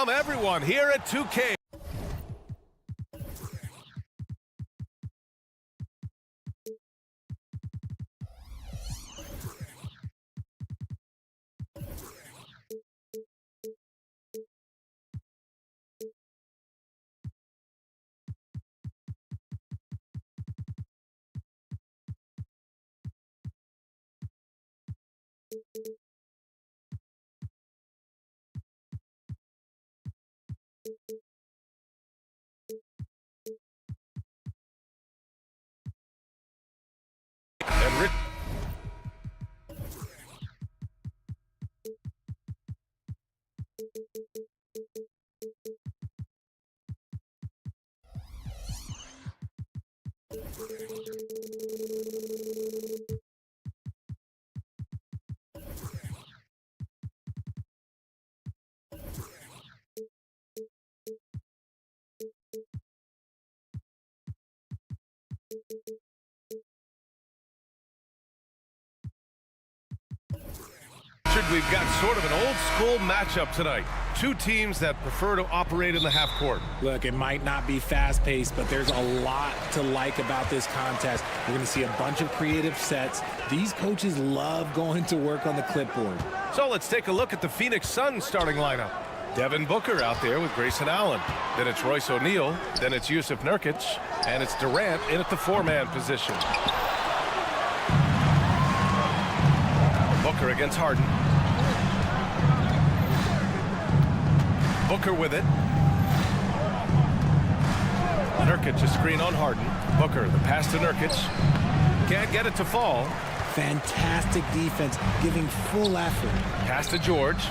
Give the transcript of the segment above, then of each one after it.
from everyone here at 2K. And Rich. We've got sort of an old-school matchup tonight. Two teams that prefer to operate in the half court. Look, it might not be fast-paced, but there's a lot to like about this contest. We're going to see a bunch of creative sets. These coaches love going to work on the clipboard. So let's take a look at the Phoenix Suns starting lineup. Devin Booker out there with Grayson Allen. Then it's Royce O'Neal. Then it's Yusuf Nurkic. And it's Durant in at the four-man position. Booker against Harden. Booker with it. Nurkic a screen on Harden. Booker, the pass to Nurkic. Can't get it to fall. Fantastic defense, giving full effort. Pass to George.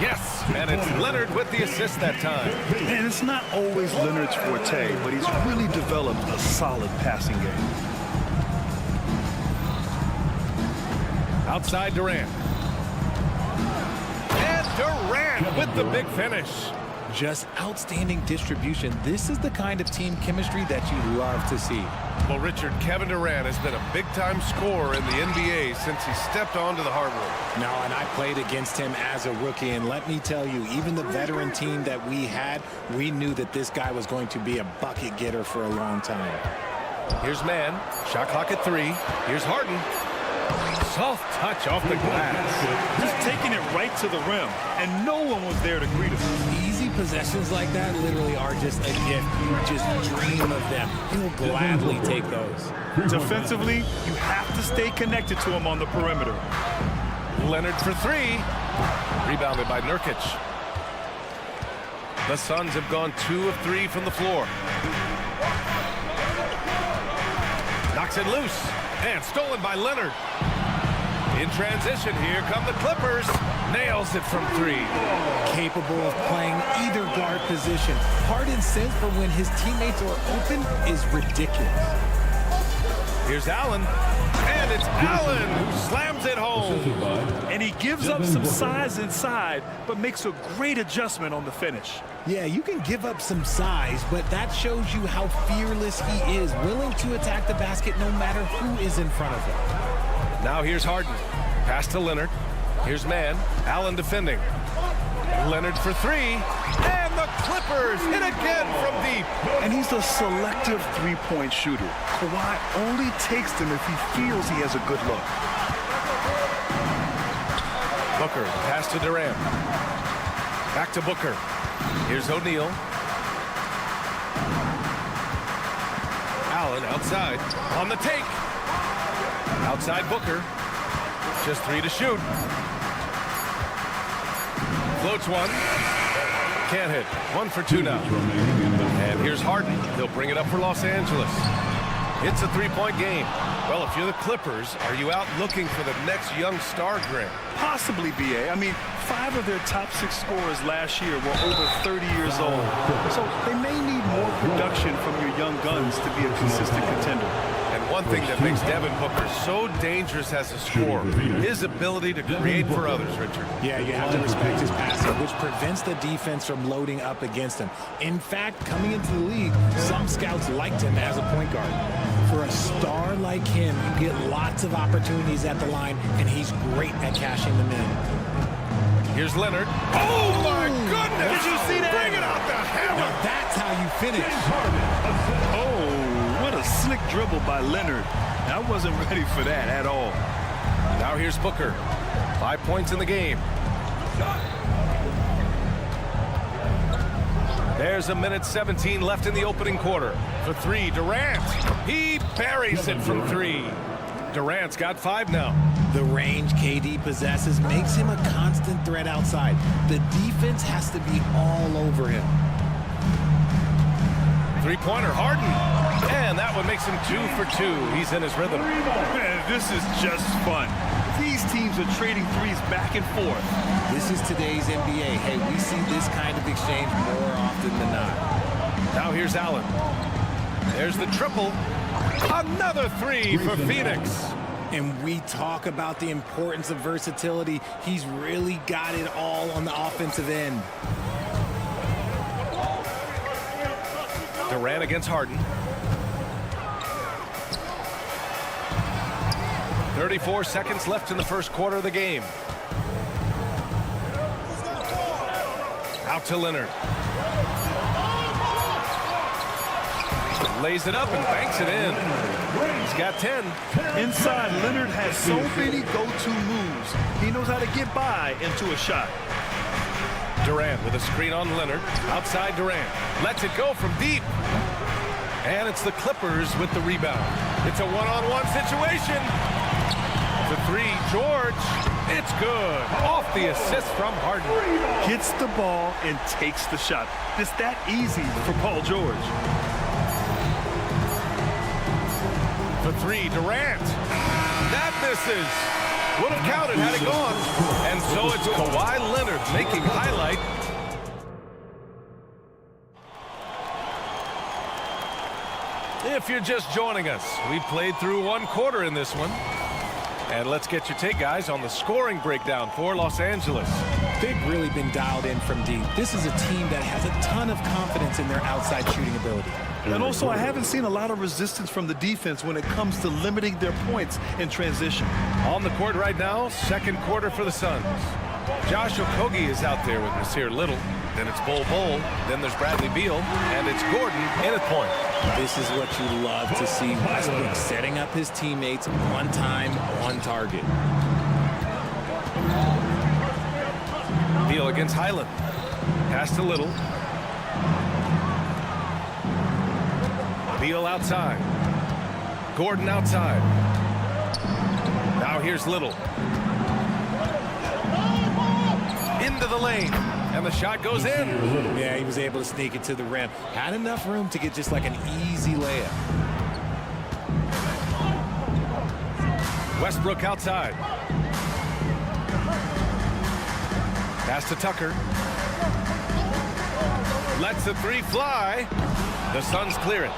Yes, and it's Leonard with the assist that time. And it's not always Leonard's forte, but he's really developed a solid passing game. Outside Durant. Durant with the big finish. Just outstanding distribution. This is the kind of team chemistry that you love to see. Well, Richard, Kevin Durant has been a big-time scorer in the NBA since he stepped onto the hardwood. No, and I played against him as a rookie, and let me tell you, even the veteran team that we had, we knew that this guy was going to be a bucket getter for a long time. Here's Mann. Shot clock at 3. Here's Harden. Soft touch off the glass. Just taking it right to the rim, and no one was there to greet him. Easy possessions like that literally are just a gift. You just dream of them. He'll gladly take those. Defensively, you have to stay connected to him on the perimeter. Leonard for 3. Rebounded by Nurkic. The Suns have gone 2 of 3 from the floor. Knocks it loose. And stolen by Leonard. In transition, here come the Clippers. Nails it from 3. Capable of playing either guard position. Harden's sense for when his teammates are open is ridiculous. Here's Allen. And it's Allen who slams it home. And he gives up some size inside, but makes a great adjustment on the finish. Yeah, you can give up some size, but that shows you how fearless he is, willing to attack the basket no matter who is in front of him. Now here's Harden. Pass to Leonard. Here's Mann. Allen defending. Leonard for 3. And the Clippers hit again from deep. And he's a selective three-point shooter. Kawhi only takes them if he feels he has a good look. Booker, pass to Durant. Back to Booker. Here's O'Neal. Allen outside. On the take. Outside Booker. Just 3 to shoot. Floats one. Can't hit. 1 for 2 now. And here's Harden. He'll bring it up for Los Angeles. It's a three-point game. Well, if you're the Clippers, are you out looking for the next young star, Grant? Possibly, B.A. I mean, 5 of their top 6 scorers last year were over 30 years old. So they may need more production from your young guns to be a consistent contender. And one thing that makes Devin Booker so dangerous as a scorer, his ability to create for others, Richard. Yeah, you have to respect his passing, which prevents the defense from loading up against him. In fact, coming into the league, some scouts liked him as a point guard. For a star like him, you get lots of opportunities at the line, and he's great at cashing them in. Here's Leonard. Oh, my goodness! Did you see that? Bring it out the hammer! Now that's how you finish. Oh, what a slick dribble by Leonard. I wasn't ready for that at all. Now here's Booker. 5 points in the game. There's a minute 17 left in the opening quarter. For three, Durant. He buries it from three. Durant's got 5 now. The range KD possesses makes him a constant threat outside. The defense has to be all over him. Three-pointer, Harden. And that one makes him 2 for 2. He's in his rhythm. Man, this is just fun. These teams are trading threes back and forth. This is today's NBA. Hey, we see this kind of exchange more often than not. Now here's Allen. There's the triple. Another 3 for Phoenix. And we talk about the importance of versatility. He's really got it all on the offensive end. Durant against Harden. 34 seconds left in the first quarter of the game. Out to Leonard. Lays it up and banks it in. He's got 10. Inside, Leonard has so many go-to moves. He knows how to get by into a shot. Durant with a screen on Leonard. Outside Durant. Lets it go from deep. And it's the Clippers with the rebound. It's a one-on-one situation. The 3, George. It's good. Off the assist from Harden. Gets the ball and takes the shot. It's that easy for Paul George. For 3, Durant. That misses. Would have counted had it gone. And so it's Kawhi Leonard making highlight. If you're just joining us, we played through 1 quarter in this one. And let's get your take, guys, on the scoring breakdown for Los Angeles. They've really been dialed in from deep. This is a team that has a ton of confidence in their outside shooting ability. And also, I haven't seen a lot of resistance from the defense when it comes to limiting their points in transition. On the court right now, second quarter for the Suns. Josh Okogie is out there with Nasir Little. Then it's Bol Bol. Then there's Bradley Beal. And it's Gordon in at point. This is what you love to see. Westbrook setting up his teammates on time, on target. Beal against Highland. Pass to Little. Beal outside. Gordon outside. Now here's Little. Into the lane. And the shot goes in. Yeah, he was able to sneak it to the rim. Had enough room to get just like an easy layup. Westbrook outside. Pass to Tucker. Lets the 3 fly. The Suns clear it.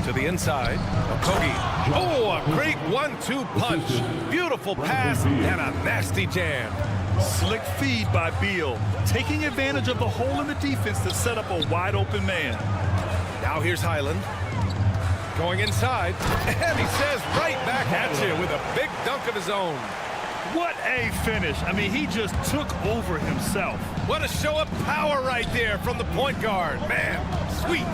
To the inside. Okogie. Oh, a great 1-2 punch. Beautiful pass and a nasty jam. Slick feed by Beal, taking advantage of the hole in the defense to set up a wide open man. Now here's Highland. Going inside. And he says right back at you with a big dunk of his own. What a finish. I mean, he just took over himself. What a show of power right there from the point guard. Man, sweet.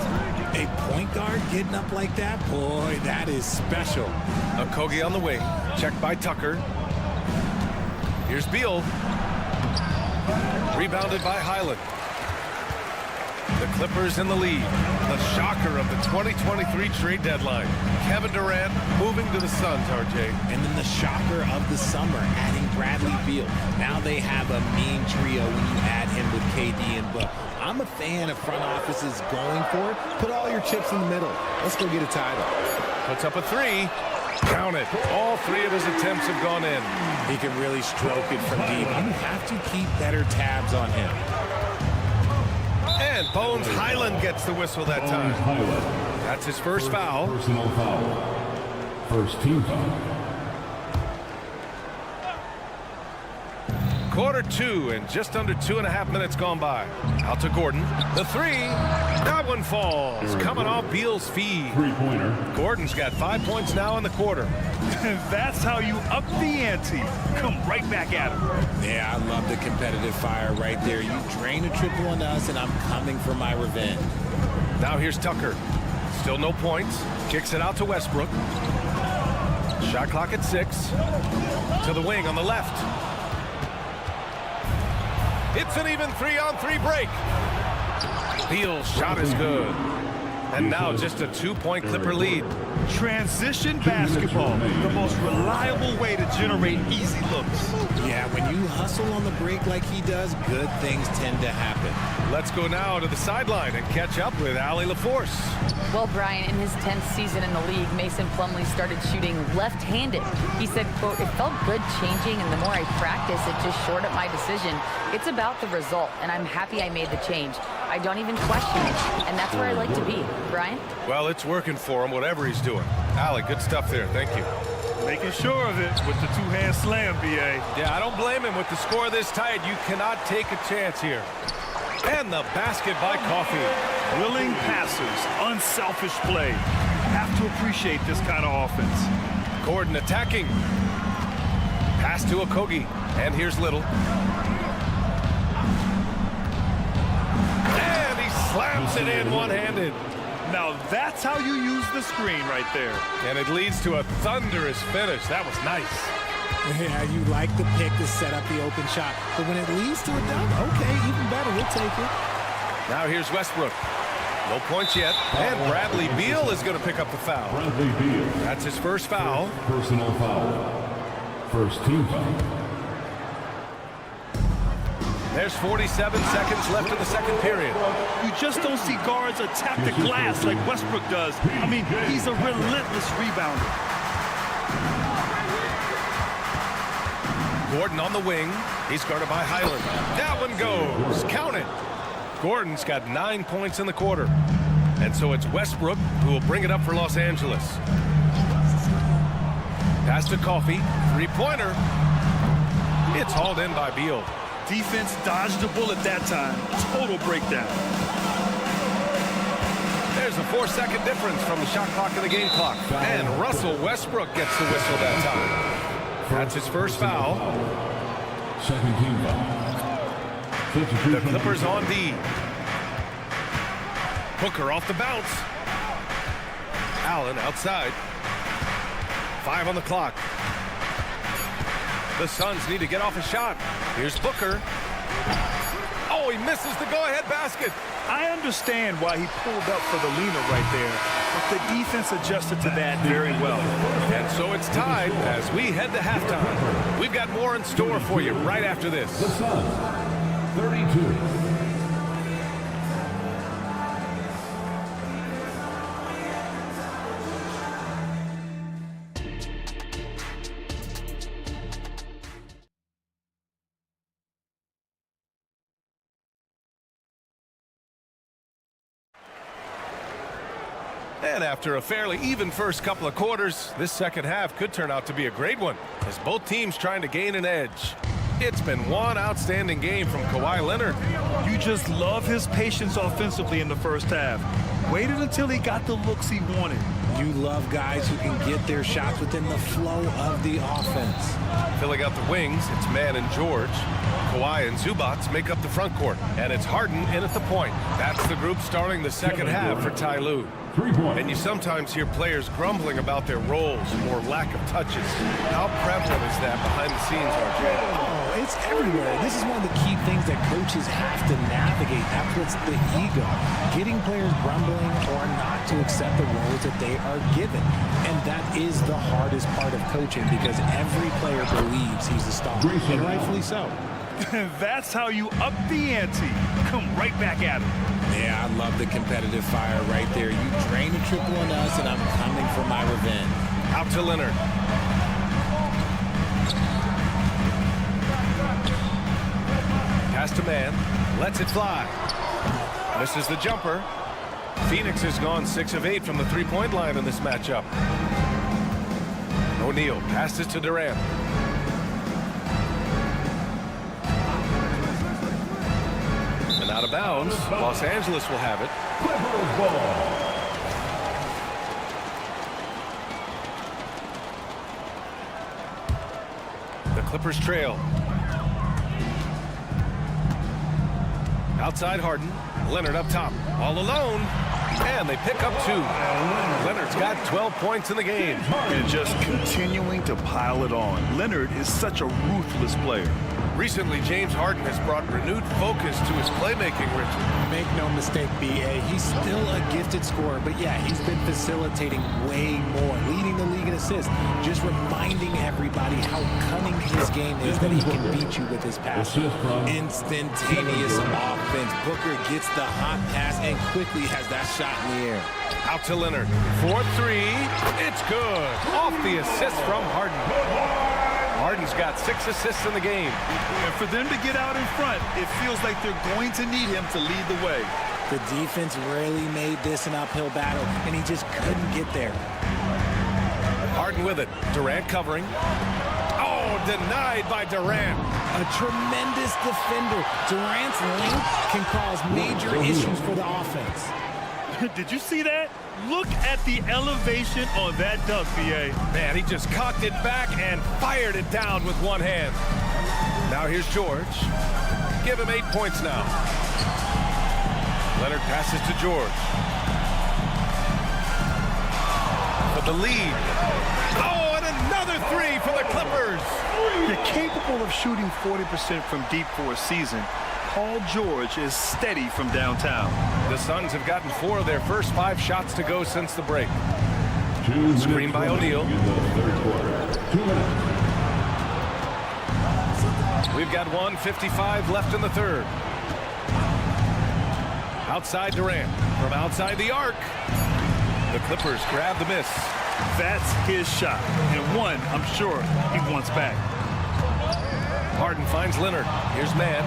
A point guard getting up like that? Boy, that is special. Okogie on the wing. Checked by Tucker. Here's Beal. Rebounded by Highland. The Clippers in the lead. The shocker of the 2023 trade deadline. Kevin Durant moving to the Suns, RJ. And then the shocker of the summer, adding Bradley Beal. Now they have a mean trio when you add him with KD and Book. I'm a fan of front offices going for it. Put all your chips in the middle. Let's go get a title. Puts up a 3. Count it. All 3 of his attempts have gone in. He can really stroke it from deep. You have to keep better tabs on him. And Bones Highland gets the whistle that time. That's his first foul. Personal foul. First team foul. Quarter 2 and just under 2.5 minutes gone by. Out to Gordon. The 3. That one falls. Coming off Beal's feed. Three-pointer. Gordon's got 5 points now in the quarter. That's how you up the ante. Come right back at him. Yeah, I love the competitive fire right there. You drain a triple on us, and I'm coming for my revenge. Now here's Tucker. Still no points. Kicks it out to Westbrook. Shot clock at 6. To the wing on the left. It's an even 3-on-3 break. Beal's shot is good. And now just a 2-point Clipper lead. Transition basketball, the most reliable way to generate easy looks. Yeah, when you hustle on the break like he does, good things tend to happen. Let's go now to the sideline and catch up with Allie LaForce. Well, Brian, in his 10th season in the league, Mason Plumlee started shooting left-handed. He said, quote, "It felt good changing, and the more I practice, it just shored up my decision. It's about the result, and I'm happy I made the change. I don't even question it, and that's where I like to be." Brian? Well, it's working for him, whatever he's doing. Allie, good stuff there. Thank you. Making sure of it with the two-hand slam, B.A. Yeah, I don't blame him. With the score this tight, you cannot take a chance here. And the basket by Coffey. Willing passers, unselfish play. Have to appreciate this kind of offense. Gordon attacking. Pass to Okogie. And here's Little. And he slams it in one-handed. Now that's how you use the screen right there. And it leads to a thunderous finish. That was nice. Yeah, you like the pick to set up the open shot, but when it leads to a dunk, okay, even better, we'll take it. Now here's Westbrook. No points yet. And Bradley Beal is going to pick up the foul. Bradley Beal. That's his first foul. Personal foul. First team foul. There's 47 seconds left in the second period. You just don't see guards attack the glass like Westbrook does. I mean, he's a relentless rebounder. Gordon on the wing. He's guarded by Highland. That one goes. Count it. Gordon's got 9 points in the quarter. And so it's Westbrook who will bring it up for Los Angeles. Pass to Coffey. Three-pointer. It's hauled in by Beal. Defense dodged the bullet that time. Total breakdown. There's a 4-second difference from the shot clock and the game clock. And Russell Westbrook gets the whistle that time. That's his first foul. Second team foul. The Clippers on D. Hooker off the bounce. Allen outside. 5 on the clock. The Suns need to get off a shot. Here's Booker. Oh, he misses the go-ahead basket. I understand why he pulled up for the leaner right there, but the defense adjusted to that very well. And so it's tied as we head to halftime. We've got more in store for you right after this. The Suns, 32. And after a fairly even first couple of quarters, this second half could turn out to be a great one as both teams trying to gain an edge. It's been one outstanding game from Kawhi Leonard. You just love his patience offensively in the first half. Waited until he got the looks he wanted. You love guys who can get their shots within the flow of the offense. Filling out the wings, it's Mann and George. Kawhi and Zubats make up the front court. And it's Harden in at the point. That's the group starting the second half for Ty Lue. 3 points. And you sometimes hear players grumbling about their roles or lack of touches. How prevalent is that behind the scenes, RJ? Oh, it's everywhere. This is one of the key things that coaches have to navigate. That puts the ego. Getting players grumbling or not to accept the roles that they are given. And that is the hardest part of coaching because every player believes he's a star. And rightfully so. That's how you up the ante. Come right back at him. Yeah, I love the competitive fire right there. You drain a triple on us, and I'm coming for my revenge. Out to Leonard. Pass to Mann. Lets it fly. Misses the jumper. Phoenix has gone 6 of 8 from the three-point line in this matchup. O'Neal passes to Durant. Out of bounds. Los Angeles will have it. Clippers ball. The Clippers trail. Outside Harden. Leonard up top. All alone. And they pick up 2. Leonard's got 12 points in the game. And just continuing to pile it on. Leonard is such a ruthless player. Recently, James Harden has brought renewed focus to his playmaking, Richard. Make no mistake, B.A., he's still a gifted scorer, but yeah, he's been facilitating way more, leading the league in assists, just reminding everybody how cunning his game is, that he can beat you with his pass. Instantaneous offense. Booker gets the hot pass and quickly has that shot in the air. Out to Leonard. 4-3. It's good. Off the assist from Harden. Harden's got 6 assists in the game. And for them to get out in front, it feels like they're going to need him to lead the way. The defense really made this an uphill battle, and he just couldn't get there. Harden with it. Durant covering. Oh, denied by Durant. A tremendous defender. Durant's length can cause major issues for the offense. Did you see that? Look at the elevation on that dunk, B.A. Man, he just cocked it back and fired it down with one hand. Now here's George. Give him 8 points now. Leonard passes to George. For the lead. Oh, and another 3 for the Clippers. You're capable of shooting 40% from deep for a season. Paul George is steady from downtown. The Suns have gotten 4 of their first 5 shots to go since the break. Screen by O'Neal. We've got 1:55 left in the third. Outside Durant. From outside the arc. The Clippers grab the miss. That's his shot. And one, I'm sure, he wants back. Harden finds Leonard. Here's Mann.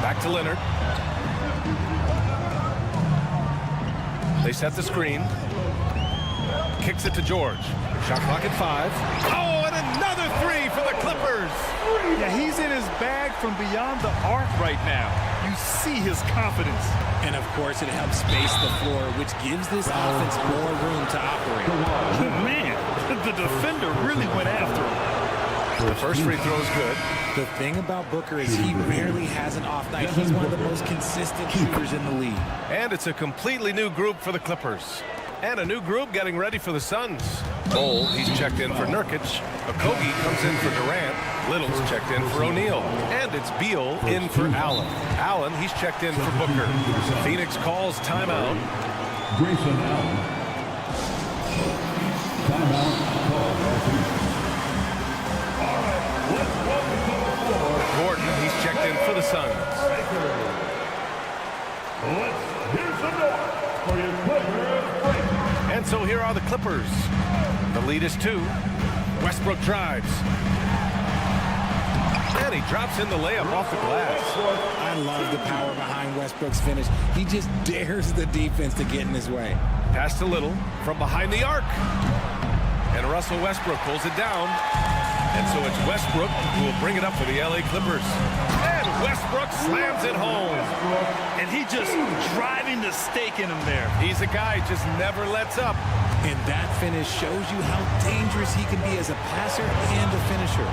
Back to Leonard. They set the screen. Kicks it to George. Shot clock at 5. Oh, and another 3 for the Clippers. Yeah, he's in his bag from beyond the arc right now. You see his confidence. And, of course, it helps space the floor, which gives this offense more room to operate. Man, the defender really went after him. The first free throw is good. The thing about Booker is he rarely has an off night. He's one of the most consistent shooters in the league. And it's a completely new group for the Clippers. And a new group getting ready for the Suns. Bol, he's checked in for Nurkic. Okogie comes in for Durant. Little's checked in for O'Neal. And it's Beal in for Allen. Allen, he's checked in for Booker. Phoenix calls timeout. Grayson Allen. Timeout called. Gordon, he's checked in for the Suns. Here's the door for your Clippers. And so here are the Clippers. The lead is 2. Westbrook drives. And he drops in the layup off the glass. I love the power behind Westbrook's finish. He just dares the defense to get in his way. Pass to Little from behind the arc. And Russell Westbrook pulls it down. And so it's Westbrook who will bring it up for the LA Clippers. And Westbrook slams it home. And he just driving the stake in him there. He's a guy who just never lets up. And that finish shows you how dangerous he can be as a passer and a finisher.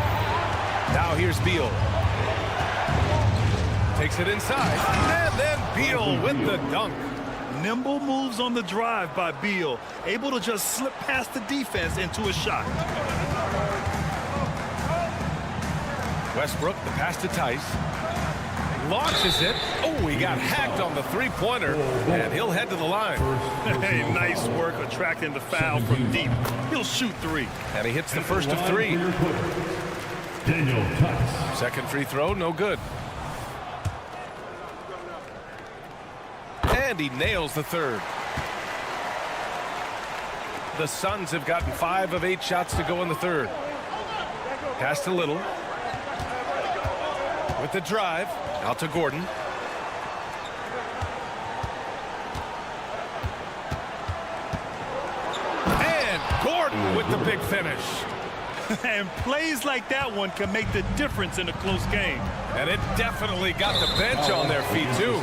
Now here's Beal. Takes it inside. And then Beal with the dunk. Nimble moves on the drive by Beal. Able to just slip past the defense into a shot. Westbrook, the pass to Tice. Launches it. Oh, he got hacked on the three-pointer, and he'll head to the line. Hey, nice work attracting the foul from deep. He'll shoot 3. And he hits the first of 3. Daniel Tice. Second free throw, no good. And he nails the third. The Suns have gotten 5 of 8 shots to go in the third. Pass to Little. With the drive, out to Gordon. And Gordon with the big finish. And plays like that one can make the difference in a close game. And it definitely got the bench on their feet, too.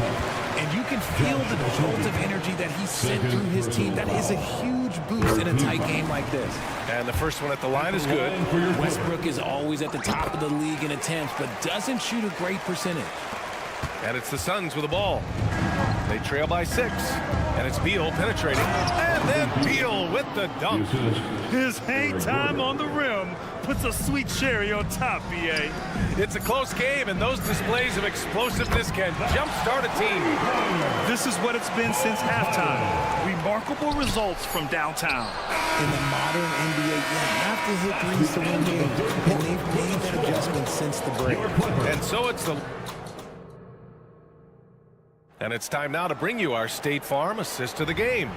And you can feel the jolt of energy that he sent through his team. That is a huge boost in a tight game like this. And the first one at the line is good. Westbrook is always at the top of the league in attempts, but doesn't shoot a great percentage. And it's the Suns with the ball. They trail by 6. And it's Beal penetrating. And then Beal with the dunk. His hang time on the rim puts a sweet cherry on top, BA. It's a close game, and those displays of explosiveness can jumpstart a team. This is what it's been since halftime. Remarkable results from downtown. In the modern NBA, you have to hit threes to win games. And they've made that adjustment since the break. And so it's time now to bring you our State Farm assist of the game.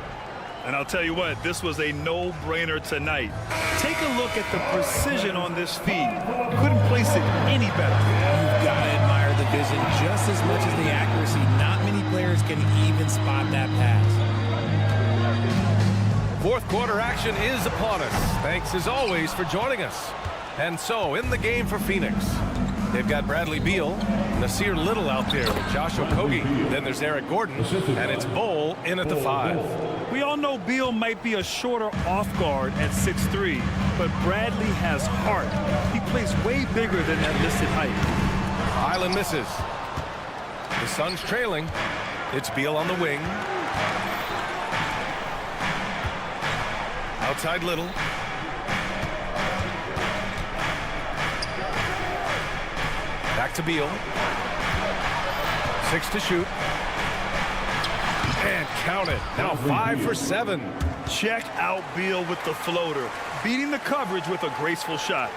And I'll tell you what, this was a no-brainer tonight. Take a look at the precision on this feed. Couldn't place it any better. You've got to admire the vision just as much as the accuracy. Not many players can even spot that pass. Fourth quarter action is upon us. Thanks as always for joining us. And so in the game for Phoenix, they've got Bradley Beal, Nasir Little out there with Josh Okogie. Then there's Eric Gordon, and it's Bull in at the 5. We all know Beal might be a shorter off guard at 6'3", but Bradley has heart. He plays way bigger than that listed height. Highland misses. The Suns trailing. It's Beal on the wing. Outside Little. Back to Beal. 6 to shoot. And count it. Now 5 for 7. Check out Beal with the floater, beating the coverage with a graceful shot.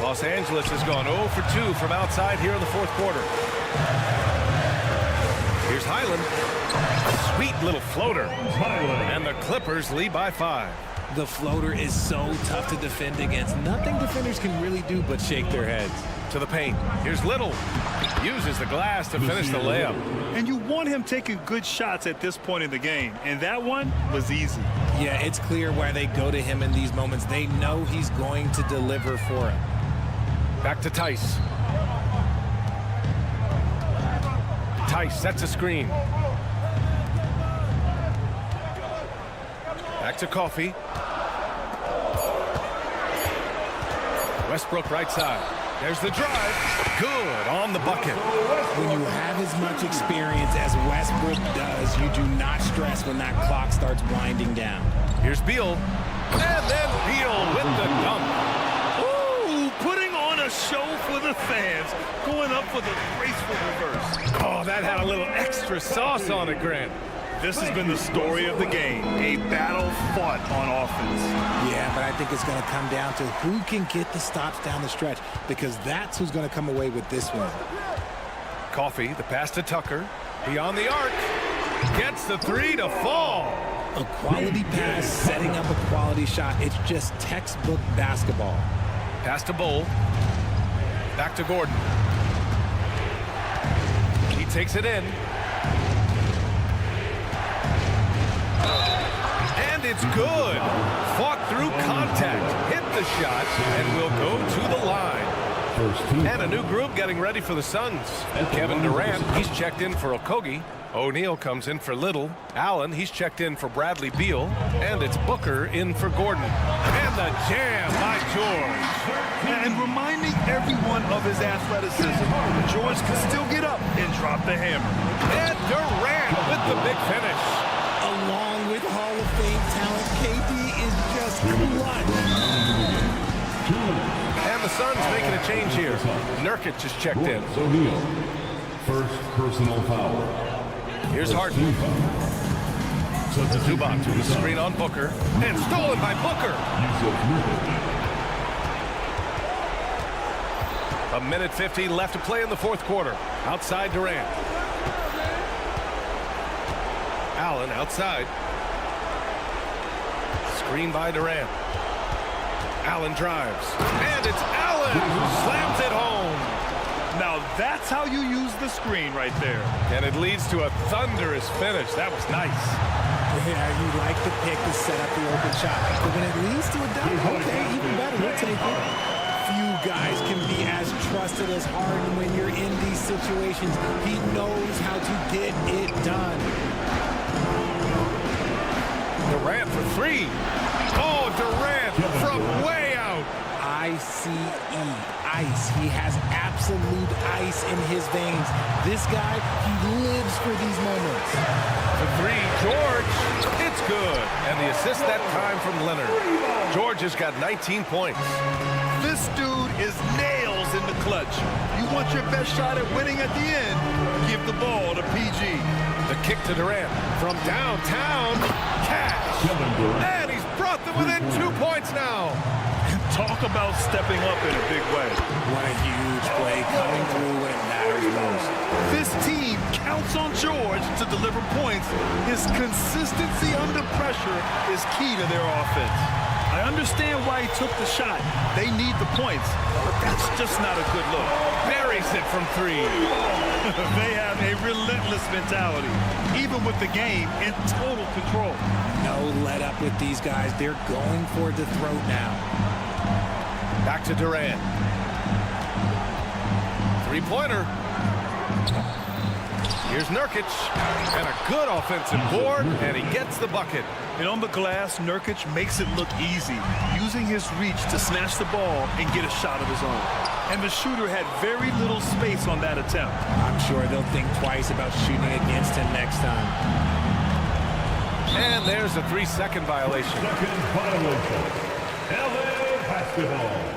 Los Angeles has gone 0 for 2 from outside here in the fourth quarter. Here's Highland. A sweet little floater. And the Clippers lead by 5. The floater is so tough to defend against. Nothing defenders can really do but shake their heads. To the paint. Here's Little. Uses the glass to finish the layup. And you want him taking good shots at this point in the game. And that one was easy. Yeah, it's clear why they go to him in these moments. They know he's going to deliver for them. Back to Tice. Tice sets a screen. Back to Coffee. Westbrook right side. There's the drive. Good on the bucket. When you have as much experience as Westbrook does, you do not stress when that clock starts winding down. Here's Beal. And then Beal with the dunk. Ooh, putting on a show for the fans. Going up for the graceful reverse. Oh, that had a little extra sauce on it, Grant. This has been the story of the game. A battle fought on offense. Yeah, but I think it's going to come down to who can get the stops down the stretch, because that's who's going to come away with this one. Coffee, the pass to Tucker. Beyond the arc. Gets the 3 to fall. A quality pass, setting up a quality shot. It's just textbook basketball. Pass to Bull. Back to Gordon. He takes it in. And it's good. Fought through contact. Hit the shot and will go to the line. And a new group getting ready for the Suns. Kevin Durant, he's checked in for Okogie. O'Neal comes in for Little. Allen, he's checked in for Bradley Beal. And it's Booker in for Gordon. And the jam by George. And reminding everyone of his athleticism. George can still get up and drop the hammer. And Durant with the big finish. Along with Hall of Fame talent, KD is just clutch. And the Suns making a change here. Nurkic is checked in. O'Neal, first personal foul. Here's Harden. Zubac with the screen on Booker. And stolen by Booker. A minute 50 left to play in the fourth quarter. Outside Durant. Allen outside. Screen by Durant. Allen drives. And it's Allen who slams it home. Now that's how you use the screen right there. And it leads to a thunderous finish. That was nice. Yeah, you like the pick to set up the open shot. But when it leads to a dunk, okay, even better, we'll take it. Few guys can be as trusted as Harden when you're in these situations. He knows how to get it done. Durant for three. Oh, Durant from way out. ICE, ice. He has absolute ice in his veins. This guy, he lives for these moments. The three, George. It's good. And the assist that time from Leonard. George has got 19 points. This dude is nails in the clutch. You want your best shot at winning at the end, give the ball to PG. The kick to Durant from downtown. Cash. And he's brought them within 2 points now. Talk about stepping up in a big way. What a huge play coming through when it matters most. This team counts on George to deliver points. His consistency under pressure is key to their offense. I understand why he took the shot. They need the points, but that's just not a good look. Buries it from three. They have a relentless mentality, even with the game in total control. No let up with these guys. They're going for the throat now. Back to Durant. Three-pointer. Here's Nurkic. And a good offensive board, and he gets the bucket. And on the glass, Nurkic makes it look easy, using his reach to snatch the ball and get a shot of his own. And the shooter had very little space on that attempt. I'm sure they'll think twice about shooting against him next time. And there's a 3-second violation. Second violation. LA basketball.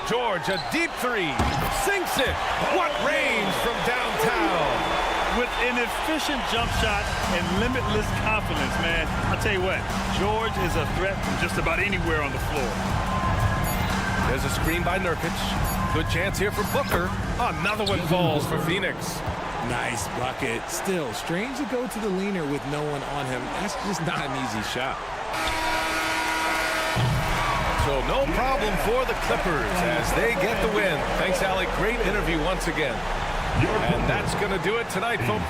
George, a deep three. Sinks it. What range from downtown. With an efficient jump shot and limitless confidence, man. I'll tell you what, George is a threat from just about anywhere on the floor. There's a screen by Nurkic. Good chance here for Booker. Another one falls for Phoenix. Nice bucket. Still, strange to go to the leaner with no one on him. That's just not an easy shot. So no problem for the Clippers as they get the win. Thanks, Alec. Great interview once again. And that's going to do it tonight, folks.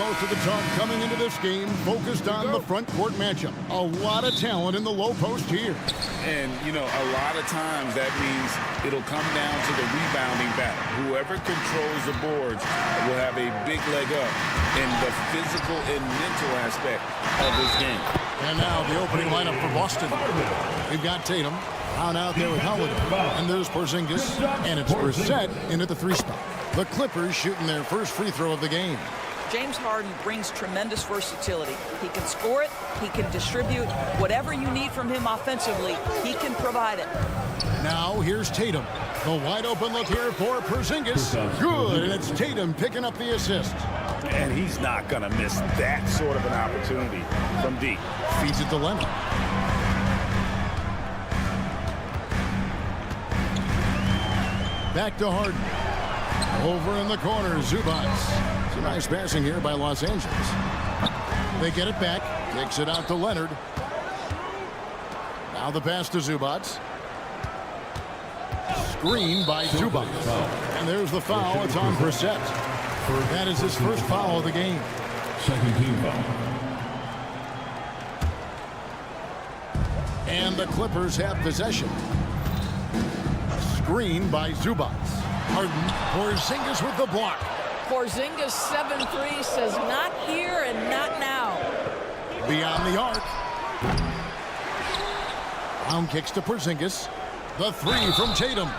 Most of the talk coming into this game focused on the front court matchup. A lot of talent in the low post here. And, you know, a lot of times that means it'll come down to the rebounding battle. Whoever controls the boards will have a big leg up in the physical and mental aspect of this game. And now the opening lineup for Boston. We've got Tatum. Brown out there with Holiday. And there's Porzingis. And it's Brissett in at the 3 spot. The Clippers shooting their first free throw of the game. James Harden brings tremendous versatility. He can score it, he can distribute. Whatever you need from him offensively, he can provide it. Now here's Tatum. The wide open look here for Porzingis. Good, and it's Tatum picking up the assist. And he's not going to miss that sort of an opportunity from deep. Feeds it to Leonard. Back to Harden. Over in the corner, Zubats. It's a nice passing here by Los Angeles. They get it back. Kicks it out to Leonard. Now the pass to Zubats. Screen by Zubats. And there's the foul. It's on Brissett. That is his first foul of the game. Second team foul. And the Clippers have possession. Screen by Zubats. Harden, Porzingis with the block. Porzingis 7-3 says not here and not now. Beyond the arc. Brown kicks to Porzingis. The 3 from Tatum.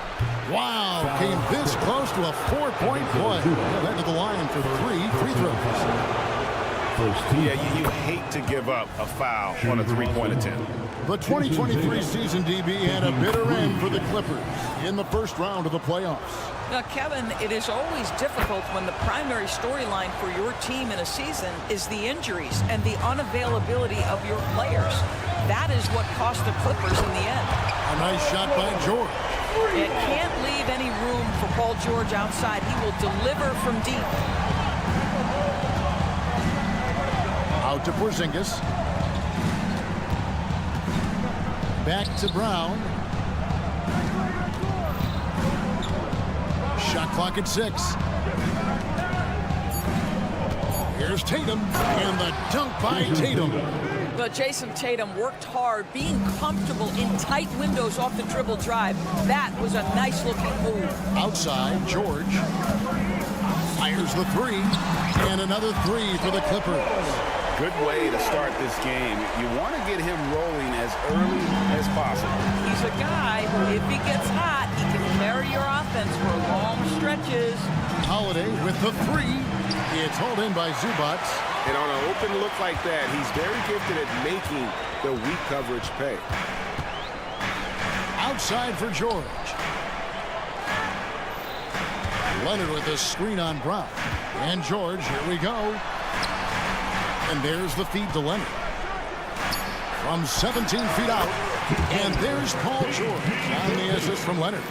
Wow, came this close to a 4-point play. Head to the line for 3 free throws. Yeah, you hate to give up a foul on a 3-point attempt. The 2023 season, DB, had a bitter end for the Clippers in the first round of the playoffs. Now, Kevin, it is always difficult when the primary storyline for your team in a season is the injuries and the unavailability of your players. That is what cost the Clippers in the end. A nice shot by George. It can't leave any room for Paul George outside. He will deliver from deep. Out to Porzingis. Back to Brown. Shot clock at 6. Here's Tatum, and the dunk by Tatum. Well, Jason Tatum worked hard, being comfortable in tight windows off the dribble drive. That was a nice-looking move. Outside, George. Fires the 3, and another 3 for the Clippers. Good way to start this game. You want to get him rolling as early as possible. He's a guy who, if he gets hot, he can carry your offense for long stretches. Holiday with the 3. It's hauled in by Zubats. And on an open look like that, he's very gifted at making the weak coverage pay. Outside for George. Leonard with a screen on Brown. And George, here we go. And there's the feed to Leonard. From 17 feet out. And there's Paul George on the assist from Leonard.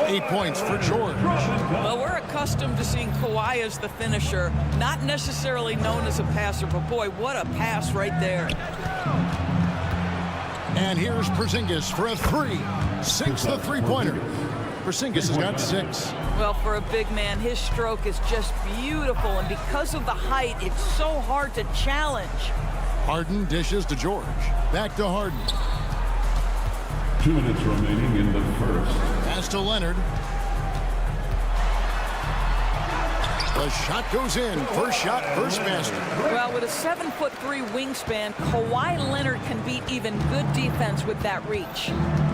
8 points for George. Well, we're accustomed to seeing Kawhi as the finisher, not necessarily known as a passer, but boy, what a pass right there. And here's Porzingis for a 3. Sinks the 3-pointer. Porzingis has got 6. Well, for a big man, his stroke is just beautiful, and because of the height, it's so hard to challenge. Harden dishes to George. Back to Harden. 2 minutes remaining in the first. Pass to Leonard. The shot goes in. First shot, first basket. Well, with a 7'3" wingspan, Kawhi Leonard can beat even good defense with that reach.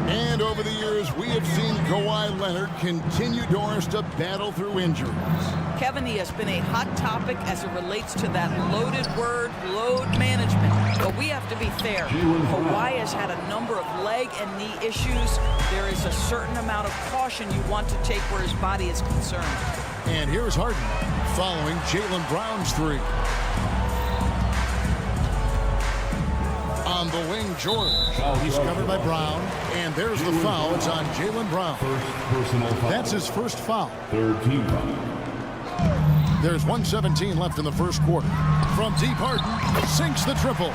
And over the years, we have seen Kawhi Leonard continue doors to battle through injuries. Kevin, he has been a hot topic as it relates to that loaded word, load management. But we have to be fair. Kawhi has had a number of leg and knee issues. There is a certain amount of caution you want to take where his body is concerned. And here's Harden following Jaylen Brown's 3. On the wing, George. He's covered by Brown. And there's the foul. It's on Jaylen Brown. That's his first foul. Third team foul. There's 1:17 left in the first quarter. From deep, Harden sinks the triple.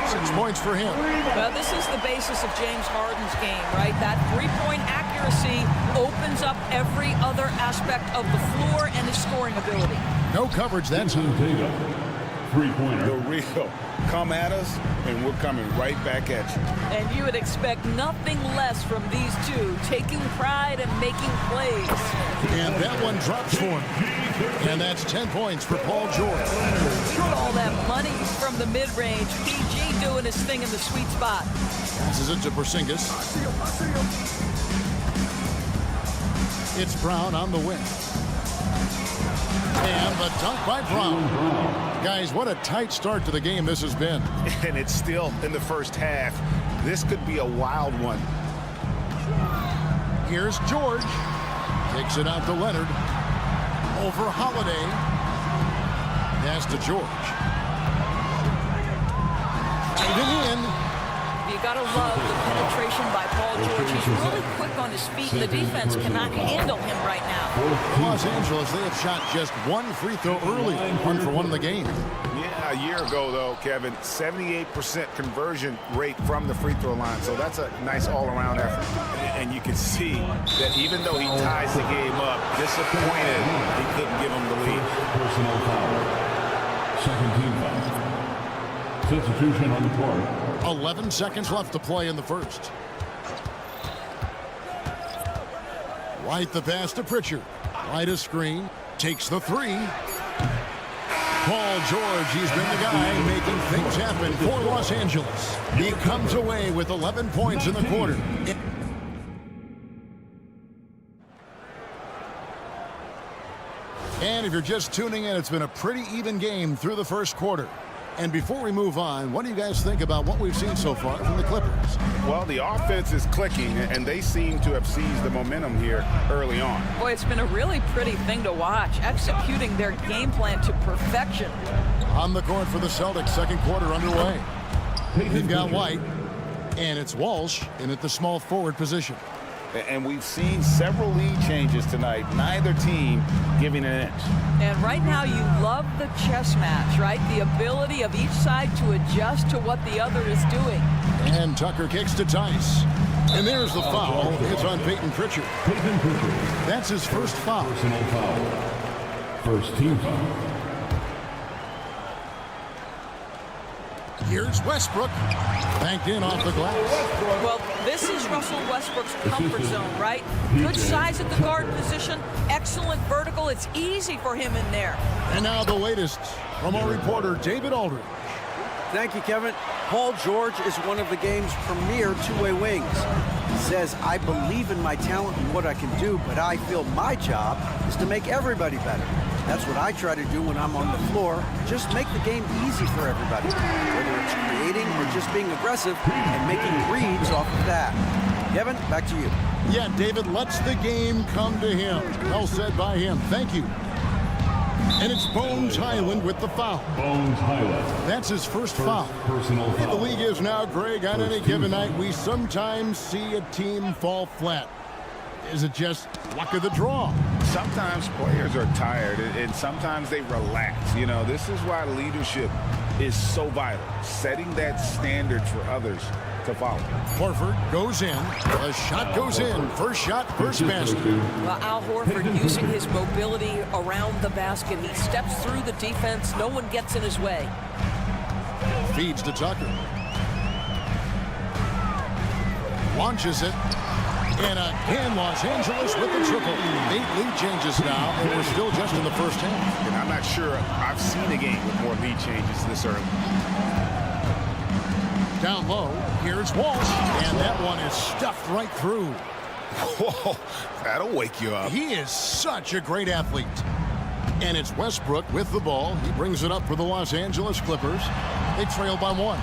6 points for him. Well, this is the basis of James Harden's game, right? That three-point accuracy opens up every other aspect of the floor and his scoring ability. No coverage that time. three-pointer. The real. Come at us, and we're coming right back at you. And you would expect nothing less from these two, taking pride and making plays. And that one drops for him. And that's 10 points for Paul George. All that money from the mid-range. PG doing his thing in the sweet spot. Passes it to Porzingis. It's Brown on the wing. And the dunk by Brown. Guys, what a tight start to the game this has been. And it's still in the first half. This could be a wild one. Here's George. Takes it out to Leonard. Over Holiday. Pass to George. Even in. You got to love the penetration by Paul George. He's really quick on his feet, and the defense cannot handle him right now. Los Angeles, they have shot just one free throw early. 1 for 1 in the game. Yeah, a year ago, though, Kevin, 78% conversion rate from the free throw line. So that's a nice all-around effort. And you can see that even though he ties the game up, disappointed he couldn't give him the lead. Personal foul. Second team foul. Substitution on the court. 11 seconds left to play in the first. White the pass to Pritchard. White a screen. Takes the three. Paul George, he's been the guy making things happen for Los Angeles. He comes away with 11 points in the quarter. And if you're just tuning in, it's been a pretty even game through the first quarter. And before we move on, what do you guys think about what we've seen so far from the Clippers? Well, the offense is clicking, and they seem to have seized the momentum here early on. Boy, it's been a really pretty thing to watch, executing their game plan to perfection. On the court for the Celtics, second quarter underway. They've got White, and it's Walsh in at the small forward position. And we've seen several lead changes tonight, neither team giving an inch. And right now you love the chess match, right? The ability of each side to adjust to what the other is doing. And Tucker kicks to Tice. And there's the foul. It's on Peyton Pritchard. Peyton Pritchard. That's his first foul. Personal foul. First team foul. Here's Westbrook. Banked in off the glass. Well, this is Russell Westbrook's comfort zone, right? Good size at the guard position, excellent vertical. It's easy for him in there. And now the latest from our reporter, David Aldridge. Thank you, Kevin. Paul George is one of the game's premier two-way wings. He says, I believe in my talent and what I can do, but I feel my job is to make everybody better. That's what I try to do when I'm on the floor. Just make the game easy for everybody, whether it's creating or just being aggressive and making reads off of that. Kevin, back to you. Yeah, David lets the game come to him. Well said by him. Thank you. And it's Bones Highland with the foul. Bones Highland. That's his first foul. Personal foul. The league is now, Greg, on any given night, we sometimes see a team fall flat. Is it just luck of the draw? Sometimes players are tired, and sometimes they relax. You know, this is why leadership is so vital, setting that standard for others to follow. Horford goes in. The shot goes in. First shot, first basket. Well, Al Horford using his mobility around the basket. He steps through the defense. No one gets in his way. Feeds to Tucker. Launches it. And again, Los Angeles with the triple. 8 lead changes now, and we're still just in the first half. And I'm not sure I've seen a game with more lead changes this early. Down low, here's Walsh. And that one is stuffed right through. Whoa, that'll wake you up. He is such a great athlete. And it's Westbrook with the ball. He brings it up for the Los Angeles Clippers. They trail by 1.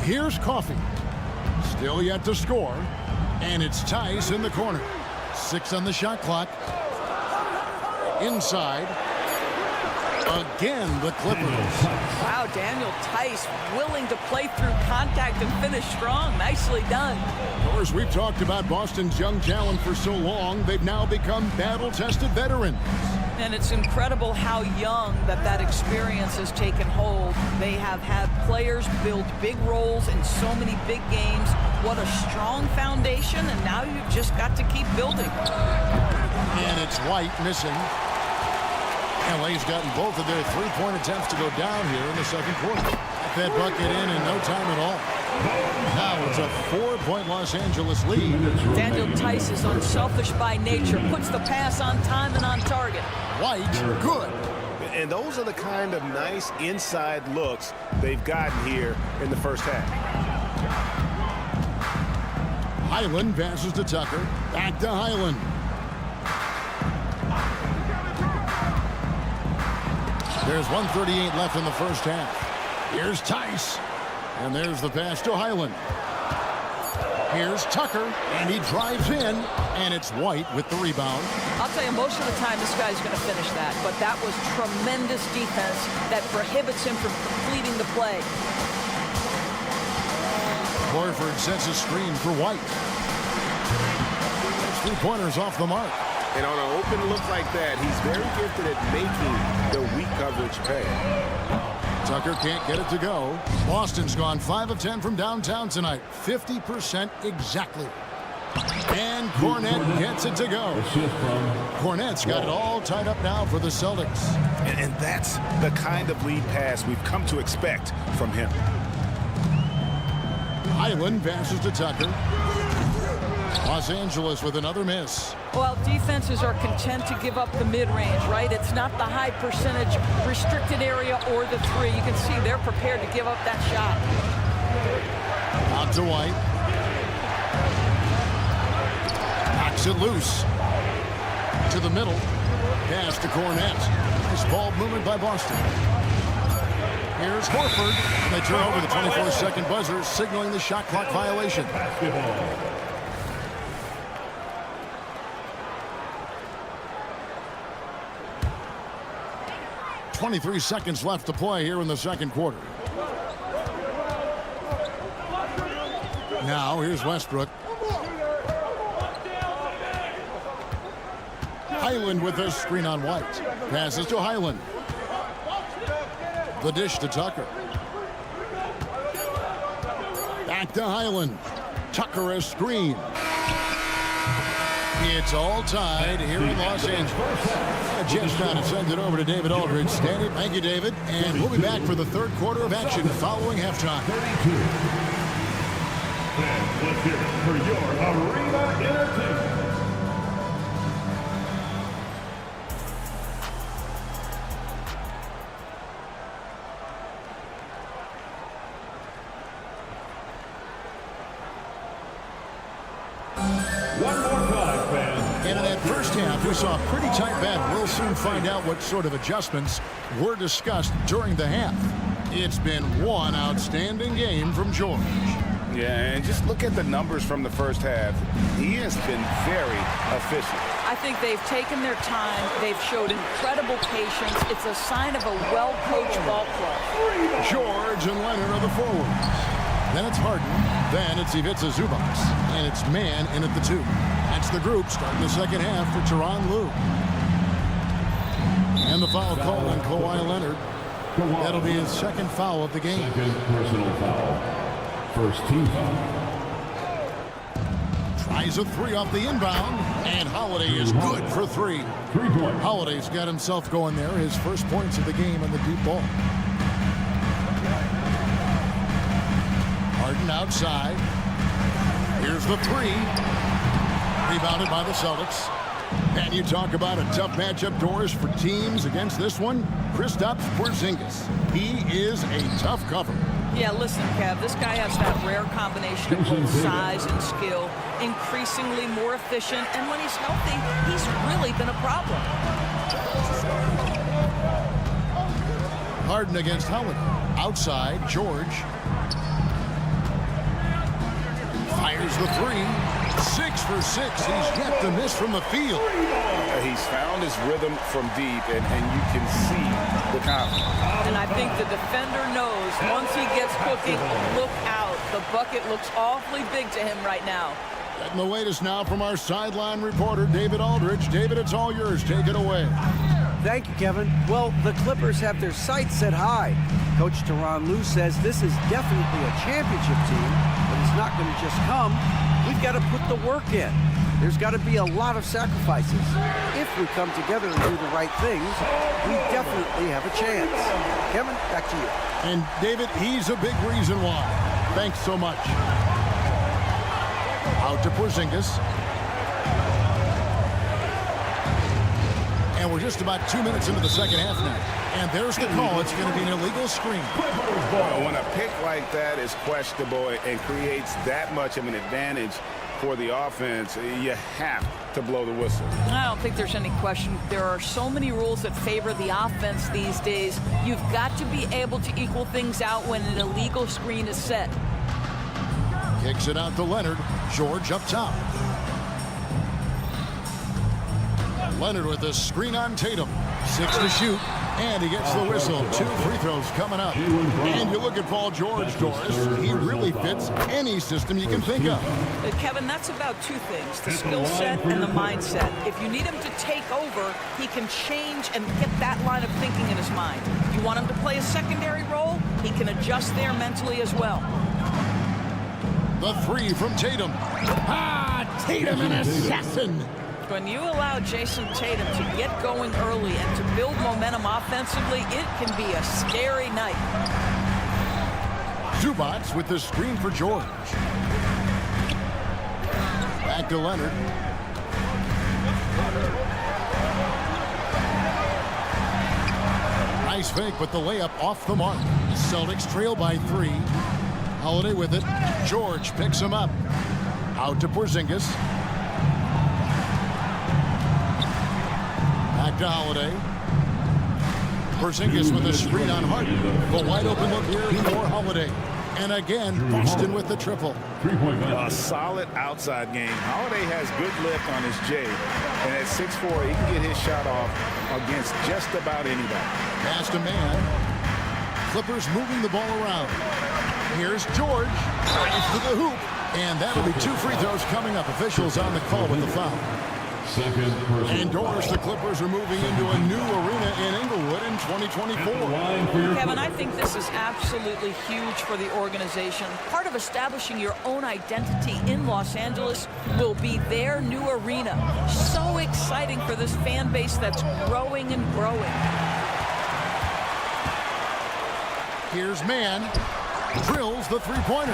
Here's Coffey. Still yet to score. And it's Tice in the corner. 6 on the shot clock. Inside. Again, the Clippers. Wow, Daniel Tice willing to play through contact and finish strong. Nicely done. Of course, we've talked about Boston's young talent for so long. They've now become battle-tested veterans. And it's incredible how young that experience has taken hold. They have had players build big roles in so many big games. What a strong foundation, and now you've just got to keep building. And it's White missing. LA's gotten both of their three-point attempts to go down here in the second quarter. Got that bucket in no time at all. Now it's a 4-point Los Angeles lead. Daniel Tice is unselfish by nature, puts the pass on time and on target. White, good. And those are the kind of nice inside looks they've gotten here in the first half. Highland passes to Tucker. Back to Highland. There's 1:38 left in the first half. Here's Tice. And there's the pass to Highland. Here's Tucker, and he drives in, and it's White with the rebound. I'll tell you, most of the time this guy's going to finish that, but that was tremendous defense that prohibits him from completing the play. Horford sets a screen for White. Three-pointers off the mark. And on an open look like that, he's very gifted at making the weak coverage pay. Tucker can't get it to go. Boston's gone 5 of 10 from downtown tonight. 50% exactly. And Cornette gets it to go. Cornette's got it all tied up now for the Celtics. And that's the kind of lead pass we've come to expect from him. Highland passes to Tucker. Los Angeles with another miss. Well, defenses are content to give up the mid-range, right? It's not the high percentage restricted area or the three. You can see they're prepared to give up that shot. Out to White. Knocks it loose. To the middle. Pass to Cornette. Nice ball movement by Boston. Here's Horford. And they turn over the 24-second buzzer, signaling the shot clock violation. Basketball. 23 seconds left to play here in the second quarter. Now here's Westbrook. Highland with a screen on White. Passes to Highland. The dish to Tucker. Back to Highland. Tucker a screen. It's all tied here in Los Angeles. A chance now to send it over to David Aldridge. Standing. Thank you, David. And we'll be back for the third quarter of action following halftime. 32. Fans, let's hear it for your arena entertainment. One more time, fans. And in that first half, we saw a pretty tight battle. We'll soon find out what sort of adjustments were discussed during the half. It's been one outstanding game from George. Yeah, and just look at the numbers from the first half. He has been very efficient. I think they've taken their time. They've showed incredible patience. It's a sign of a well-coached ball club. George and Leonard are the forwards. Then it's Harden. Then it's Ivica Zubac. And it's man in at the 2. That's the group starting the second half for Tyronn Lue. And the foul call on Kawhi Leonard. That'll be his second foul of the game. Second personal foul. First team foul. Tries a 3 off the inbound. And Holiday is good for 3. 3-point. Holiday's got himself going there. His first points of the game on the deep ball. Harden outside. Here's the 3. Rebounded by the Celtics. And you talk about a tough matchup doors for teams against this one. Kristaps Porzingis. He is a tough cover. Yeah, listen, Kev, this guy has that rare combination of both size and skill, increasingly more efficient, and when he's healthy, he's really been a problem. Harden against Howard. Outside, George. Fires the 3. 6 for 6. He's yet to miss from the field. He's found his rhythm from deep, and you can see the confidence. And I think the defender knows once he gets cooking, look out. The bucket looks awfully big to him right now. Getting the latest now from our sideline reporter, David Aldridge. David, it's all yours. Take it away. Thank you, Kevin. Well, the Clippers have their sights set high. Coach Tyronn Lue says this is definitely a championship team, but it's not going to just come. We've got to put the work in. There's got to be a lot of sacrifices. If we come together and do the right things, we definitely have a chance. Kevin, back to you. And David, he's a big reason why. Thanks so much. Out to Porzingis. And we're just about 2 minutes into the second half now. And there's the call. It's going to be an illegal screen. Well, when a pick like that is questionable and creates that much of an advantage for the offense, you have to blow the whistle. I don't think there's any question. There are so many rules that favor the offense these days. You've got to be able to equal things out when an illegal screen is set. Kicks it out to Leonard. George up top. Leonard with a screen on Tatum. 6 to shoot. And he gets the whistle. 2 free throws coming up. And you look at Paul George, Doris. He really fits any system you can think of. Kevin, that's about 2 things, the skill set and the mindset. If you need him to take over, he can change and get that line of thinking in his mind. You want him to play a secondary role, he can adjust there mentally as well. The 3 from Tatum. Tatum, an assassin. When you allow Jason Tatum to get going early and to build momentum offensively, it can be a scary night. Zubac with the screen for George. Back to Leonard. Nice fake, but the layup off the mark. The Celtics trail by 3. Holiday with it. George picks him up. Out to Porzingis. Back to Holiday. Porzingis with a screen on Harden. The wide open look here for Holiday. And again, Boston with the triple. A solid outside game. Holiday has good lift on his J. And at 6'4", he can get his shot off against just about anybody. Past a man. Clippers moving the ball around. Here's George. Drives to the hoop. And that'll be 2 free throws coming up. Officials on the call with the foul. And Doris, the Clippers are moving into a new arena in Inglewood in 2024. Kevin, I think this is absolutely huge for the organization. Part of establishing your own identity in Los Angeles will be their new arena. So exciting for this fan base that's growing and growing. Here's Mann. Drills the three-pointer.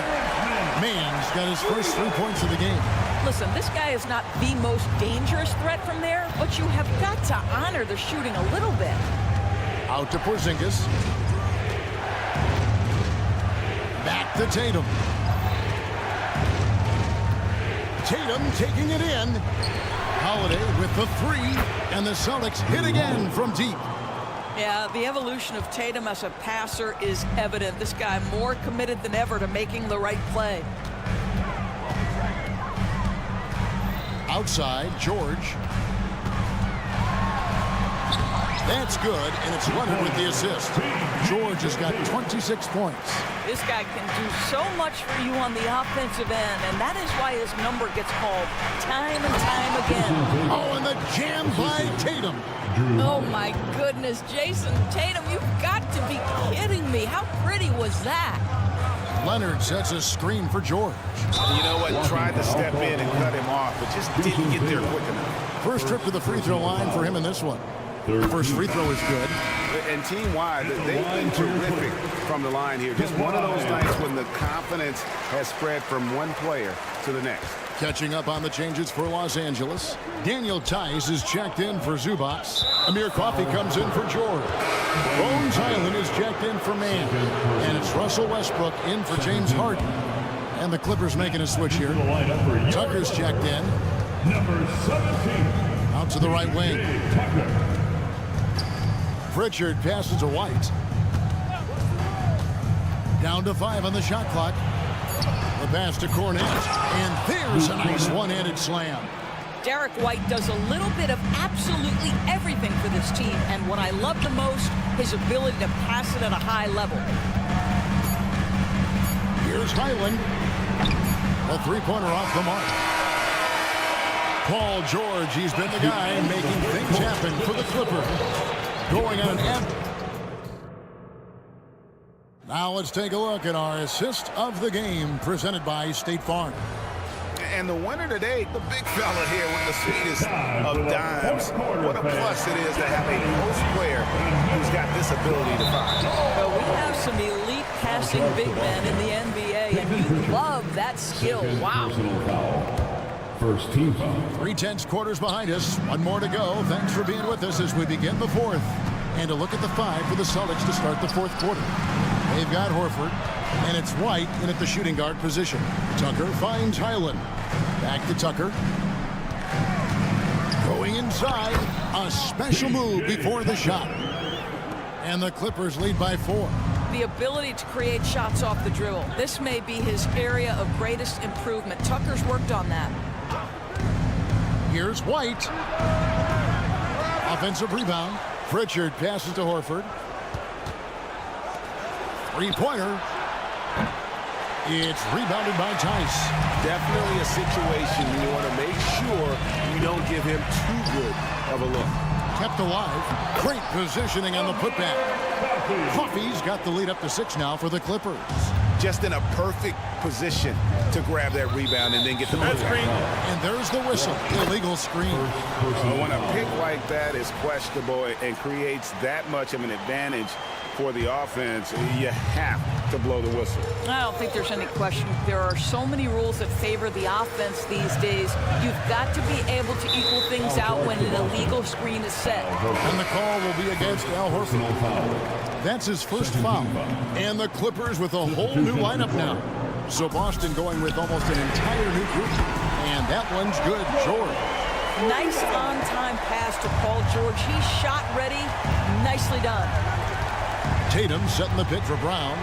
Mann's got his first 3 points of the game. Listen, this guy is not the most dangerous threat from there, but you have got to honor the shooting a little bit. Out to Porzingis. Back to Tatum. Tatum taking it in. Holiday with the 3, and the Celtics hit again from deep. Yeah, the evolution of Tatum as a passer is evident. This guy more committed than ever to making the right play. Outside, George. That's good, and it's Leonard with the assist. George has got 26 points. This guy can do so much for you on the offensive end, and that is why his number gets called time and time again. Oh, and the jam by Tatum. Oh, my goodness. Jason Tatum, you've got to be kidding me. How pretty was that? Leonard sets a screen for George. You know what? Tried to step in and cut him off, but just didn't get there quick enough. First trip to the free throw line for him in this one. First free throw is good. And team-wide, they've been terrific from the line here. Just one of those nights when the confidence has spread from one player to the next. Catching up on the changes for Los Angeles. Daniel Tice is checked in for Zubac. Amir Coffey comes in for George. Bones Highland is checked in for Mann. And it's Russell Westbrook in for James Harden. And the Clippers making a switch here. Tucker's checked in. Number 17. Out to the right wing. Pritchard passes to White. Down to 5 on the shot clock. The pass to Cornette. And there's a nice one-handed slam. Derek White does a little bit of absolutely everything for this team, and what I love the most, his ability to pass it at a high level. Here's Highland. A three-pointer off the mark. Paul George, he's been the guy making things happen for the Clippers. Going on an end. Now let's take a look at our assist of the game presented by State Farm. And the winner today, the big fella here with the sweetest of dimes. What a plus it is to have a post player who's got this ability to find. Well, we have some elite passing big men in the NBA, and you love that skill. Wow. First team foul. 3/10 quarters behind us. One more to go. Thanks for being with us as we begin the fourth. And a look at the 5 for the Celtics to start the fourth quarter. They've got Horford, and it's White in at the shooting guard position. Tucker finds Highland. Back to Tucker. Going inside. A special move before the shot. And the Clippers lead by 4. The ability to create shots off the dribble. This may be his area of greatest improvement. Tucker's worked on that. Here's White. Offensive rebound. Pritchard passes to Horford. Three-pointer. It's rebounded by Tice. Definitely a situation you want to make sure you don't give him too good of a look. Kept alive. Great positioning on the putback. Coffey's got the lead up to 6 now for the Clippers. Just in a perfect position to grab that rebound and then get the putback. And there's the whistle. Illegal screen. When a pick like that is questionable and creates that much of an advantage for the offense, you have to blow the whistle. I don't think there's any question. There are so many rules that favor the offense these days. You've got to be able to equal things out when an illegal screen is set. And the call will be against Al Horford. That's his first foul. And the Clippers with a whole new lineup now. So Boston going with almost an entire new group. And that one's good. George. Nice on-time pass to Paul George. He's shot ready. Nicely done. Tatum setting the pick for Brown.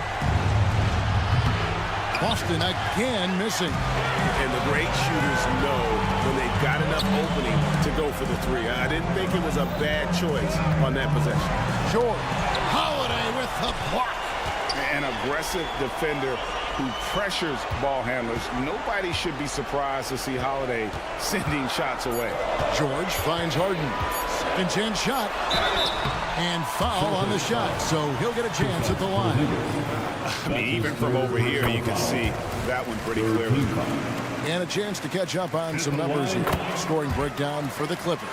Boston again missing. And the great shooters know when they've got enough opening to go for the 3. I didn't think it was a bad choice on that possession. George. Holiday with the block. An aggressive defender who pressures ball handlers. Nobody should be surprised to see Holiday sending shots away. George finds Harden. Second chance shot. And foul on the shot, so he'll get a chance at the line. I mean, even from over here, you can see that one pretty clearly. And a chance to catch up on some numbers here. Scoring breakdown for the Clippers.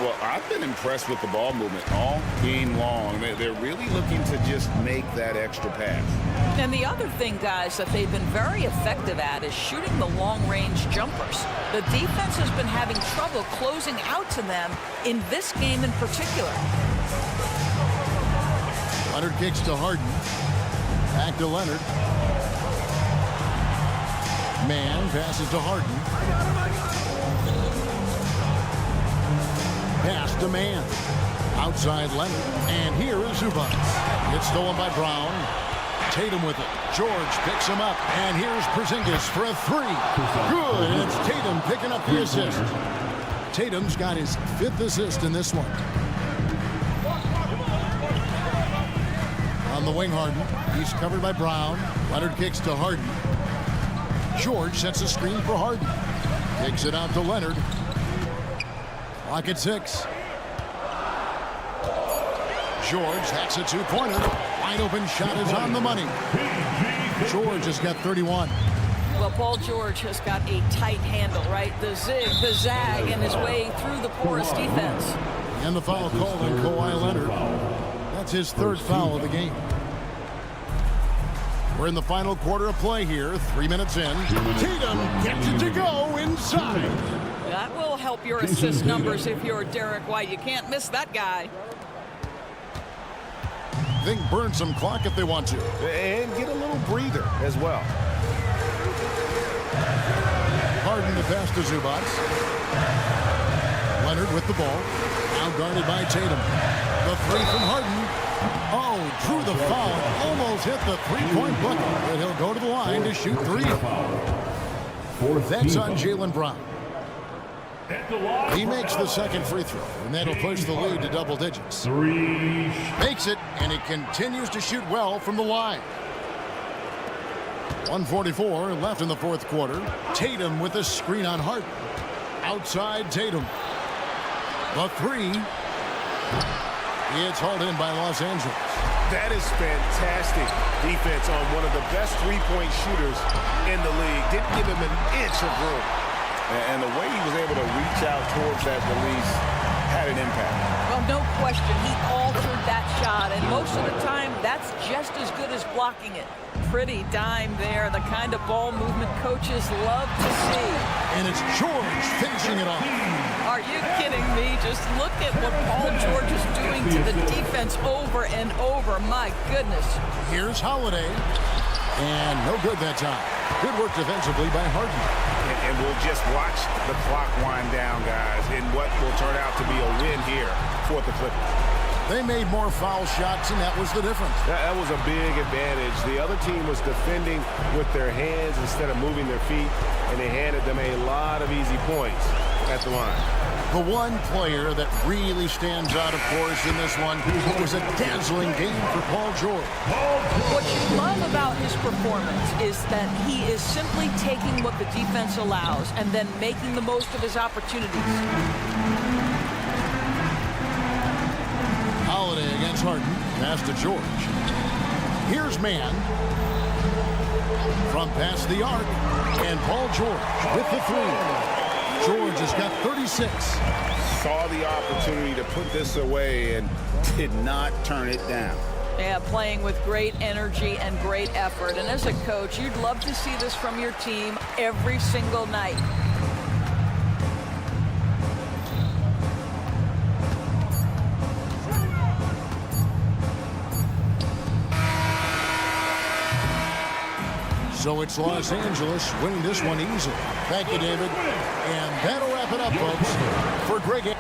Well, I've been impressed with the ball movement all game long. They're really looking to just make that extra pass. And the other thing, guys, that they've been very effective at is shooting the long-range jumpers. The defense has been having trouble closing out to them in this game in particular. Leonard kicks to Harden. Back to Leonard. Man passes to Harden. Pass to Man. Outside Leonard. And here is Zubac. It's stolen by Brown. Tatum with it. George picks him up. And here's Porzingis for a 3. Good. And it's Tatum picking up the assist. Tatum's got his 5th assist in this one. On the wing, Harden. He's covered by Brown. Leonard kicks to Harden. George sets a screen for Harden. Kicks it out to Leonard. Clock at 6. George, that's a 2-pointer. Wide open shot is on the money. George has got 31. Well, Paul George has got a tight handle, right? The zig, the zag, and his way through the porous defense. And the foul called on Kawhi Leonard. That's his 3rd foul of the game. We're in the final quarter of play here. 3 minutes in. Tatum gets it to go inside. That will help your assist numbers if you're Derek White. You can't miss that guy. They can burn some clock if they want to. And get a little breather as well. Harden the pass to Zubac. Leonard with the ball. Now guarded by Tatum. The 3 from Harden. Oh, drew the foul. Almost hit the 3-point bucket. But he'll go to the line to shoot 3. That's on Jaylen Brown. He makes the 2nd free throw, and that'll push the lead to double digits. 3. Makes it, and he continues to shoot well from the line. 1:44 left in the 4th quarter. Tatum with a screen on Harden. Outside Tatum. The 3. It's hauled in by Los Angeles. That is fantastic defense on one of the best 3-point shooters in the league. Didn't give him an inch of room. And the way he was able to reach out towards that release had an impact. Well, no question, he altered that shot, and most of the time, that's just as good as blocking it. Pretty dime there, the kind of ball movement coaches love to see. And it's George finishing it off. Are you kidding me? Just look at what Paul George is doing to the defense over and over. My goodness. Here's Holiday. And no good that time. Good work defensively by Harden. And we'll just watch the clock wind down, guys, in what will turn out to be a win here for the Clippers. They made more foul shots, and that was the difference. That was a big advantage. The other team was defending with their hands instead of moving their feet, and they handed them a lot of easy points at the line. The one player that really stands out, of course, in this one was a dazzling game for Paul George. What you love about his performance is that he is simply taking what the defense allows and then making the most of his opportunities. Holiday against Harden. Pass to George. Here's Mann. From past the arc. And Paul George with the three. George has got 36. Saw the opportunity to put this away and did not turn it down. Yeah, playing with great energy and great effort. And as a coach, you'd love to see this from your team every single night. So it's Los Angeles winning this one easily. Thank you, David. And that'll wrap it up, folks, for Greg.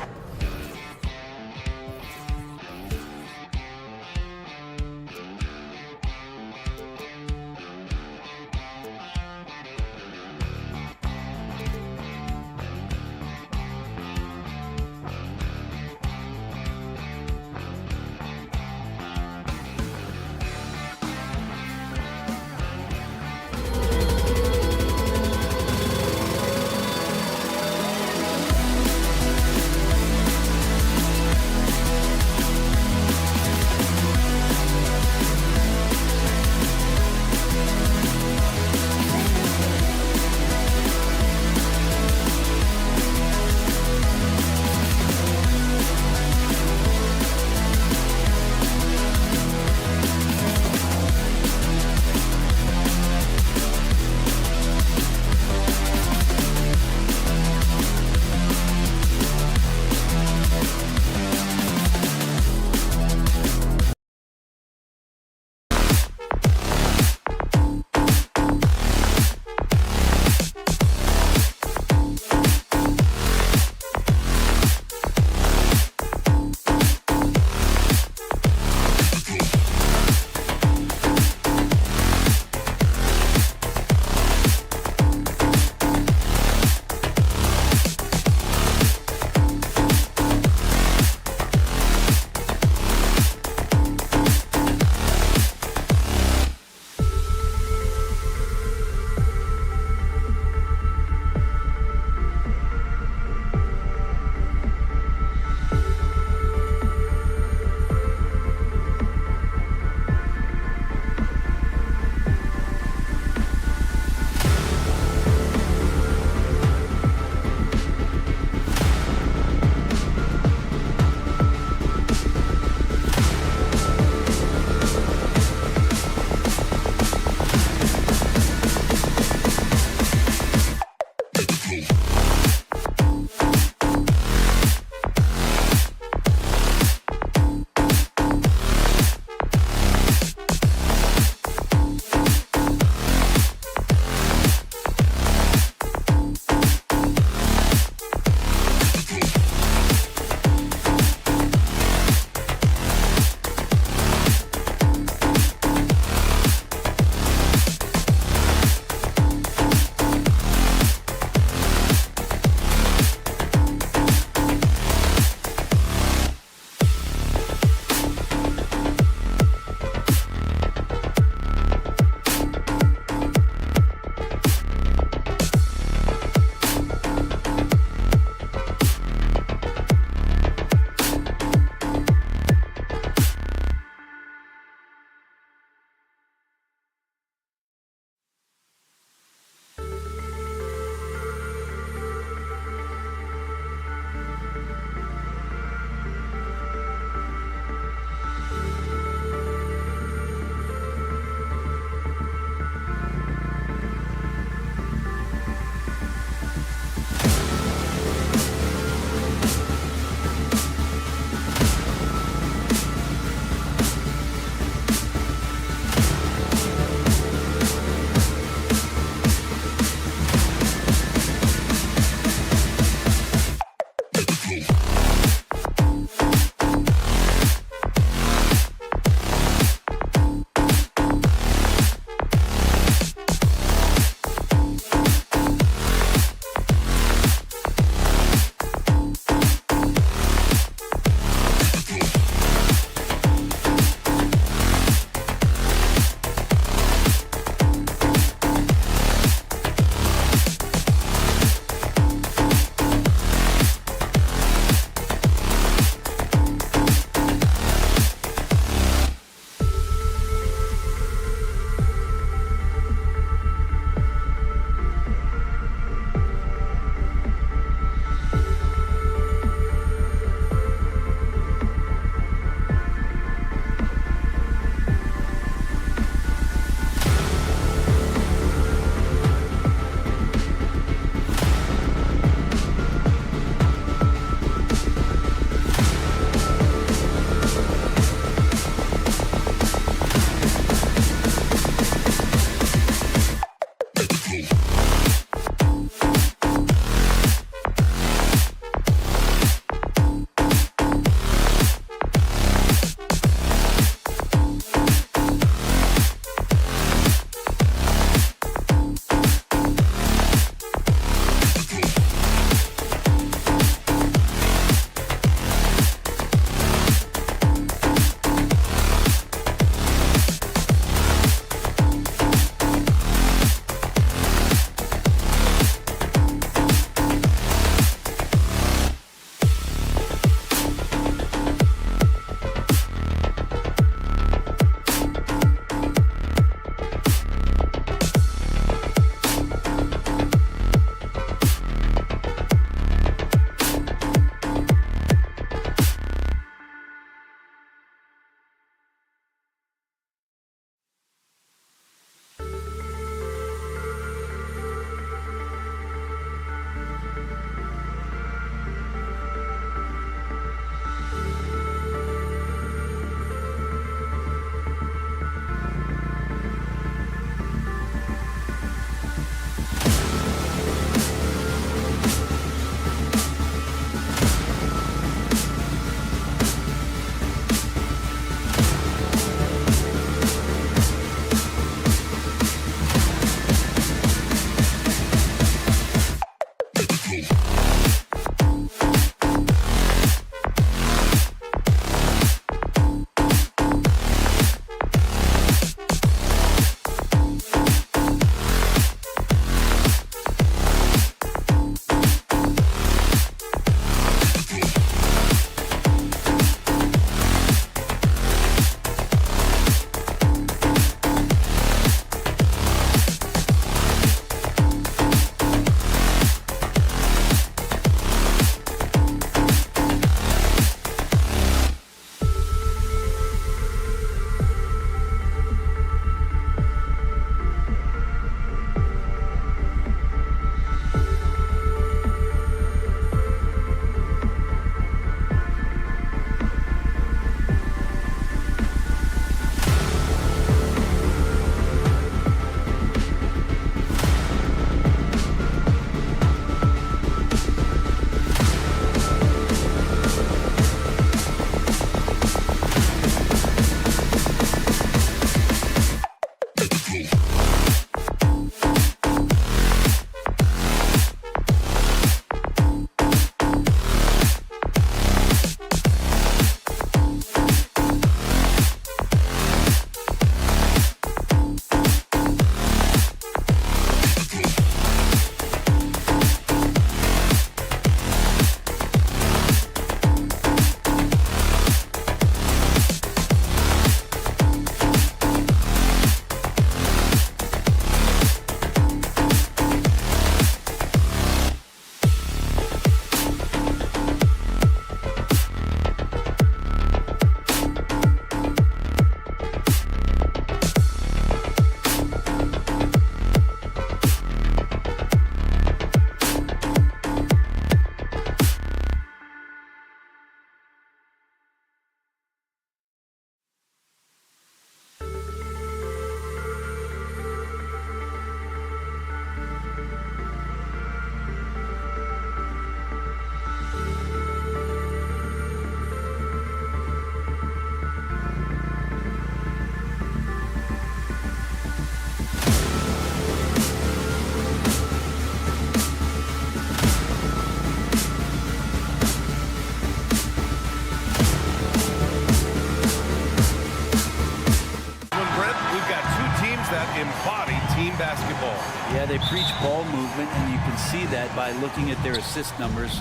embody team basketball. Yeah, they preach ball movement, and you can see that by looking at their assist numbers.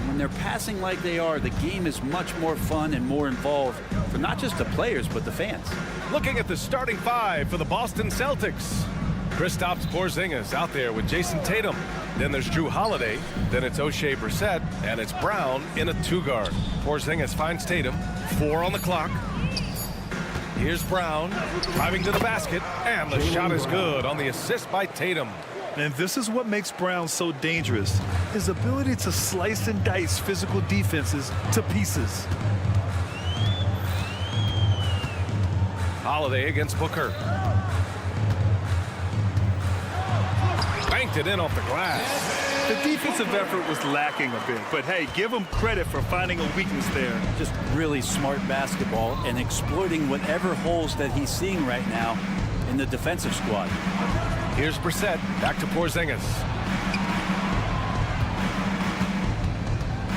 When they're passing like they are, the game is much more fun and more involved for not just the players, but the fans. Looking at the starting five for the Boston Celtics. Kristaps Porzingis out there with Jason Tatum. Then there's Drew Holiday. Then it's O'Shea Brissett. And it's Brown in a two-guard. Porzingis finds Tatum. 4 on the clock. Here's Brown driving to the basket. And the shot is good on the assist by Tatum. And this is what makes Brown so dangerous. His ability to slice and dice physical defenses to pieces. Holiday against Booker. Banked it in off the glass. The defensive effort was lacking a bit, but hey, give him credit for finding a weakness there. Just really smart basketball and exploiting whatever holes that he's seeing right now in the defensive squad. Here's Brissett, back to Porzingis.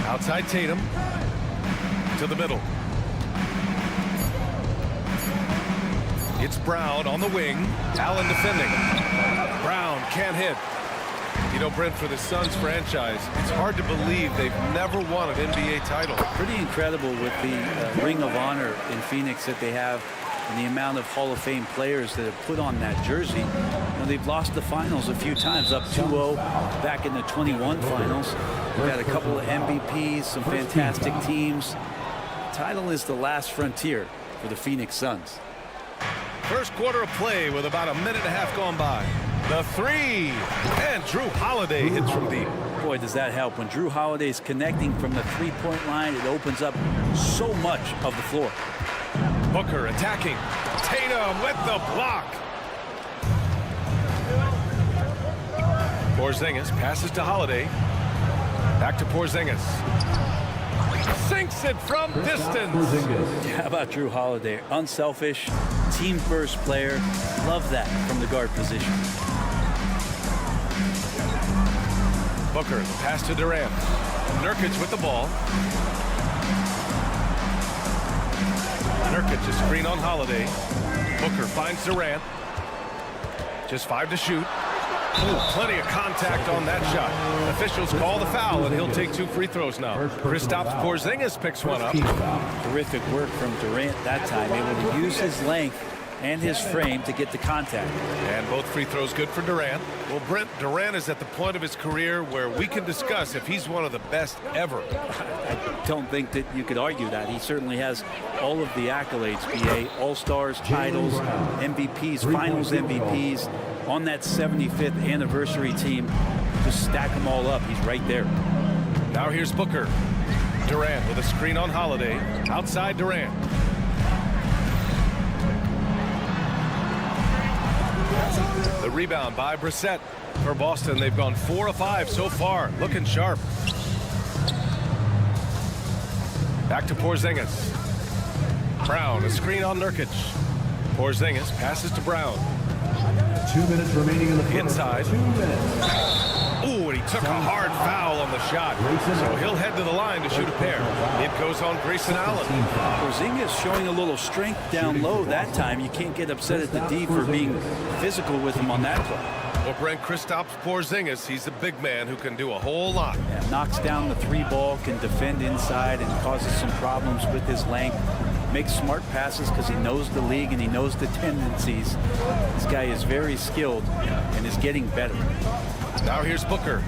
Outside Tatum, to the middle. It's Brown on the wing, Allen defending. Brown can't hit. You know, Brent, for the Suns franchise, it's hard to believe they've never won an NBA title. Pretty incredible with the Ring of Honor in Phoenix that they have and the amount of Hall of Fame players that have put on that jersey. You know, they've lost the finals a few times, up 2-0 back in the 21 finals. We've got a couple of MVPs, some fantastic teams. The title is the last frontier for the Phoenix Suns. First quarter of play with about a minute and a half gone by. The three, and Drew Holiday hits from deep. Boy, does that help. When Drew Holiday's connecting from the three-point line, it opens up so much of the floor. Booker attacking. Tatum with the block. Porzingis passes to Holiday. Back to Porzingis. Sinks it from distance. How about Drew Holiday? Unselfish, team-first player. Love that from the guard position. Booker, the pass to Durant. Nurkic with the ball. Nurkic, a screen on Holiday. Booker finds Durant. Just 5 to shoot. Ooh, plenty of contact on that shot. Officials call the foul, and he'll take 2 free throws now. Kristaps Porzingis picks one up. Terrific work from Durant that time, able to use his length and his frame to get the contact. And both free throws good for Durant. Well, Brent, Durant is at the point of his career where we can discuss if he's one of the best ever. I don't think that you could argue that. He certainly has all of the accolades, BA, All-Stars, titles, MVPs, Finals MVPs. On that 75th anniversary team, just stack them all up. He's right there. Now here's Booker. Durant with a screen on Holiday. Outside Durant. The rebound by Brissett. For Boston, they've gone 4 of 5 so far. Looking sharp. Back to Porzingis. Brown, a screen on Nurkic. Porzingis passes to Brown. 2 minutes remaining in the quarter. Inside. 2 minutes. Ooh, and he took a hard foul on the shot. So he'll head to the line to shoot a pair. It goes on Grayson Allen. Porzingis showing a little strength down low that time. You can't get upset at the D for being physical with him on that play. Well, Brent, Kristaps Porzingis, he's a big man who can do a whole lot. Yeah, knocks down the 3 ball, can defend inside, and causes some problems with his length. Makes smart passes because he knows the league and he knows the tendencies. This guy is very skilled and is getting better. Now here's Booker.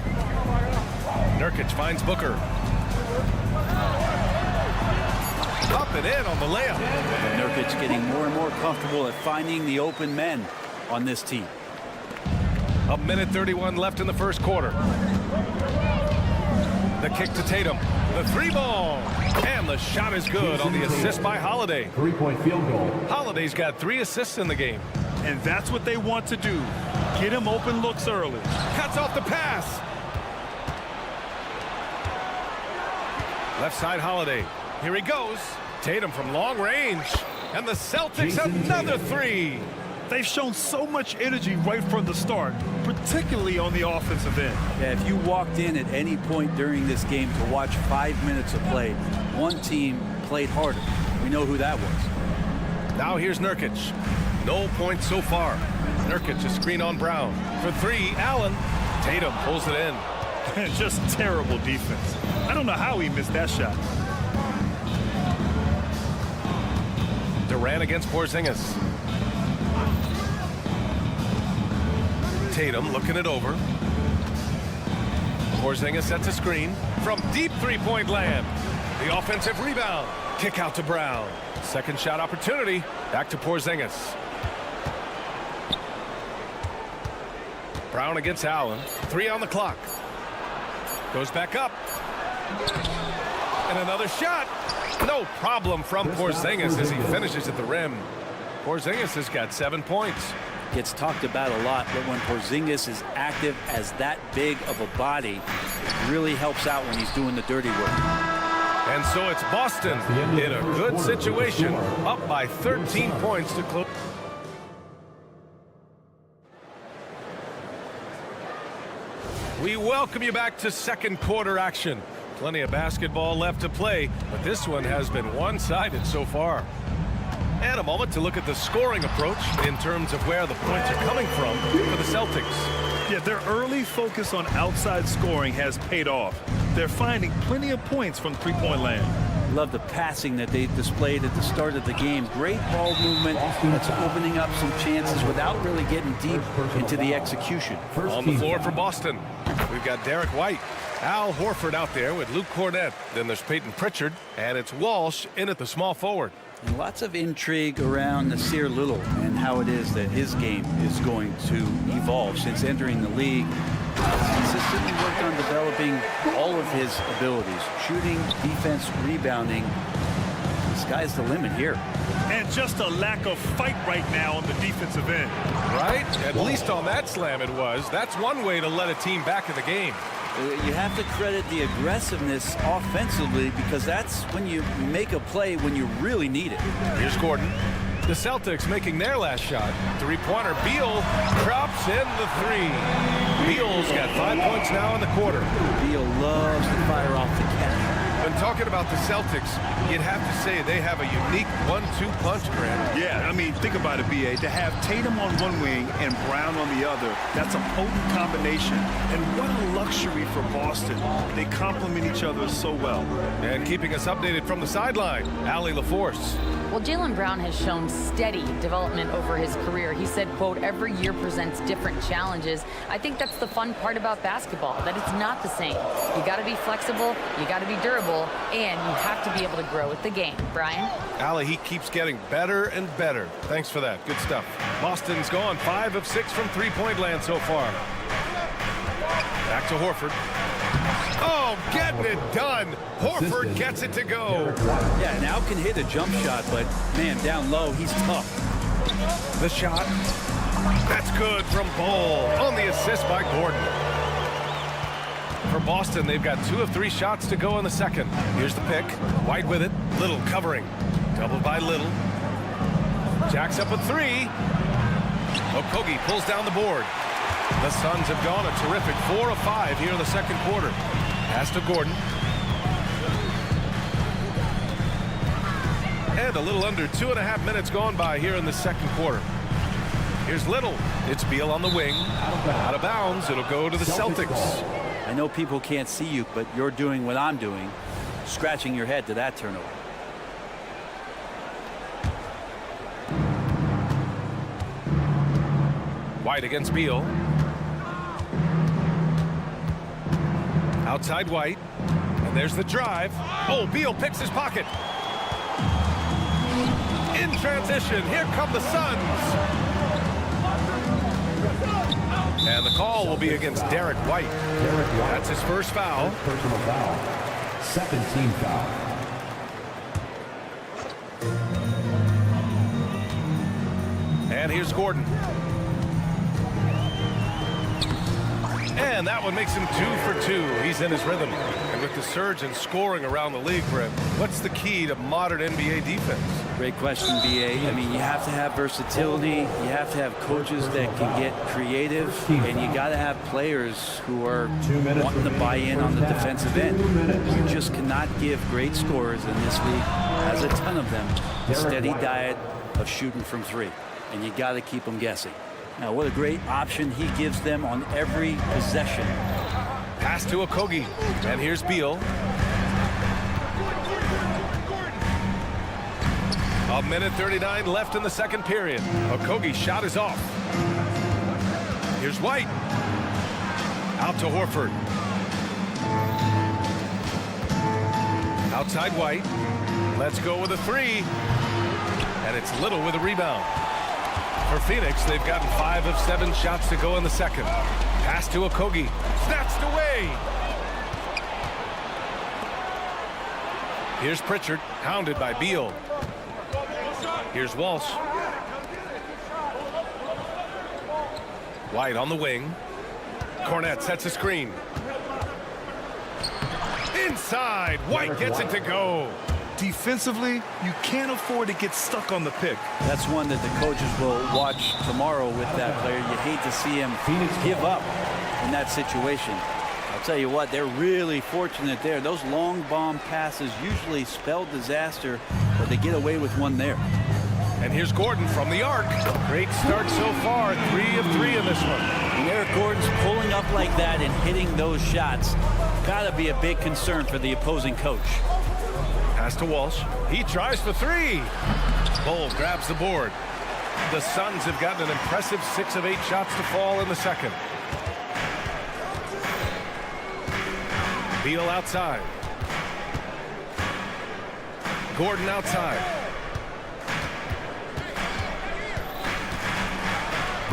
Nurkic finds Booker. Up and in on the layup. And Nurkic getting more and more comfortable at finding the open men on this team. 1:31 left in the first quarter. The kick to Tatum. The 3 ball. And the shot is good on the assist by Holiday. 3-point field goal. Holiday's got 3 assists in the game. And that's what they want to do. Get him open looks early. Cuts off the pass. Left side Holiday. Here he goes. Tatum from long range. And the Celtics another 3. They've shown so much energy right from the start, particularly on the offensive end. Yeah, if you walked in at any point during this game to watch 5 minutes of play, one team played harder. We know who that was. Now here's Nurkic. No points so far. Nurkic, a screen on Brown. For 3, Allen. Tatum pulls it in. Just terrible defense. I don't know how he missed that shot. Durant against Porzingis. Tatum looking it over. Porzingis sets a screen from deep 3-point land. The offensive rebound. Kick out to Brown. Second shot opportunity. Back to Porzingis. Brown against Allen. 3 on the clock. Goes back up. And another shot. No problem from Porzingis as he finishes at the rim. Porzingis has got 7 points. Gets talked about a lot, but when Porzingis is active as that big of a body, it really helps out when he's doing the dirty work. And so it's Boston in a good situation, up by 13 points to close. We welcome you back to second quarter action. Plenty of basketball left to play, but this one has been one-sided so far. And a moment to look at the scoring approach in terms of where the points are coming from for the Celtics. Yeah, their early focus on outside scoring has paid off. They're finding plenty of points from 3-point land. Love the passing that they displayed at the start of the game. Great ball movement. That's opening up some chances without really getting deep into the execution. On the floor for Boston, we've got Derek White. Al Horford out there with Luke Cornett. Then there's Peyton Pritchard, and it's Walsh in at the small forward. And lots of intrigue around Nasir Little and how it is that his game is going to evolve since entering the league. He's consistently worked on developing all of his abilities. Shooting, defense, rebounding. The sky's the limit here. And just a lack of fight right now on the defensive end. Right? At least on that slam it was. That's one way to let a team back in the game. You have to credit the aggressiveness offensively because that's when you make a play when you really need it. Here's Gordon. The Celtics making their last shot. Three-pointer. Beal drops in the three. Beal's got 5 points now in the quarter. Beal loves to fire off the catch. When talking about the Celtics, you'd have to say they have a unique 1-2 punch, Grant. Yeah, I mean, think about it, B.A. To have Tatum on one wing and Brown on the other, that's a potent combination. And what a luxury for Boston. They complement each other so well. And keeping us updated from the sideline, Allie LaForce. Well, Jaylen Brown has shown steady development over his career. He said, quote, every year presents different challenges. I think that's the fun part about basketball, that it's not the same. You got to be flexible, you got to be durable, and you have to be able to grow with the game. Brian? Allie, he keeps getting better and better. Thanks for that. Good stuff. Boston's gone 5 of 6 from three-point land so far. Back to Horford. Oh, getting it done. Horford gets it to go. Yeah, now can hit a jump shot, but man, down low, he's tough. The shot. That's good from Bol on the assist by Gordon. For Boston, they've got 2 of 3 shots to go in the second. Here's the pick. White with it. Little covering. Doubled by Little. Jacks up a 3. Okogie pulls down the board. The Suns have gone a terrific 4 of 5 here in the second quarter. Pass to Gordon. And a little under 2.5 minutes gone by here in the second quarter. Here's Little. It's Beal on the wing. Out of bounds. It'll go to the Celtics. I know people can't see you, but you're doing what I'm doing, scratching your head to that turnover. White against Beal. Outside White. And there's the drive. Oh, Beal picks his pocket. In transition, here come the Suns. And the call will be against Derek White. That's his first foul. Personal foul. Second team foul. And here's Gordon. And that one makes him 2 for 2. He's in his rhythm. And with the surge in scoring around the league, Brent, what's the key to modern NBA defense? Great question, B.A. I mean, you have to have versatility. You have to have coaches that can get creative. And you got to have players who are wanting to buy in on the defensive end. You just cannot give great scorers in this league, has a ton of them, a steady diet of shooting from 3. And you got to keep them guessing. Now, what a great option he gives them on every possession. Pass to Okogie. And here's Beal. A minute 39 left in the second period. Okogie's shot is off. Here's White. Out to Horford. Outside White. Let's go with a 3. And it's Little with a rebound. For Phoenix, they've gotten 5 of 7 shots to go in the second. Pass to Okogie. Snatched away. Here's Pritchard, hounded by Beal. Here's Walsh. White on the wing. Cornette sets a screen. Inside. White gets it to go. Defensively, you can't afford to get stuck on the pick. That's one that the coaches will watch tomorrow with that player. You hate to see him give up in that situation. I'll tell you what, they're really fortunate there. Those long bomb passes usually spell disaster, but they get away with one there. And here's Gordon from the arc. Great start so far. 3 of 3 in this one. When Eric Gordon's pulling up like that and hitting those shots, gotta be a big concern for the opposing coach. Pass to Walsh. He tries for 3. Bol grabs the board. The Suns have gotten an impressive 6 of 8 shots to fall in the second. Beal outside. Gordon outside.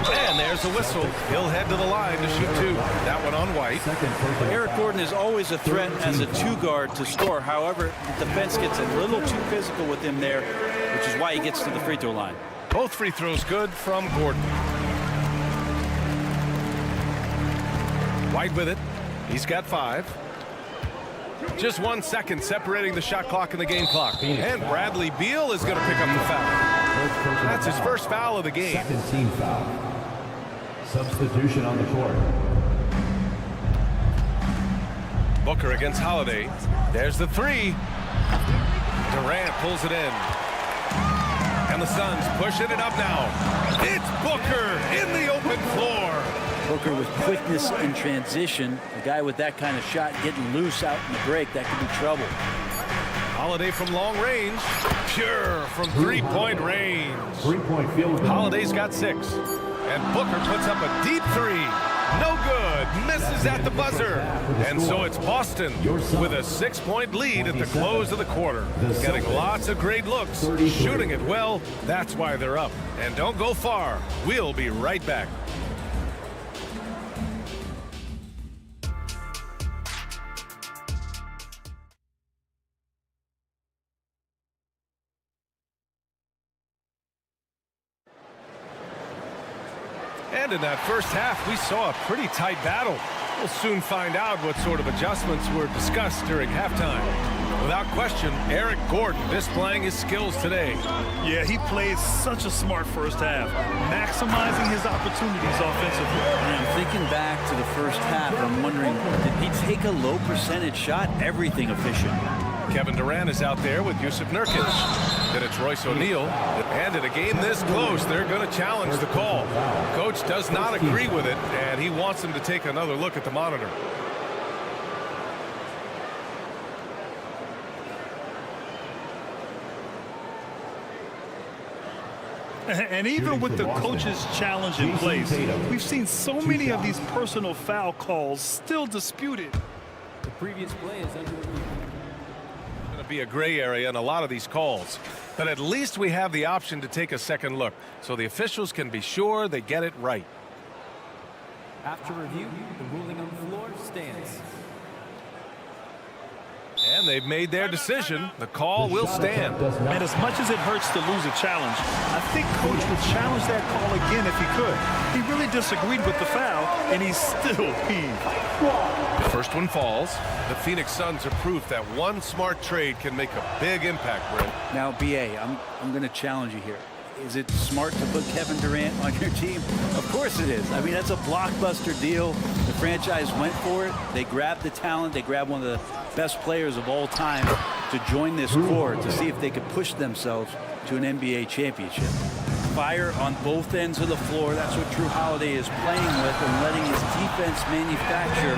And there's the whistle. He'll head to the line to shoot 2. That one on White. Eric Gordon is always a threat as a 2-guard to score. However, the defense gets a little too physical with him there, which is why he gets to the free throw line. Both free throws good from Gordon. White with it. He's got 5. Just 1 second separating the shot clock and the game clock. And Bradley Beal is going to pick up the foul. That's his first foul of the game. Second team foul. Substitution on the court. Booker against Holiday. There's the three. Durant pulls it in. And the Suns pushing it up now. It's Booker in the open floor. Booker with quickness in transition. A guy with that kind of shot getting loose out in the break, that could be trouble. Holiday from long range. Pure from three-point range. Three-point field goal. Holiday's got 6. And Booker puts up a deep three. No good. Misses at the buzzer. And so it's Boston with a 6-point lead at the close of the quarter. Getting lots of great looks. Shooting it well. That's why they're up. And don't go far. We'll be right back. And in that first half, we saw a pretty tight battle. We'll soon find out what sort of adjustments were discussed during halftime. Without question, Eric Gordon displaying his skills today. Yeah, he played such a smart first half, maximizing his opportunities offensively. And I'm thinking back to the first half, and I'm wondering, did he take a low percentage shot? Everything efficient. Kevin Durant is out there with Yusuf Nurkic. Then it's Royce O'Neal. And in a game this close, they're going to challenge the call. Coach does not agree with it, and he wants him to take another look at the monitor. And even with the coach's challenge in place, we've seen so many of these personal foul calls still disputed. The previous play is under review. Going to be a gray area in a lot of these calls, but at least we have the option to take a second look so the officials can be sure they get it right. After review, the ruling on the floor stands. And they've made their decision. The call will stand. And as much as it hurts to lose a challenge, I think Coach would challenge that call again if he could. He really disagreed with the foul, and he's still peeved. The first one falls. The Phoenix Suns are proof that one smart trade can make a big impact, Brent. Now, BA, I'm going to challenge you here. Is it smart to put Kevin Durant on your team? Of course it is. I mean, that's a blockbuster deal. The franchise went for it. They grabbed the talent. They grabbed one of the best players of all time to join this core to see if they could push themselves to an NBA championship. Fire on both ends of the floor. That's what Drew Holiday is playing with and letting his defense manufacture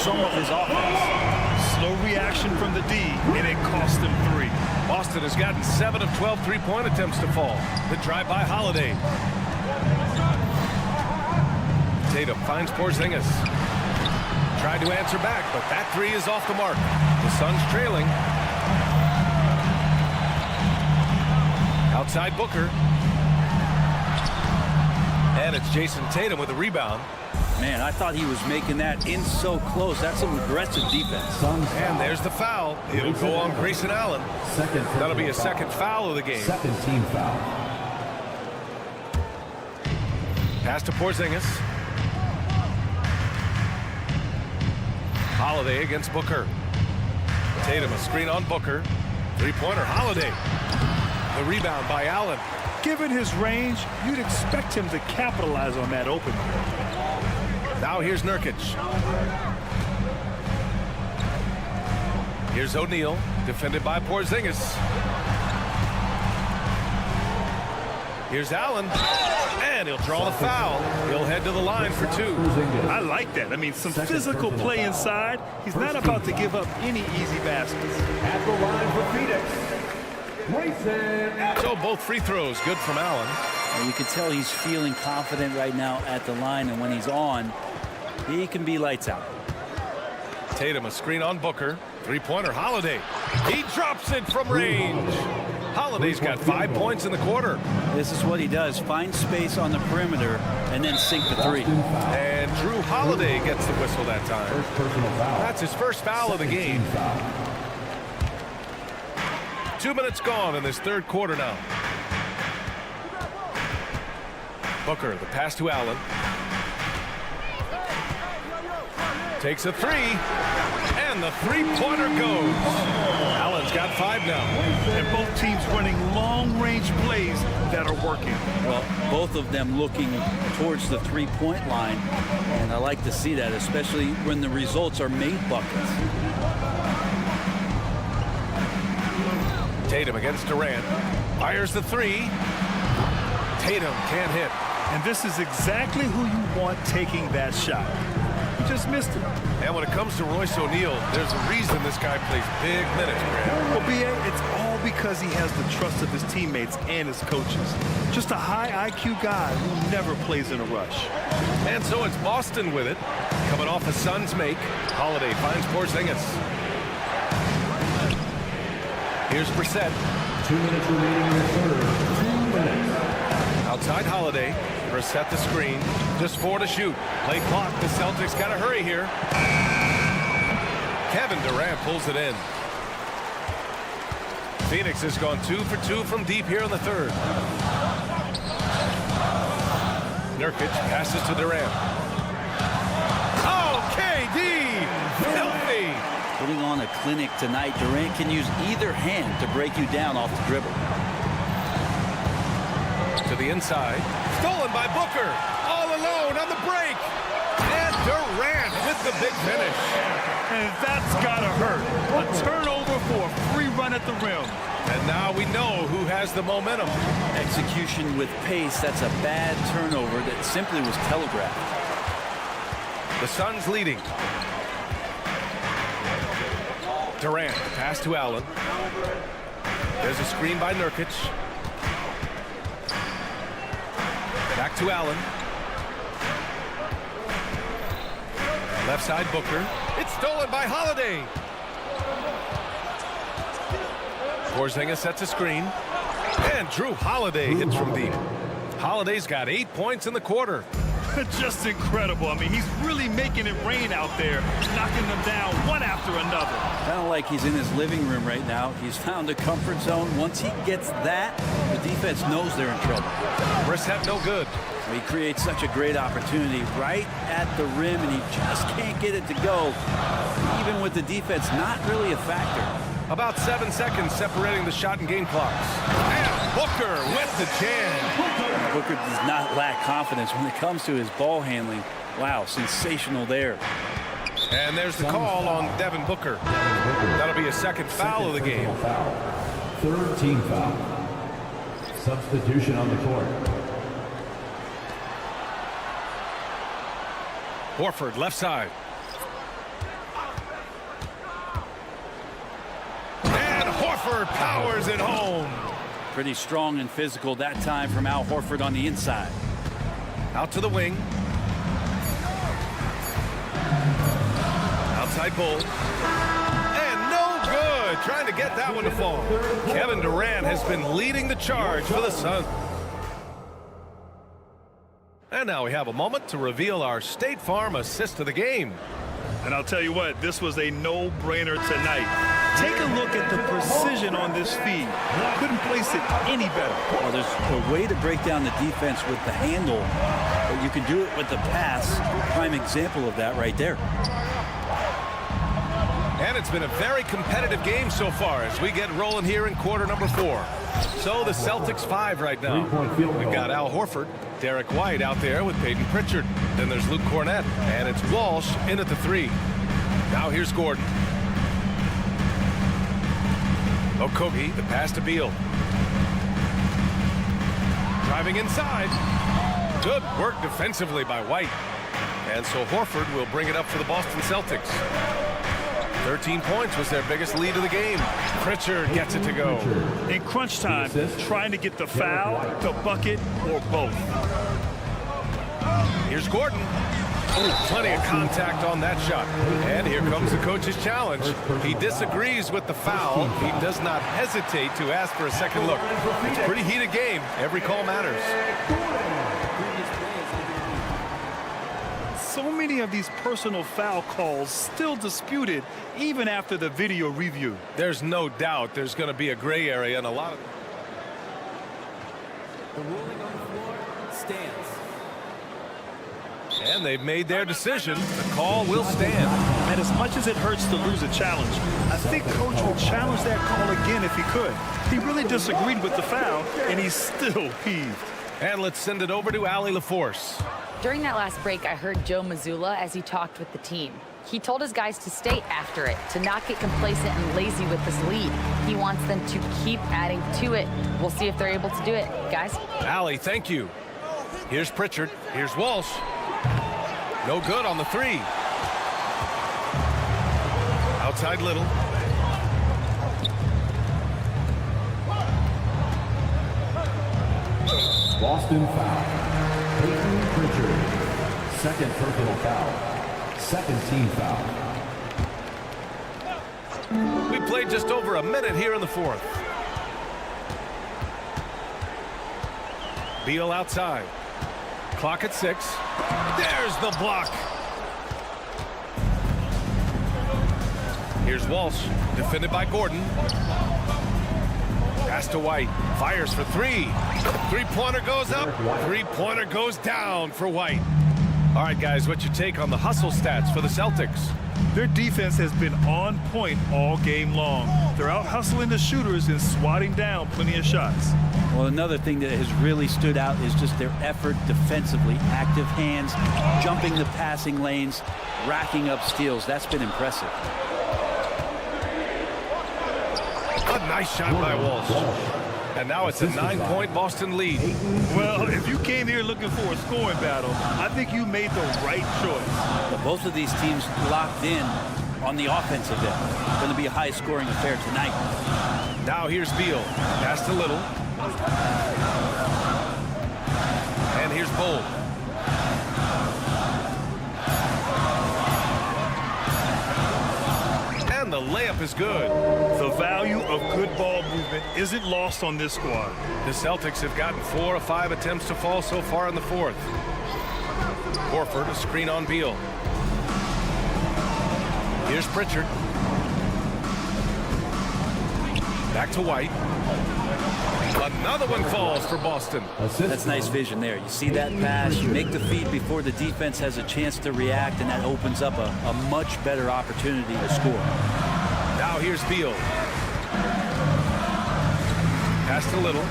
some of his offense. Slow reaction from the D, and it cost him 3. Boston has gotten 7 of 12 three-point attempts to fall. The drive by Holiday. Tatum finds Porzingis. Tried to answer back, but that three is off the mark. The Suns trailing. Outside Booker. And it's Jason Tatum with a rebound. Man, I thought he was making that in so close. That's some aggressive defense. And there's the foul. It'll go on Grayson Allen. That'll be a second foul of the game. Second team foul. Pass to Porzingis. Holiday against Booker. Tatum, a screen on Booker. Three-pointer, Holiday. The rebound by Allen. Given his range, you'd expect him to capitalize on that opening. Now here's Nurkic. Here's O'Neal, defended by Porzingis. Here's Allen, and he'll draw the foul. He'll head to the line for 2. I like that. I mean, some physical play inside. He's not about to give up any easy baskets. At the line for Phoenix, so both free throws good from Allen. And you can tell he's feeling confident right now at the line, and when he's on, he can be lights out. Tatum, a screen on Booker. Three-pointer, Holiday. He drops it from range. Holiday's got 5 points in the quarter. This is what he does. Find space on the perimeter and then sink the three. And Drew Holiday gets the whistle that time. That's his first foul of the game. 2 minutes gone in this third quarter now. Booker, the pass to Allen. Takes a three. And the three-pointer goes. Allen's got 5 now. And both teams running long-range plays that are working. Well, both of them looking towards the three-point line, and I like to see that, especially when the results are made buckets. Tatum against Durant. Fires the 3. Tatum can't hit. And this is exactly who you want taking that shot. He just missed it. And when it comes to Royce O'Neal, there's a reason this guy plays big minutes, Graham. Well, B.A., it's all because he has the trust of his teammates and his coaches. Just a high IQ guy who never plays in a rush. And so it's Boston with it. Coming off a Suns make. Holiday finds Porzingis. Here's Brissett. 2 minutes remaining in the third. 2 minutes. Outside Holiday. Brissett the screen. Just 4 to shoot. Play clock. The Celtics got to hurry here. Kevin Durant pulls it in. Phoenix has gone 2 for 2 from deep here in the third. Nurkic passes to Durant. Oh, KD! Filthy! Putting on a clinic tonight. Durant can use either hand to break you down off the dribble. To the inside. Stolen by Booker. All alone on the break. And Durant with the big finish. And that's got to hurt. A turnover for a free run at the rim. And now we know who has the momentum. Execution with pace. That's a bad turnover that simply was telegraphed. The Suns leading. Durant, pass to Allen. There's a screen by Nurkic. Back to Allen. Left side Booker. It's stolen by Holiday. Porzingis sets a screen. And Drew Holiday hits from deep. Holiday's got 8 points in the quarter. Just incredible. I mean, he's really making it rain out there, knocking them down one after another. Kind of like he's in his living room right now. He's found a comfort zone. Once he gets that, the defense knows they're in trouble. Brissett no good. He creates such a great opportunity right at the rim, and he just can't get it to go, even with the defense not really a factor. About 7 seconds separating the shot and game clocks. And Booker with the jam. Booker does not lack confidence when it comes to his ball handling. Wow, sensational there. And there's the call on Devin Booker. That'll be a second foul of the game. Third team foul. Substitution on the court. Horford left side. And Horford powers it home. Pretty strong and physical that time from Al Horford on the inside. Out to the wing. Outside Bull. And no good. Trying to get that one to fall. Kevin Durant has been leading the charge for the Suns. And now we have a moment to reveal our State Farm assist of the game. And I'll tell you what, this was a no-brainer tonight. Take a look at the precision on this feed. Couldn't place it any better. Well, there's a way to break down the defense with the handle, but you can do it with the pass. Prime example of that right there. And it's been a very competitive game so far as we get rolling here in quarter number 4. So the Celtics 5 right now. We've got Al Horford, Derek White out there with Peyton Pritchard. Then there's Luke Cornett, and it's Walsh in at the 3. Now here's Gordon. Okogie, the pass to Beal. Driving inside. Good work defensively by White. And so Horford will bring it up for the Boston Celtics. 13 points was their biggest lead of the game. Pritchard gets it to go. In crunch time, trying to get the foul, the bucket, or both. Here's Gordon. Oh, plenty of contact on that shot. And here comes the coach's challenge. He disagrees with the foul. He does not hesitate to ask for a second look. It's a pretty heated game. Every call matters. So many of these personal foul calls still disputed even after the video review. There's no doubt there's going to be a gray area and a lot of... The ruling on the floor stands. And they've made their decision. The call will stand. And as much as it hurts to lose a challenge, I think Coach would challenge that call again if he could. He really disagreed with the foul, and he's still peeved. And let's send it over to Allie LaForce. During that last break, I heard Joe Mazzulla as he talked with the team. He told his guys to stay after it, to not get complacent and lazy with this lead. He wants them to keep adding to it. We'll see if they're able to do it, guys. Allie, thank you. Here's Pritchard. Here's Walsh. No good on the three. Outside Little. Boston foul. Peyton Pritchard. Second personal foul. Second team foul. We played just over a minute here in the fourth. Beal outside. Clock at 6. There's the block. Here's Walsh, defended by Gordon. Pass to White. Fires for 3. Three-pointer goes up. Three-pointer goes down for White. All right, guys, what's your take on the hustle stats for the Celtics? Their defense has been on point all game long. They're out hustling the shooters and swatting down plenty of shots. Well, another thing that has really stood out is just their effort defensively. Active hands, jumping the passing lanes, racking up steals. That's been impressive. A nice shot by Walsh. And now it's a 9-point Boston lead. Well, if you came here looking for a scoring battle, I think you made the right choice. Well, both of these teams locked in on the offensive end. It's going to be a high-scoring affair tonight. Now here's Beal. Pass to Little. And here's Bold. And the layup is good. The value of good ball movement isn't lost on this squad. The Celtics have gotten 4 of 5 attempts to fall so far in the fourth. Horford, a screen on Beal. Here's Pritchard. Back to White. Another one falls for Boston. That's nice vision there. You see that pass, you make the feed before the defense has a chance to react, and that opens up a much better opportunity to score. Now here's Beal. Pass to Little. 2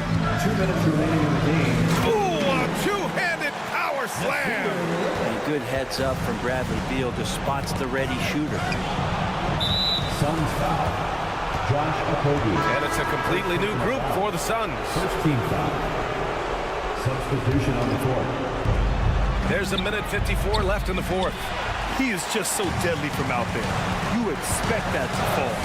minutes remaining in the game. Ooh, a two-handed power slam. A good heads up from Bradley Beal, just spots the ready shooter. Suns foul. Josh Okogie. And it's a completely new group for the Suns. First team foul. Substitution on the court. There's a minute 54 left in the fourth. He is just so deadly from out there. You expect that to fall.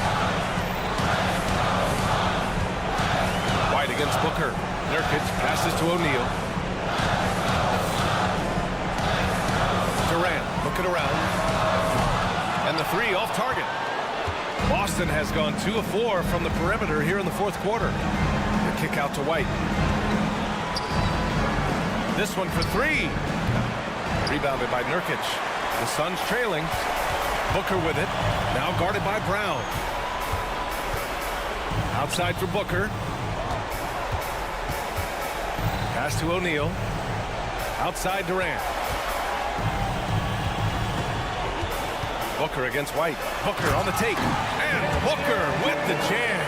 White against Booker. Nurkic passes to O'Neal. Durant, look it around. And the 3 off target. Boston has gone 2 of 4 from the perimeter here in the fourth quarter. The kick out to White. This one for 3. Rebounded by Nurkic. The Suns trailing. Booker with it. Now guarded by Brown. Outside for Booker. Pass to O'Neal. Outside Durant. Booker against White. Booker on the take. And Booker with the jam.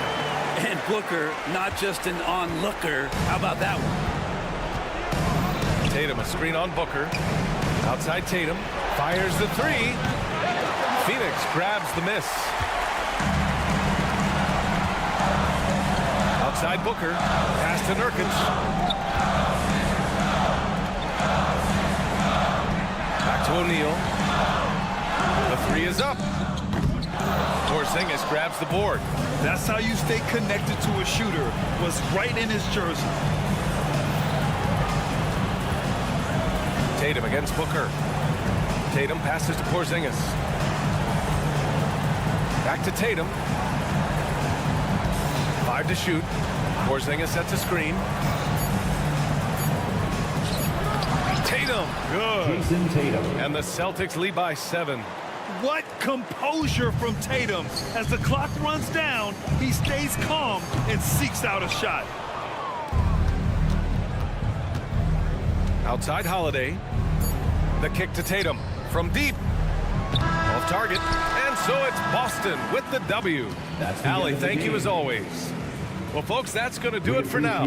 And Booker, not just an onlooker. How about that one? Tatum, a screen on Booker. Outside Tatum. Fires the 3. Phoenix grabs the miss. Outside Booker. Pass to Nurkic. Back to O'Neal. The 3 is up. Porzingis grabs the board. That's how you stay connected to a shooter. Was right in his jersey. Tatum against Booker. Tatum passes to Porzingis. Back to Tatum. 5 to shoot. Porzingis sets a screen. Tatum. Good. Jason Tatum. And the Celtics lead by 7. What composure from Tatum. As the clock runs down, he stays calm and seeks out a shot. Outside Holiday. The kick to Tatum from deep. Off target. And so it's Boston with the W. Allie, thank you as always. Well, folks, that's going to do it for now.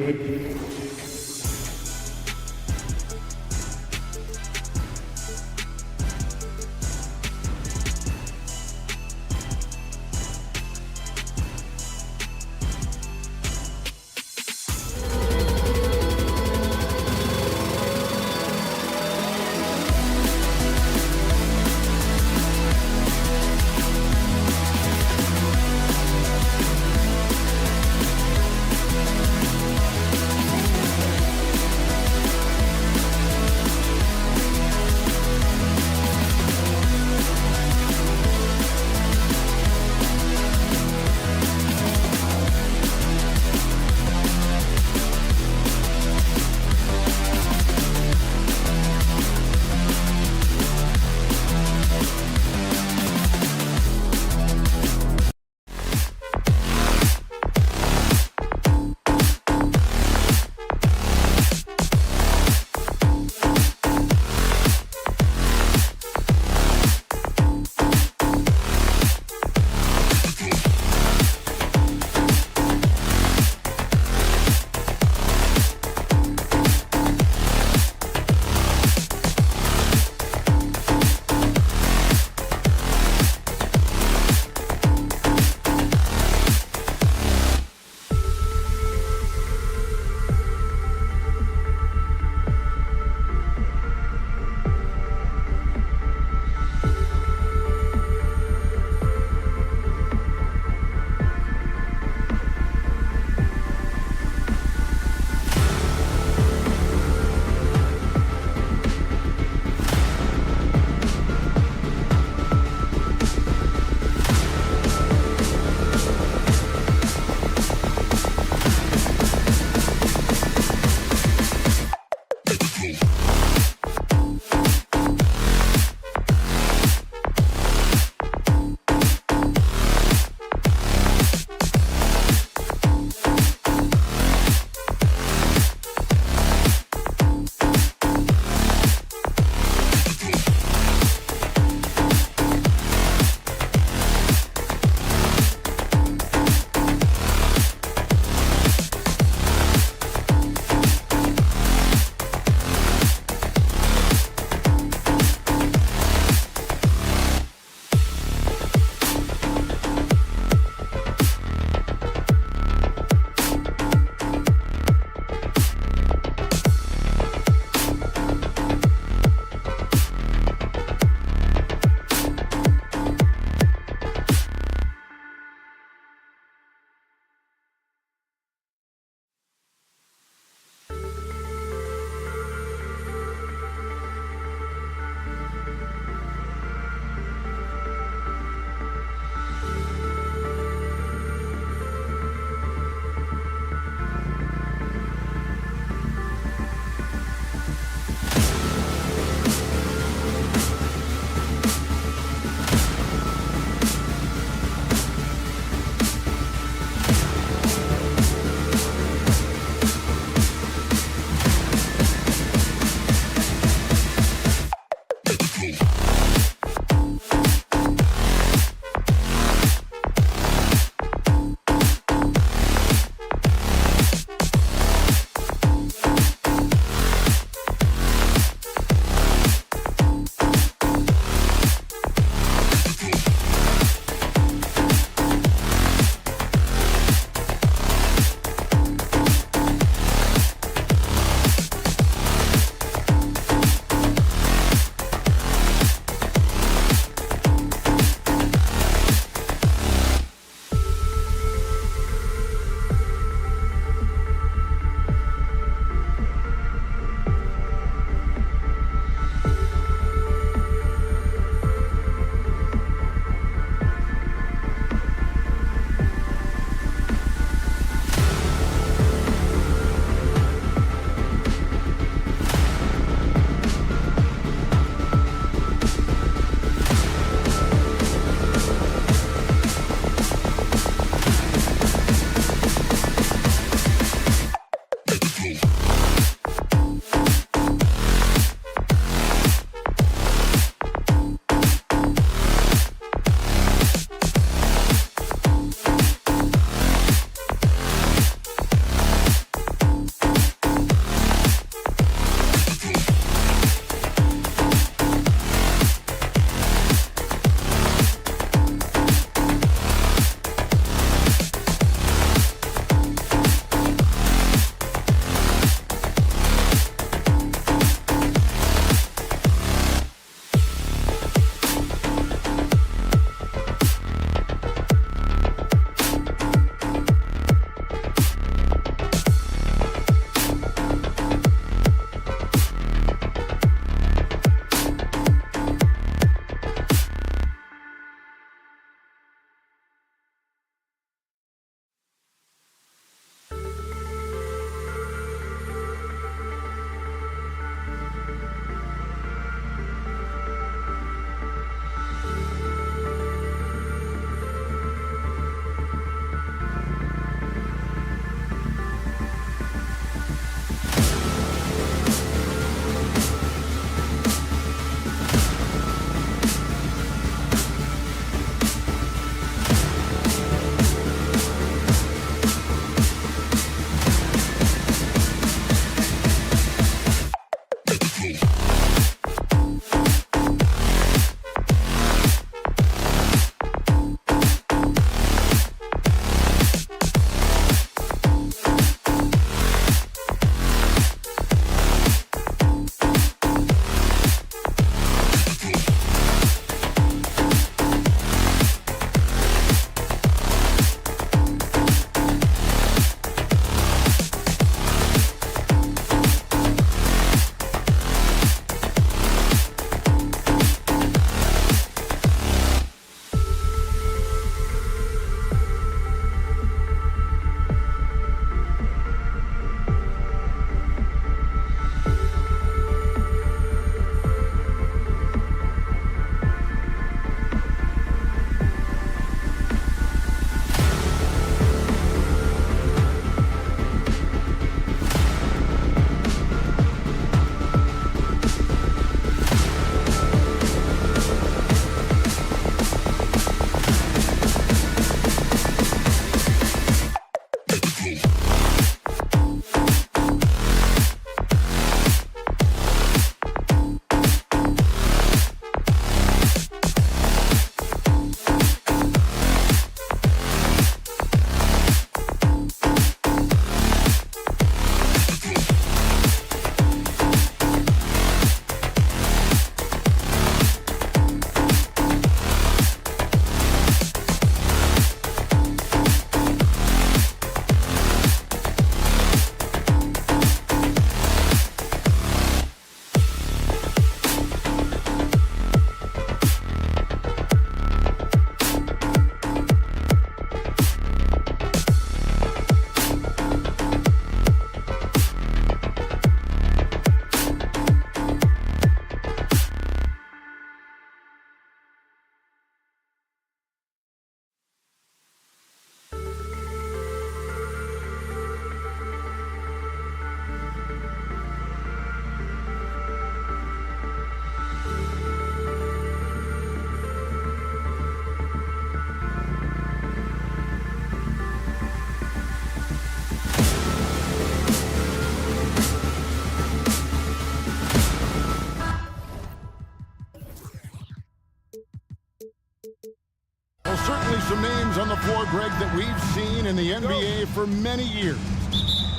floor, Greg, that we've seen in the NBA for many years.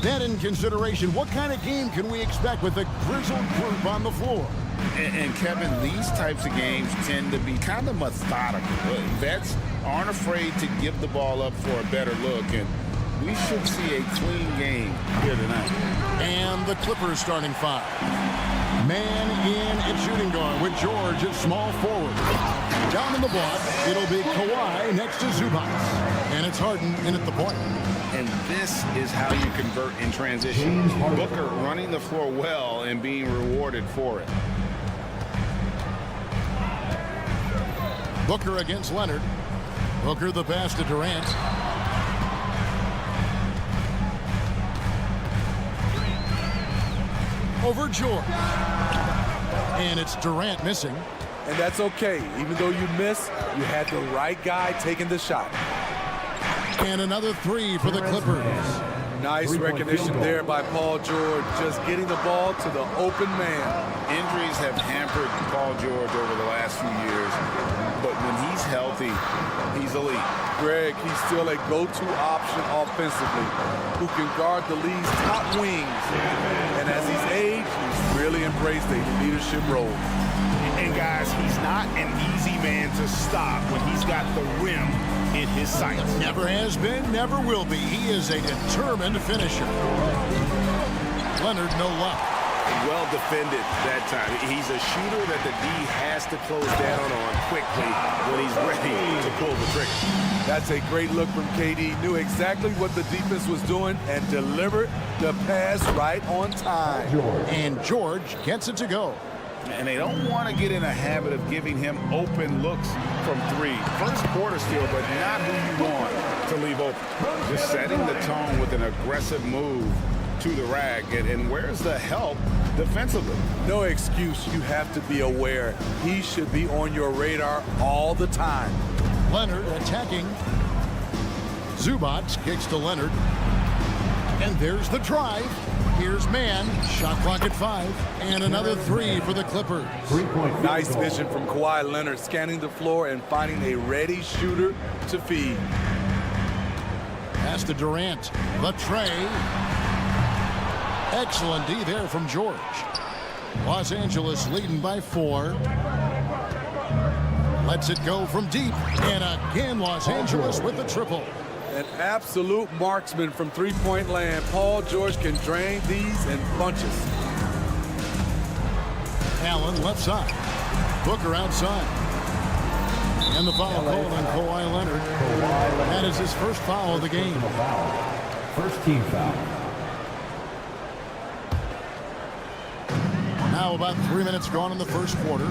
That in consideration, what kind of game can we expect with a grizzled group on the floor? And Kevin, these types of games tend to be kind of methodical. Vets aren't afraid to give the ball up for a better look, and we should see a clean game here tonight. And the Clippers starting five. Man in at shooting guard with George at small forward. Down in the block, it'll be Kawhi next to Zubac. And it's Harden in at the point. And this is how you convert in transition. Booker running the floor well and being rewarded for it. Booker against Leonard. Booker the pass to Durant. Over George. And it's Durant missing. And that's okay. Even though you miss, you had the right guy taking the shot. And another three for the Clippers. Nice recognition there by Paul George, just getting the ball to the open man. Injuries have hampered Paul George over the last few years, but when he's healthy, he's elite. Greg, he's still a go-to option offensively, who can guard the league's top wings. And as he's aged, he's really embraced a leadership role. And guys, he's not an easy man to stop when he's got the rim in his sights. Never has been, never will be. He is a determined finisher. Leonard, no luck. Well defended that time. He's a shooter that the D has to close down on quickly when he's ready to pull the trigger. That's a great look from KD. Knew exactly what the defense was doing and delivered the pass right on time. And George gets it to go. And they don't want to get in a habit of giving him open looks from three. First quarter steal, but not who you want to leave open. Just setting the tone with an aggressive move to the rack. And where's the help defensively? No excuse. You have to be aware. He should be on your radar all the time. Leonard attacking. Zubac kicks to Leonard. And there's the drive. Here's man. Shot clock at 5. And another three for the Clippers. Nice vision from Kawhi Leonard, scanning the floor and finding a ready shooter to feed. Pass to Durant. The tray. Excellent D there from George. Los Angeles leading by 4. Lets it go from deep. And again, Los Angeles with the triple. An absolute marksman from three-point land. Paul George can drain these in bunches. Allen left side. Booker outside. And the foul called on Kawhi Leonard. That is his first foul of the game. First team foul. Now about 3 minutes gone in the first quarter.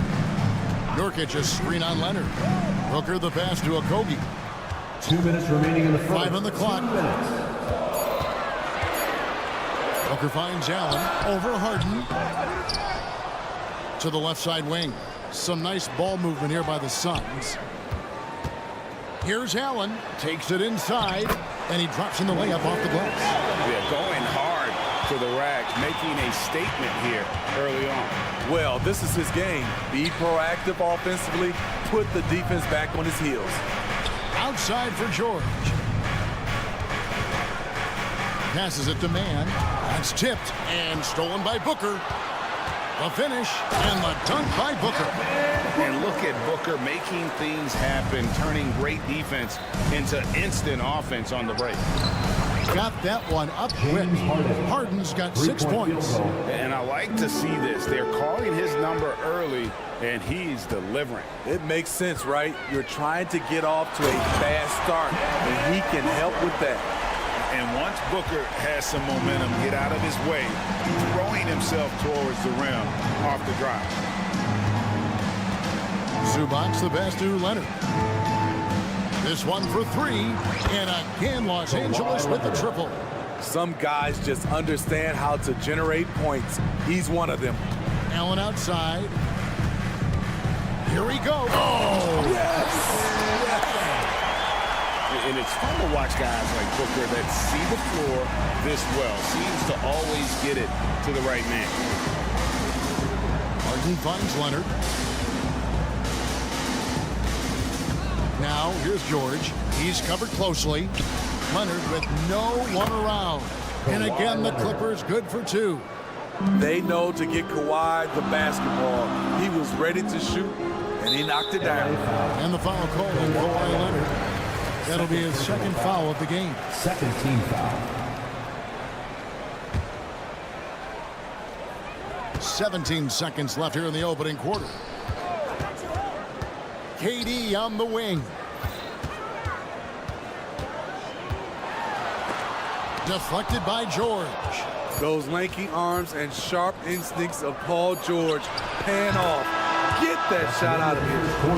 Nurkic a screen on Leonard. Booker the pass to Okogie. 2 minutes remaining in the first. 5 on the clock. Booker finds Allen over Harden to the left side wing. Some nice ball movement here by the Suns. Here's Allen, takes it inside, and he drops in the layup off the glass. Yeah, going hard to the rack, making a statement here early on. Well, this is his game. Be proactive offensively, put the defense back on his heels. Outside for George. Passes it to man. That's tipped and stolen by Booker. The finish and the dunk by Booker. And look at Booker making things happen, turning great defense into instant offense on the break. Got that one up quick. Harden's got 6 points. And I like to see this. They're calling his number early, and he's delivering. It makes sense, right? You're trying to get off to a fast start, and he can help with that. And once Booker has some momentum, get out of his way, throwing himself towards the rim off the drive. Zubac the pass to Leonard. This one for 3, and again Los Angeles with the triple. Some guys just understand how to generate points. He's one of them. Allen outside. Here we go. Oh! Yes! And it's fun to watch guys like Booker that see the floor this well. Seems to always get it to the right man. Harden finds Leonard. Now, here's George. He's covered closely. Leonard with no one around. And again, the Clippers good for 2. They know to get Kawhi the basketball. He was ready to shoot, and he knocked it down. And the foul call on Kawhi Leonard. That'll be his second foul of the game. Second team foul. 17 seconds left here in the opening quarter. KD on the wing. Deflected by George. Those lanky arms and sharp instincts of Paul George pan off. Get that shot out of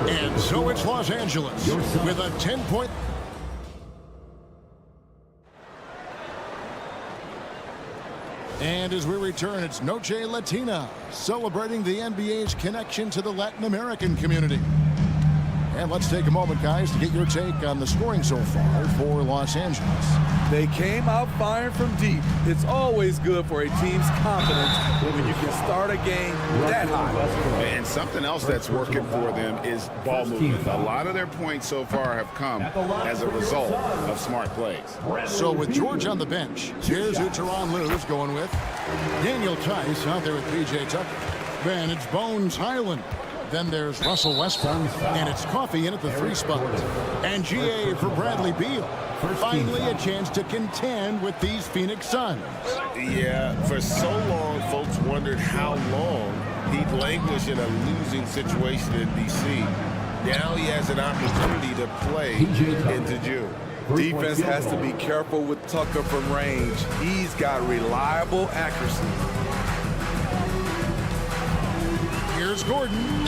here. And so it's Los Angeles with a 10-point. And as we return, it's Noche Latina, celebrating the NBA's connection to the Latin American community. And let's take a moment, guys, to get your take on the scoring so far for Los Angeles. They came out firing from deep. It's always good for a team's confidence when you can start a game that high. And something else that's working for them is ball movement. A lot of their points so far have come as a result of smart plays. So with George on the bench, here's who Teron Lue's going with. Daniel Tice out there with P.J. Tucker. Then it's Bones Highland. Then there's Russell Westbrook, and it's Coffee in at the 3 spot. And GA for Bradley Beal. Finally a chance to contend with these Phoenix Suns. Yeah, for so long, folks wondered how long he'd languish in a losing situation in D.C. Now he has an opportunity to play into June. Defense has to be careful with Tucker from range. He's got reliable accuracy. Here's Gordon.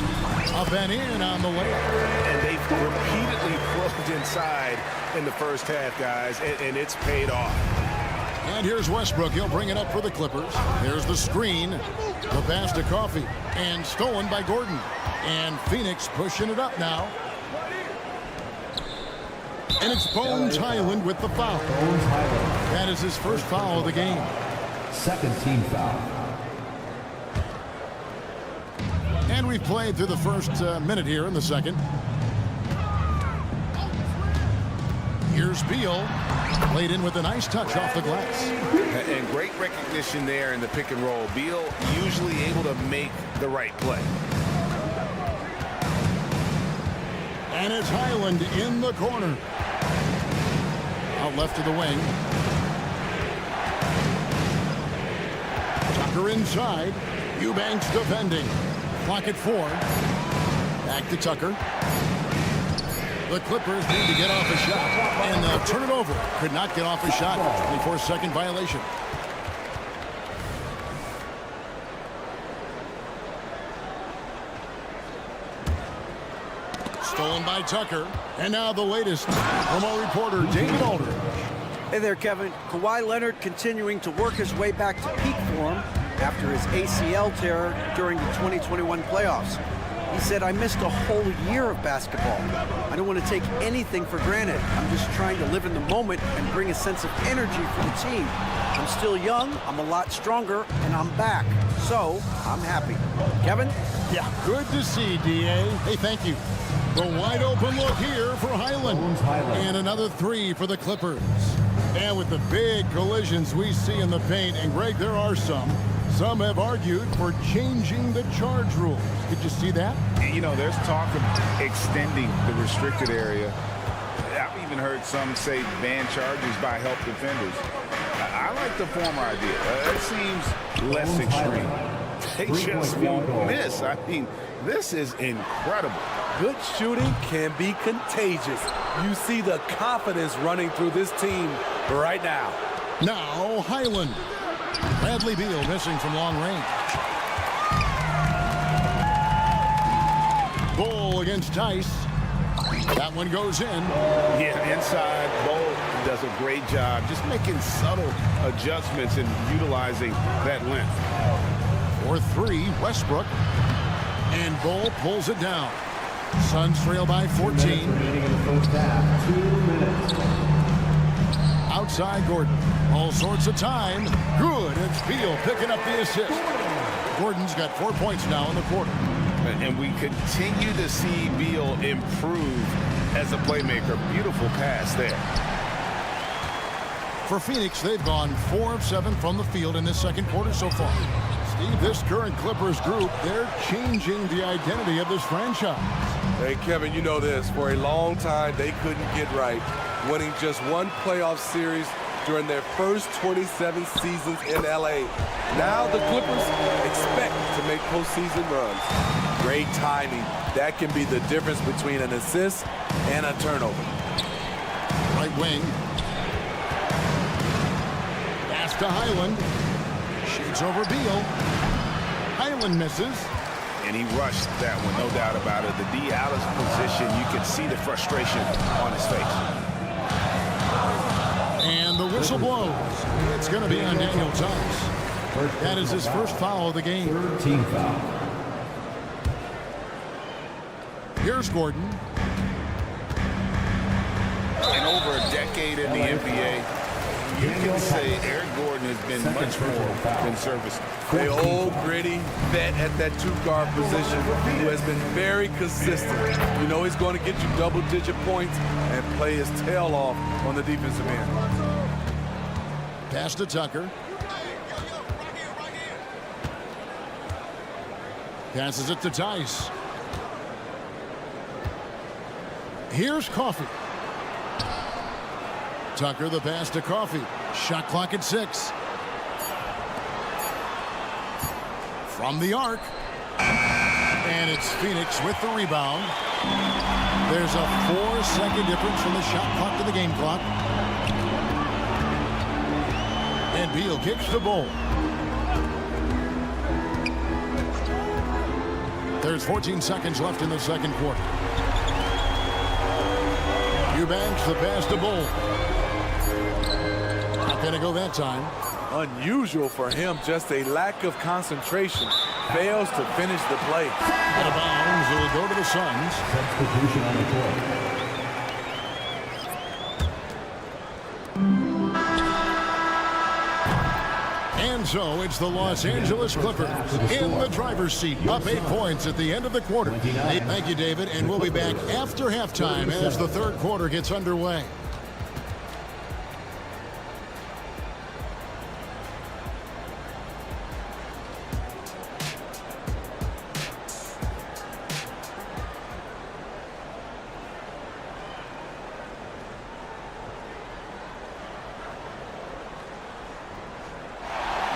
Up and in on the way. And they've repeatedly closed inside in the first half, guys, and it's paid off. And here's Westbrook. He'll bring it up for the Clippers. There's the screen. The pass to Coffee. And stolen by Gordon. And Phoenix pushing it up now. And it's Bones Highland with the foul. That is his first foul of the game. Second team foul. And we've played through the first minute here in the second. Here's Beal. Played in with a nice touch off the glass. And great recognition there in the pick and roll. Beal usually able to make the right play. And it's Highland in the corner. Out left to the wing. Tucker inside. Eubanks defending. Clock at 4. Back to Tucker. The Clippers need to get off a shot. And they'll turn it over. Could not get off a shot. 24-second violation. Stolen by Tucker. And now the latest from our reporter, David Aldridge. Hey there, Kevin. Kawhi Leonard continuing to work his way back to peak form after his ACL tear during the 2021 playoffs. He said, I missed a whole year of basketball. I don't want to take anything for granted. I'm just trying to live in the moment and bring a sense of energy for the team. I'm still young, I'm a lot stronger, and I'm back. So, I'm happy. Kevin? Yeah, good to see, D.A. Hey, thank you. The wide open look here for Highland. And another 3 for the Clippers. And with the big collisions we see in the paint, and Greg, there are some have argued for changing the charge rules. Did you see that? You know, there's talk of extending the restricted area. I've even heard some say ban charges by help defenders. I like the former idea. It seems less extreme. They just won't miss. I mean, this is incredible. Good shooting can be contagious. You see the confidence running through this team right now. Now, Highland. Bradley Beal missing from long range. Bull against Tice. That one goes in. Yeah, inside. Bull does a great job just making subtle adjustments and utilizing that length. For 3, Westbrook. And Bull pulls it down. Suns trail by 14. Outside Gordon. All sorts of time. Good. It's Beal picking up the assist. Gordon's got 4 points now in the quarter. And we continue to see Beal improve as a playmaker. Beautiful pass there. For Phoenix, they've gone 4 of 7 from the field in this second quarter so far. Steve, this current Clippers group, they're changing the identity of this franchise. Hey, Kevin, you know this. For a long time, they couldn't get right, winning just one playoff series during their first 27 seasons in L.A. Now the Clippers expect to make postseason runs. Great timing. That can be the difference between an assist and a turnover. Right wing. Pass to Highland. Shoots over Beal. Highland misses. And he rushed that one, no doubt about it. The D out of position, you can see the frustration on his face. And the whistle blows. It's going to be on Daniel Tice. That is his first foul of the game. Team foul. Here's Gordon. In over a decade in the NBA, you can say Eric Gordon has been much more conservative. The old gritty vet at that two-guard position who has been very consistent. You know he's going to get you double-digit points and play his tail off on the defensive end. Pass to Tucker. Passes it to Tice. Here's Coffey. Tucker, the pass to Coffey. Shot clock at 6. From the arc. And it's Phoenix with the rebound. There's a 4-second difference from the shot clock to the game clock. And Beal kicks the ball. There's 14 seconds left in the second quarter. Eubanks the pass to Bull. Not going to go that time. Unusual for him, just a lack of concentration. Fails to finish the play. Out of bounds, it will go to the Suns. Substitution on the court. And so it's the Los Angeles Clippers in the driver's seat, up 8 points at the end of the quarter. Hey, thank you, David, and we'll be back after halftime as the third quarter gets underway.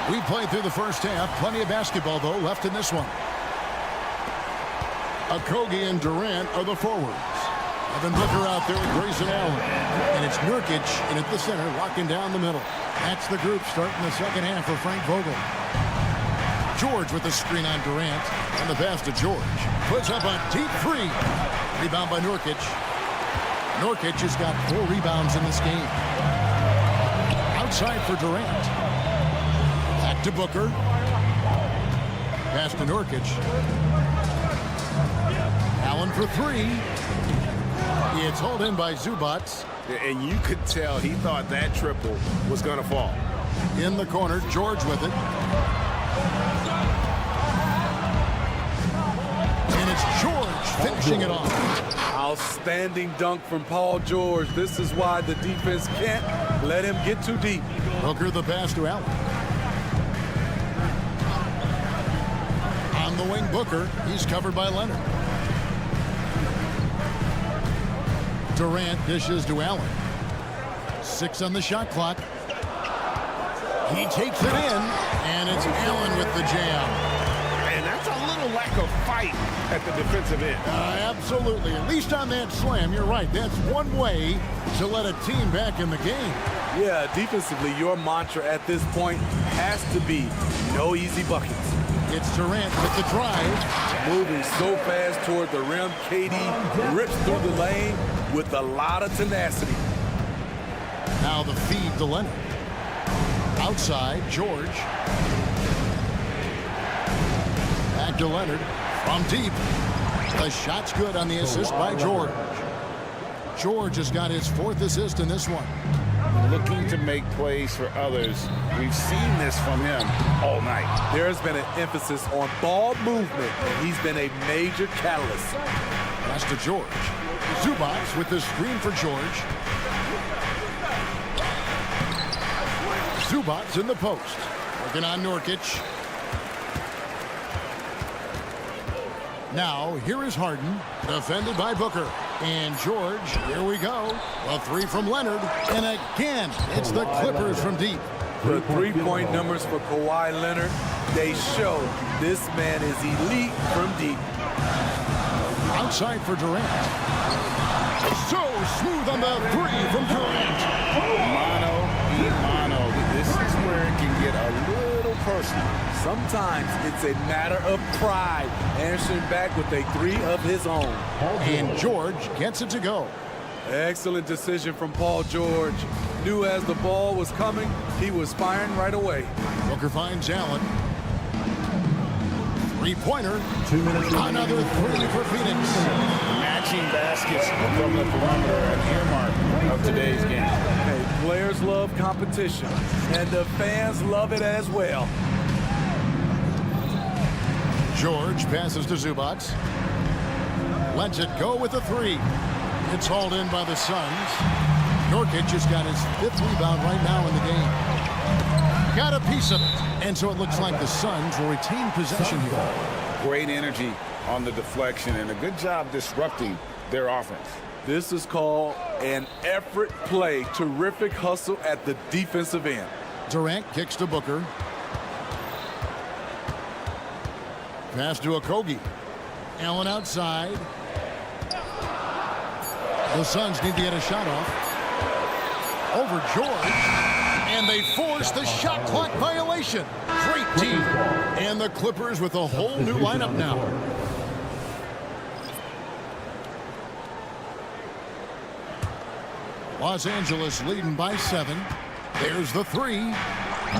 We played through the first half. Plenty of basketball, though, left in this one. Okogie and Durant are the forwards. Evan Booker out there with Grayson Allen. And it's Nurkic in at the center, locking down the middle. That's the group starting the second half for Frank Vogel. George with the screen on Durant. And the pass to George. Puts up a deep three. Rebound by Nurkic. Nurkic has got 4 rebounds in this game. Outside for Durant. To Booker. Pass to Nurkic. Allen for 3. It's hauled in by Zubats. And you could tell he thought that triple was going to fall. In the corner, George with it. And it's George finishing it off. Outstanding dunk from Paul George. This is why the defense can't let him get too deep. Booker the pass to Allen. The wing Booker, he's covered by Leonard. Durant dishes to Allen. 6 on the shot clock. He takes it in, and it's Allen with the jam. And that's a little lack of fight at the defensive end. Absolutely. At least on that slam, you're right. That's one way to let a team back in the game. Yeah, defensively, your mantra at this point has to be no easy buckets. It's Durant with the drive. Moving so fast toward the rim. KD rips through the lane with a lot of tenacity. Now the feed to Leonard. Outside, George. Back to Leonard from deep. The shot's good on the assist by George. George has got his 4th assist in this one. looking to make plays for others. We've seen this from him all night. There's been an emphasis on ball movement, and he's been a major catalyst. Pass to George. Zubac with the screen for George. Zubac in the post. Working on Nurkic. Now, here is Harden, defended by Booker. And George, here we go. A three from Leonard. And again, it's the Clippers from deep. The three-point numbers for Kawhi Leonard, they show this man is elite from deep. Outside for Durant. So smooth on the three from Durant. Mano y mano. This is where it can get a little personal. Sometimes it's a matter of pride, answering back with a three of his own. And George gets it to go. Excellent decision from Paul George. Knew as the ball was coming, he was firing right away. Booker finds Allen. Three-pointer. Another three for Phoenix. Matching baskets from the perimeter, an earmark of today's game. Hey, players love competition, and the fans love it as well. George passes to Zubac. Lets it go with the three. It's hauled in by the Suns. Nurkic just got his fifth rebound right now in the game. Got a piece of it. And so it looks like the Suns will retain possession here. Great energy on the deflection and a good job disrupting their offense. This is called an effort play. Terrific hustle at the defensive end. Durant kicks to Booker. Pass to Okogie. Allen outside. The Suns need to get a shot off. Over George. And they force the shot clock violation. Great team. And the Clippers with a whole new lineup now. Los Angeles leading by 7. There's the three.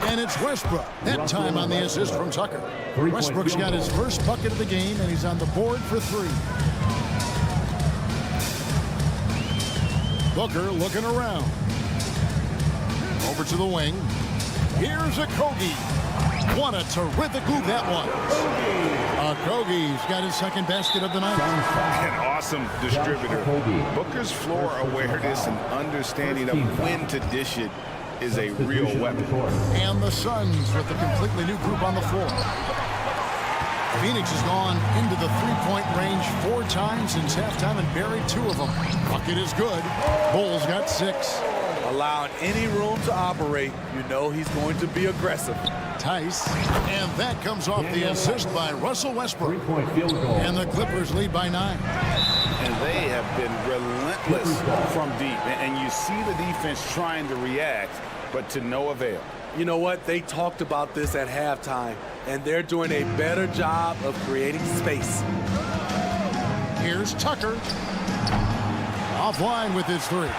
And it's Westbrook. That time on the assist from Tucker. Westbrook's got his first bucket of the game, and he's on the board for 3. Booker looking around. Over to the wing. Here's Okogie. What a terrific move that was. Okogie's got his second basket of the night. An awesome distributor. Booker's floor awareness and understanding of when to dish it is a real weapon. And the Suns with a completely new group on the floor. Phoenix has gone into the three-point range 4 times since halftime and buried 2 of them. Bucket is good. Bulls got 6. Allowing any room to operate, you know he's going to be aggressive. Tice. And that comes off the assist by Russell Westbrook. And the Clippers lead by 9. And they have been relentless from deep. And you see the defense trying to react, but to no avail. You know what? They talked about this at halftime, and they're doing a better job of creating space. Here's Tucker. Offline with his 3.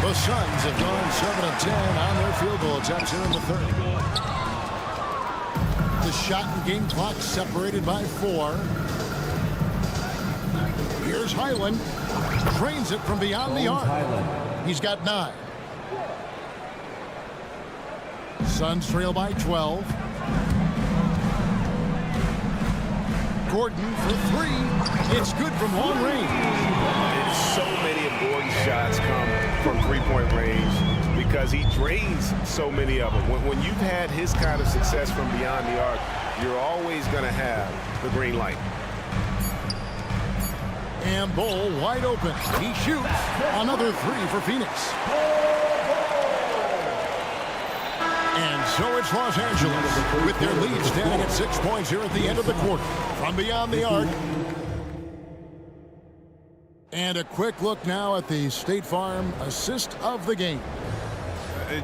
The Suns have gone 7 of 10 on their field goal attempts here in the third. The shot and game clock separated by 4. Here's Highland. Drains it from beyond the arc. He's got 9. Suns trail by 12. Gordon for 3. It's good from long range. So many of Gordon's shots come from three-point range because he drains so many of them. When you've had his kind of success from beyond the arc, you're always going to have the green light. And Bull wide open. He shoots. Another 3 for Phoenix. And so it's Los Angeles with their lead standing at 6 points here at the end of the quarter. From beyond the arc. And a quick look now at the State Farm assist of the game.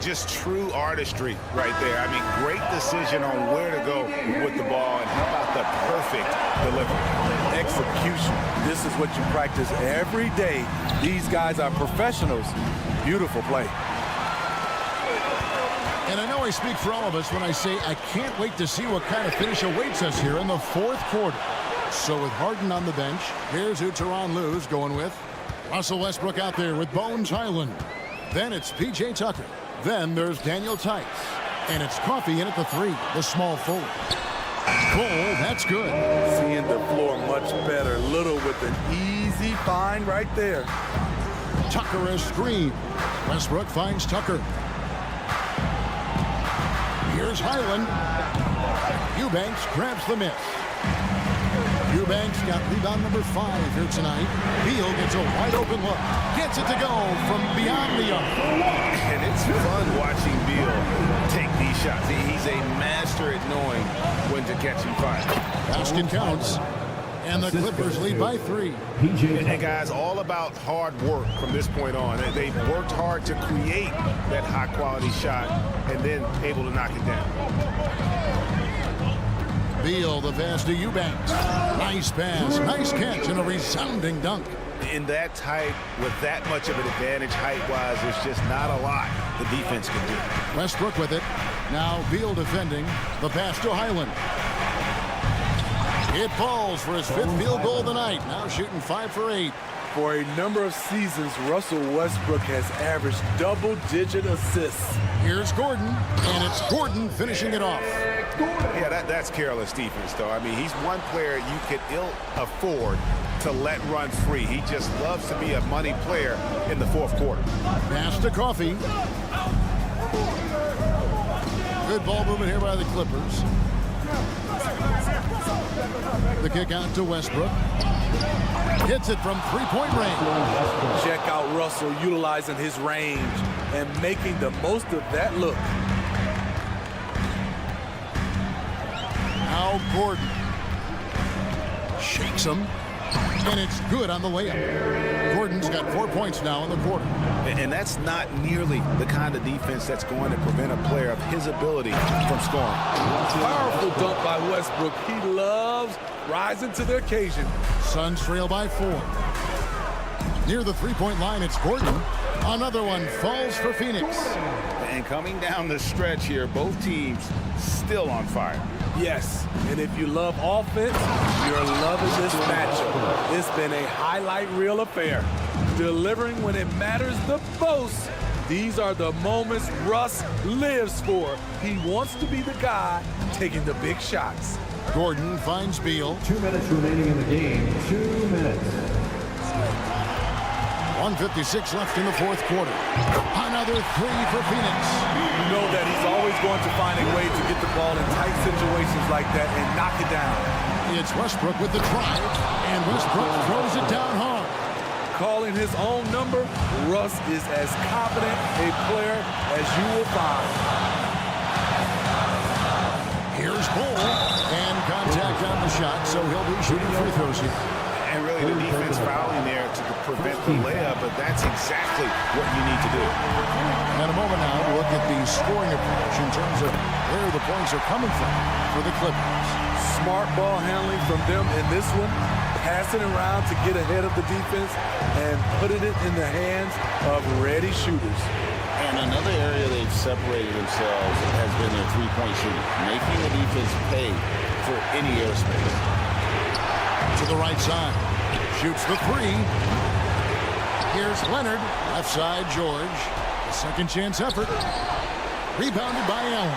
Just true artistry right there. I mean, great decision on where to go with the ball, and how about the perfect delivery. Execution. This is what you practice every day. These guys are professionals. Beautiful play. And I know I speak for all of us when I say I can't wait to see what kind of finish awaits us here in the fourth quarter. So with Harden on the bench, here's who Tyronn Lue's going with. Russell Westbrook out there with Bones Highland. Then it's P.J. Tucker. Then there's Daniel Tice. And it's Coffey in at the 3, the small forward. Cole, that's good. Seeing the floor much better. Little with an easy find right there. Tucker a screen. Westbrook finds Tucker. Here's Highland. Eubanks grabs the miss. Eubanks got rebound number 5 here tonight. Beal gets a wide open look. Gets it to go from beyond the arc. And it's fun watching Beal take these shots. He's a master at knowing when to catch and fire. Basket counts. And the Clippers lead by 3. And guys, all about hard work from this point on. They've worked hard to create that high-quality shot and then able to knock it down. Beal, the pass to Eubanks. Nice pass, nice catch, and a resounding dunk. In that tight, with that much of an advantage height-wise, there's just not a lot the defense can do. Westbrook with it. Now Beal defending. The pass to Highland. It falls for his 5th field goal of the night. Now shooting 5 for 8. For a number of seasons, Russell Westbrook has averaged double-digit assists. Here's Gordon, and it's Gordon finishing it off. Yeah, that's careless defense, though. I mean, he's one player you could ill afford to let run free. He just loves to be a money player in the 4th quarter. Pass to Coffey. Good ball movement here by the Clippers. The kick out to Westbrook. Hits it from 3-point range. Check out Russell utilizing his range and making the most of that look. Now Gordon shakes him, and it's good on the layup. Gordon's got 4 points now in the quarter. And that's not nearly the kind of defense that's going to prevent a player of his ability from scoring. Powerful dunk by Westbrook. He loves rising to the occasion. Suns trail by 4. Near the 3-point line, it's Gordon. Another one falls for Phoenix. And coming down the stretch here, both teams still on fire. Yes, and if you love offense, you're loving this matchup. It's been a highlight reel affair. Delivering when it matters the most. These are the moments Russ lives for. He wants to be the guy taking the big shots. Gordon finds Beal. 2 minutes remaining in the game. 2 minutes. 1:56 left in the 4th quarter. Another 3 for Phoenix. You know that he's always going to find a way to get the ball in tight situations like that and knock it down. It's Westbrook with the drive, and Westbrook throws it down hard. Calling his own number, Russ is as confident a player as you will find. Here's Bull, and contact on the shot, so he'll be shooting free throws here. And really the defense fouling there to prevent the layup, but that's exactly what you need to do. And a moment now to look at the scoring approach in terms of where the points are coming from for the Clippers. Smart ball handling from them in this one, passing around to get ahead of the defense and putting it in the hands of ready shooters. And another area they've separated themselves has been their three-point shooting, making the defense pay for any airspace. To the right side, shoots the 3. Here's Leonard, left side George. A second chance effort. Rebounded by Allen.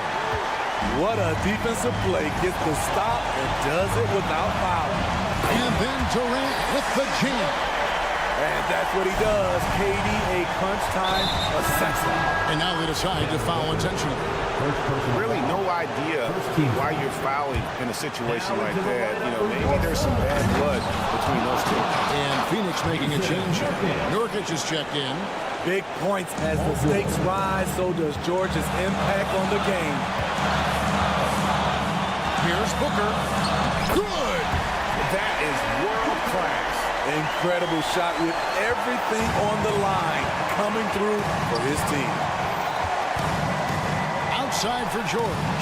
What a defensive play. Gets the stop and does it without foul. And then Durant with the jam. And that's what he does. KD, a crunch time assassin. And now they decide to foul intentionally. Really no idea why you're fouling in a situation like that. You know, maybe there's some bad blood between those two. And Phoenix making a change. Nurkic is checked in. Big points as the stakes rise, so does George's impact on the game. Here's Booker. Good! That is world class. Incredible shot with everything on the line coming through for his team. Outside for George.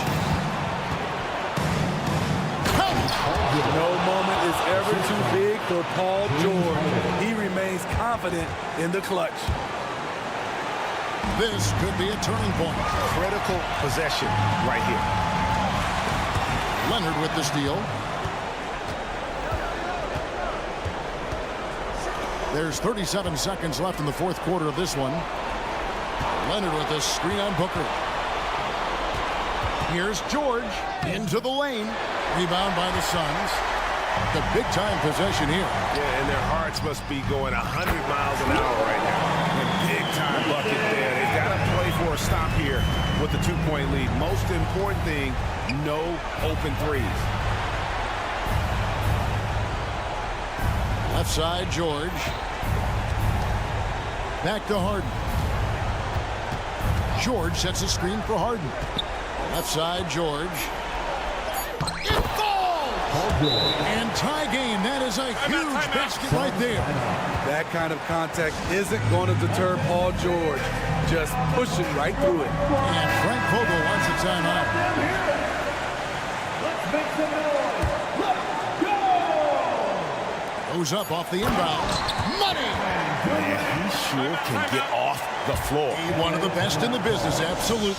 No moment is ever too big for Paul George. He remains confident in the clutch. This could be a turning point. Critical possession right here. Leonard with the steal. There's 37 seconds left in the 4th quarter of this one. Leonard with a screen on Booker. Here's George into the lane. Rebound by the Suns. The big-time possession here. Yeah, and their hearts must be going 100 miles an hour right now. A big-time bucket there. They've got to play for a stop here with the 2-point lead. Most important thing, no open threes. Left side, George. Back to Harden. George sets a screen for Harden. Left side, George. It falls! And tie game. That is a huge basket right there. That kind of contact isn't going to deter Paul George. Just pushing right through it. And Frank Vogel wants a timeout. Goes up off the inbound. Money! Man, he sure can get off the floor. One of the best in the business, absolutely.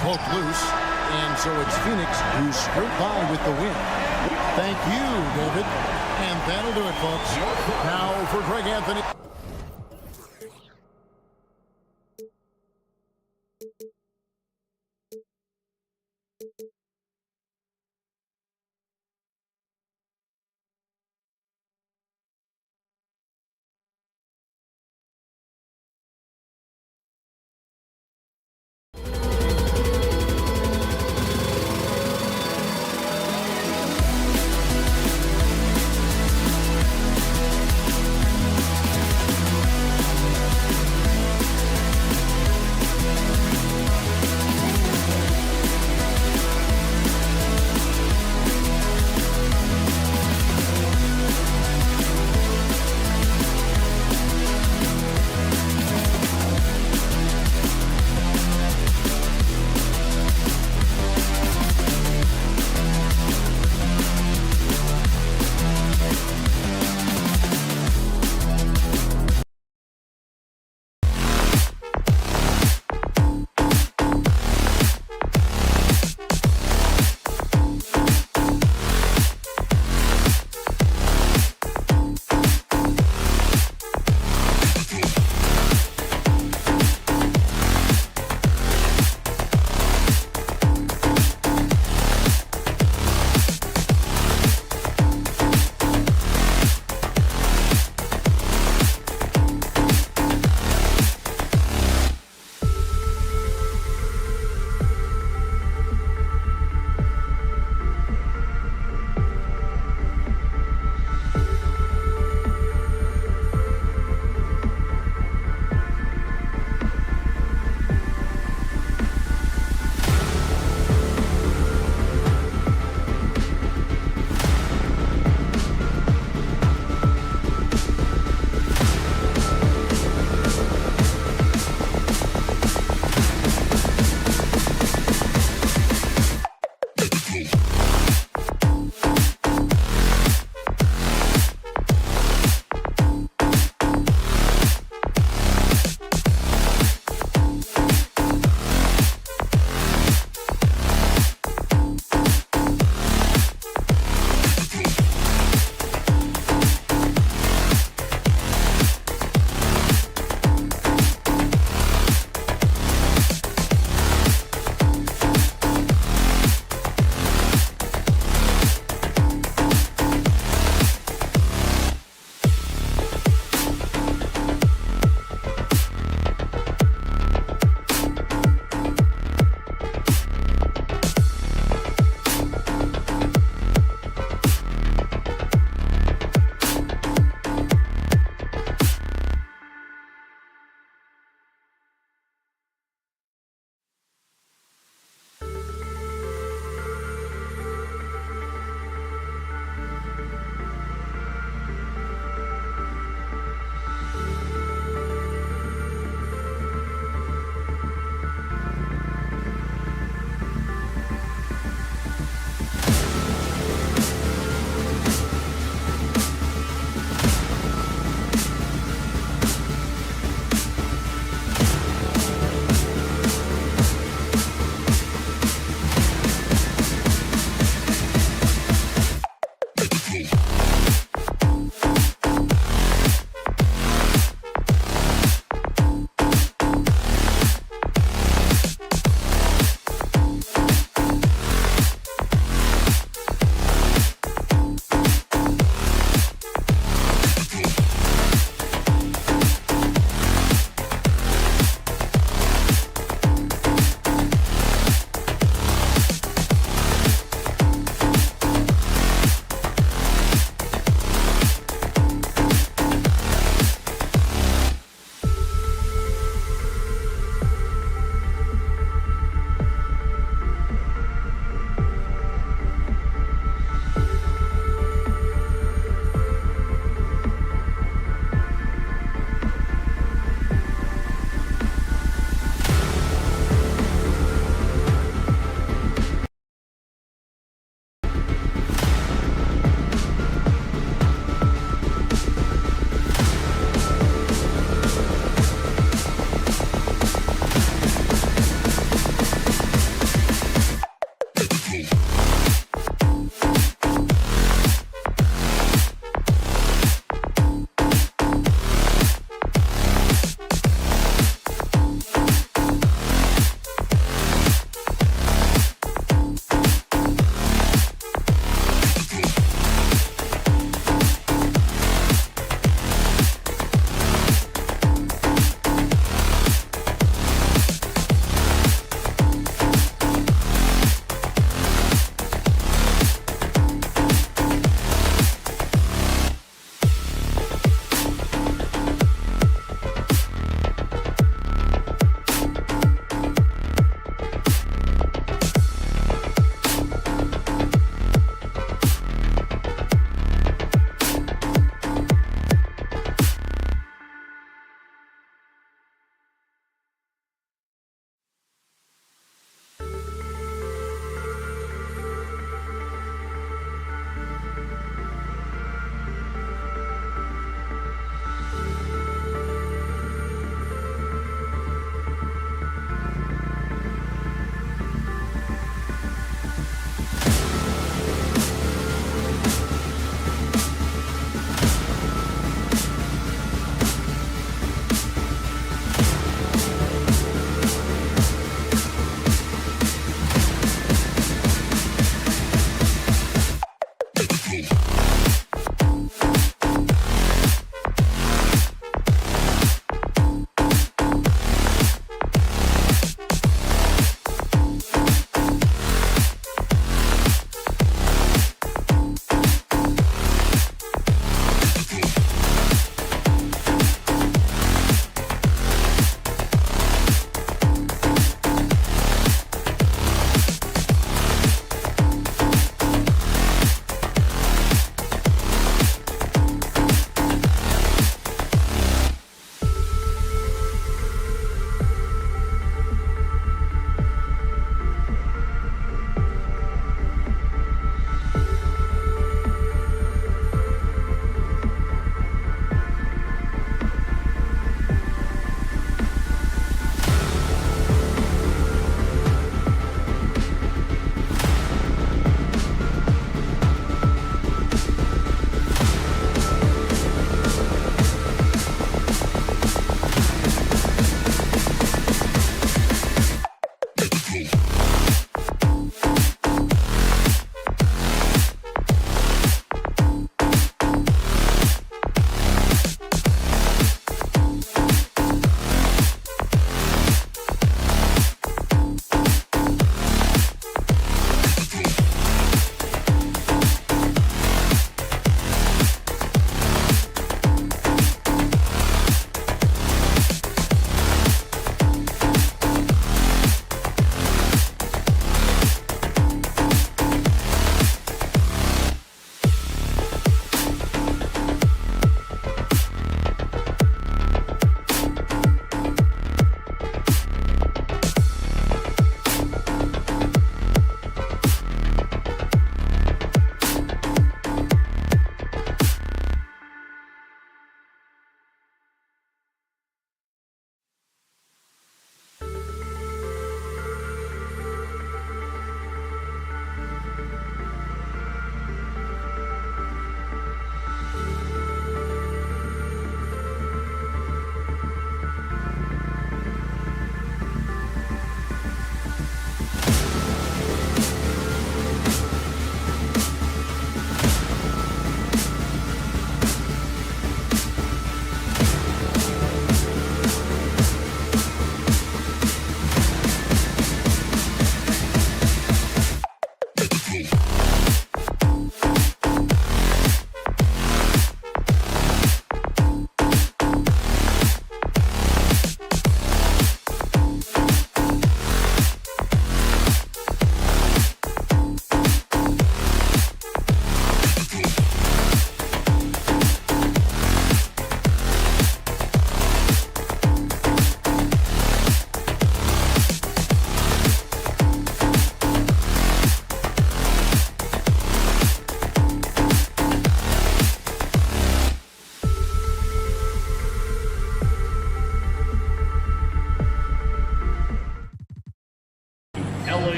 Poke loose, and so it's Phoenix who scraped by with the win. Thank you, David. And that'll do it, folks. Now for Greg Anthony.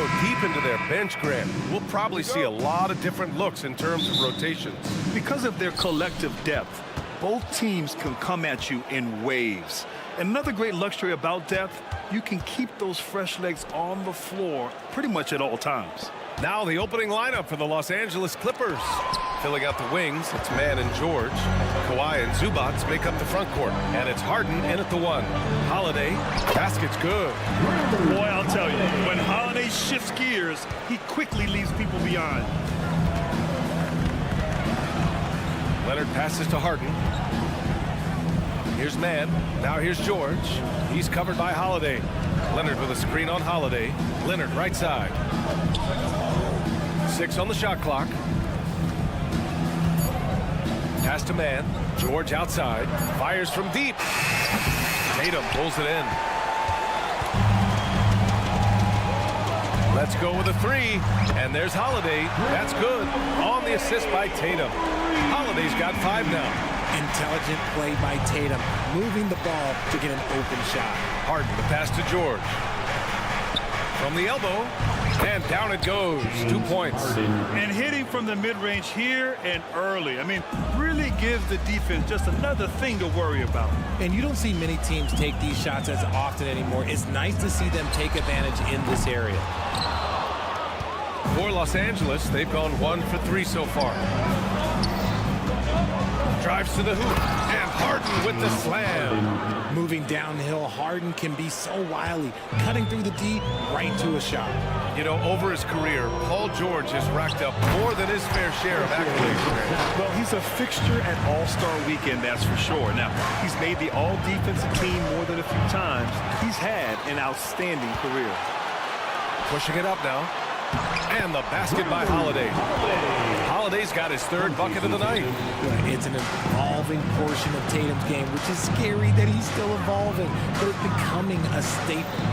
go deep into their bench, Grant. We'll probably see a lot of different looks in terms of rotations. Because of their collective depth, both teams can come at you in waves. Another great luxury about depth, you can keep those fresh legs on the floor pretty much at all times. Now the opening lineup for the Los Angeles Clippers. Filling out the wings, it's Mann and George. Kawhi and Zubac make up the front court. And it's Harden in at the 1. Holiday, basket's good. Boy, I'll tell you, when Holiday shifts gears, he quickly leaves people behind. Leonard passes to Harden. Here's Mann. Now here's George. He's covered by Holiday. Leonard with a screen on Holiday. Leonard right side. 6 on the shot clock. Pass to Mann. George outside. Fires from deep. Tatum pulls it in. Let's go with a 3. And there's Holiday. That's good. On the assist by Tatum. Holiday's got 5 now. Intelligent play by Tatum, moving the ball to get an open shot. Harden, the pass to George. From the elbow, and down it goes. 2 points. And hitting from the mid-range here and early. I mean, really gives the defense just another thing to worry about. And you don't see many teams take these shots as often anymore. It's nice to see them take advantage in this area. For Los Angeles, they've gone 1 for 3 so far. Drives to the hoop, and Harden with the slam. Moving downhill, Harden can be so wily, cutting through the D right to a shot. You know, over his career, Paul George has racked up more than his fair share of accolades. Well, he's a fixture at All-Star Weekend, that's for sure. Now, he's made the All-Defensive team more than a few times. He's had an outstanding career. Pushing it up now. And the basket by Holiday. Holiday's got his 3rd bucket of the night. It's an evolving portion of Tatum's game, which is scary that he's still evolving, but it's becoming a staple.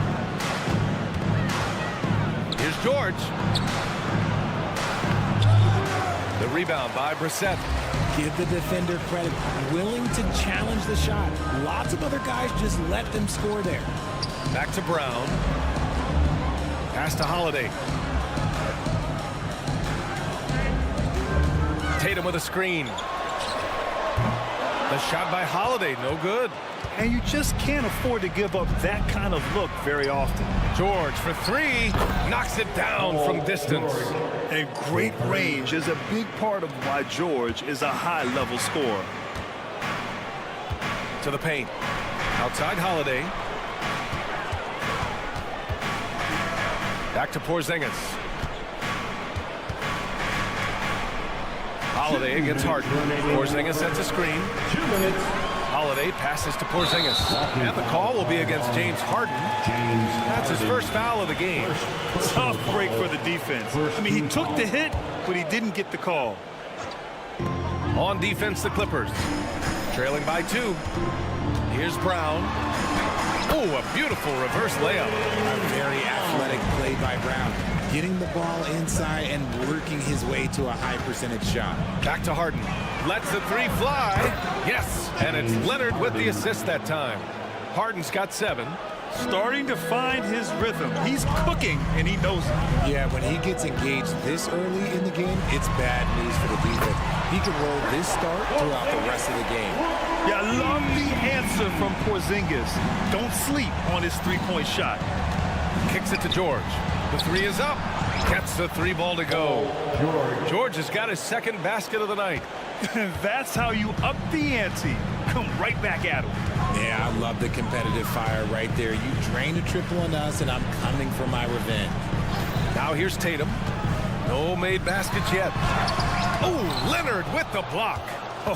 Here's George. The rebound by Brissett. Give the defender credit, willing to challenge the shot. Lots of other guys just let them score there. Back to Brown. Pass to Holiday. Tatum with a screen. The shot by Holiday, no good. And you just can't afford to give up that kind of look very often. George for 3, knocks it down from distance. And great range is a big part of why George is a high-level scorer. To the paint. Outside Holiday. Back to Porzingis. Holiday against Harden. Porzingis sets a screen. 2 minutes. Holiday passes to Porzingis. And the call will be against James Harden. That's his first foul of the game. Tough break for the defense. I mean, he took the hit, but he didn't get the call. On defense, the Clippers. Trailing by 2. Here's Brown. Oh, a beautiful reverse layup. A very athletic play by Brown. Getting the ball inside and working his way to a high percentage shot. Back to Harden. Lets the 3 fly. Yes, and it's Leonard with the assist that time. Harden's got 7. Starting to find his rhythm. He's cooking, and he knows it. Yeah, when he gets engaged this early in the game, it's bad news for the defense. He can roll this start throughout the rest of the game. Yeah, I love the answer from Porzingis. Don't sleep on his 3-point shot. Kicks it to George. The 3 is up. Gets the 3 ball to go. George has got his 2nd basket of the night. That's how you up the ante. Come right back at him. Yeah, I love the competitive fire right there. You drained a triple on us, and I'm coming for my revenge. Now here's Tatum. No made baskets yet. Oh, Leonard with the block.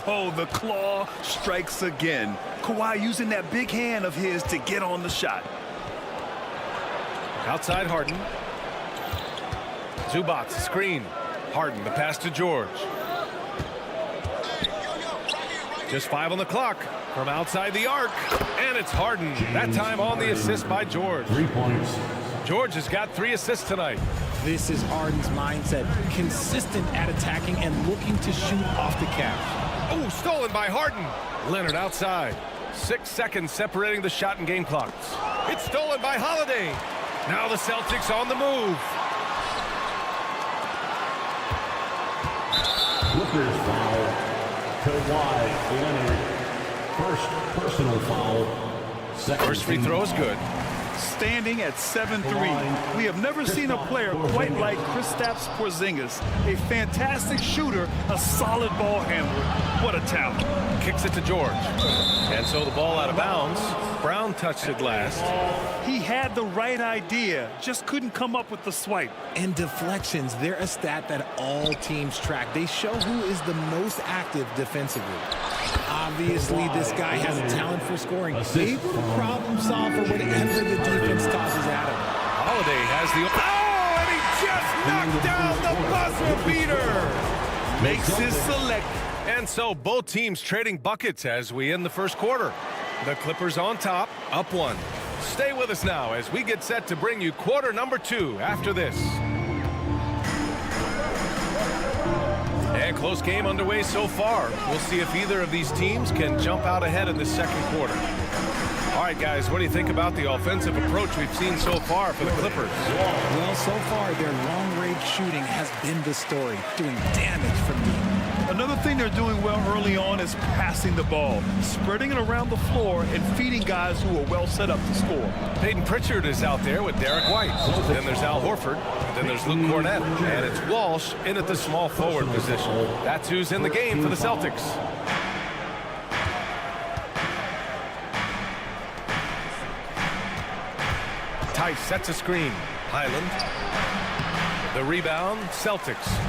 Oh, the claw strikes again. Kawhi using that big hand of his to get on the shot. Outside Harden. Zubac, screen. Harden, the pass to George. Just 5 on the clock from outside the arc. And it's Harden. That time on the assist by George. 3 points. George has got 3 assists tonight. This is Harden's mindset. Consistent at attacking and looking to shoot off the catch. Oh, stolen by Harden. Leonard outside. 6 seconds separating the shot and game clocks. It's stolen by Holiday. Now the Celtics on the move. Clippers foul. Kawhi Leonard. First personal foul. First free throw is good. Standing at 7'3", we have never seen a player quite like Kristaps Porzingis. A fantastic shooter, a solid ball handler. What a talent. Kicks it to George. And so the ball out of bounds. Brown touched the glass. He had the right idea, just couldn't come up with the swipe. And deflections, they're a stat that all teams track. They show who is the most active defensively. Obviously, this guy has a talent for scoring. Able to problem solve for whatever the defense tosses at him. Holiday has the... Oh, and he just knocked down the buzzer beater. Makes his select. And so both teams trading buckets as we end the first quarter. The Clippers on top, up one. Stay with us now as we get set to bring you quarter number 2 after this. And close game underway so far. We'll see if either of these teams can jump out ahead in the second quarter. All right, guys, what do you think about the offensive approach we've seen so far for the Clippers? Well, so far, their long-range shooting has been the story, doing damage from deep. Another thing they're doing well early on is passing the ball, spreading it around the floor and feeding guys who are well set up to score. Peyton Pritchard is out there with Derek White. Then there's Al Horford. Then there's Luke Cornett. And it's Walsh in at the small forward position. That's who's in the game for the Celtics. Tice sets a screen. Highland. The rebound, Celtics.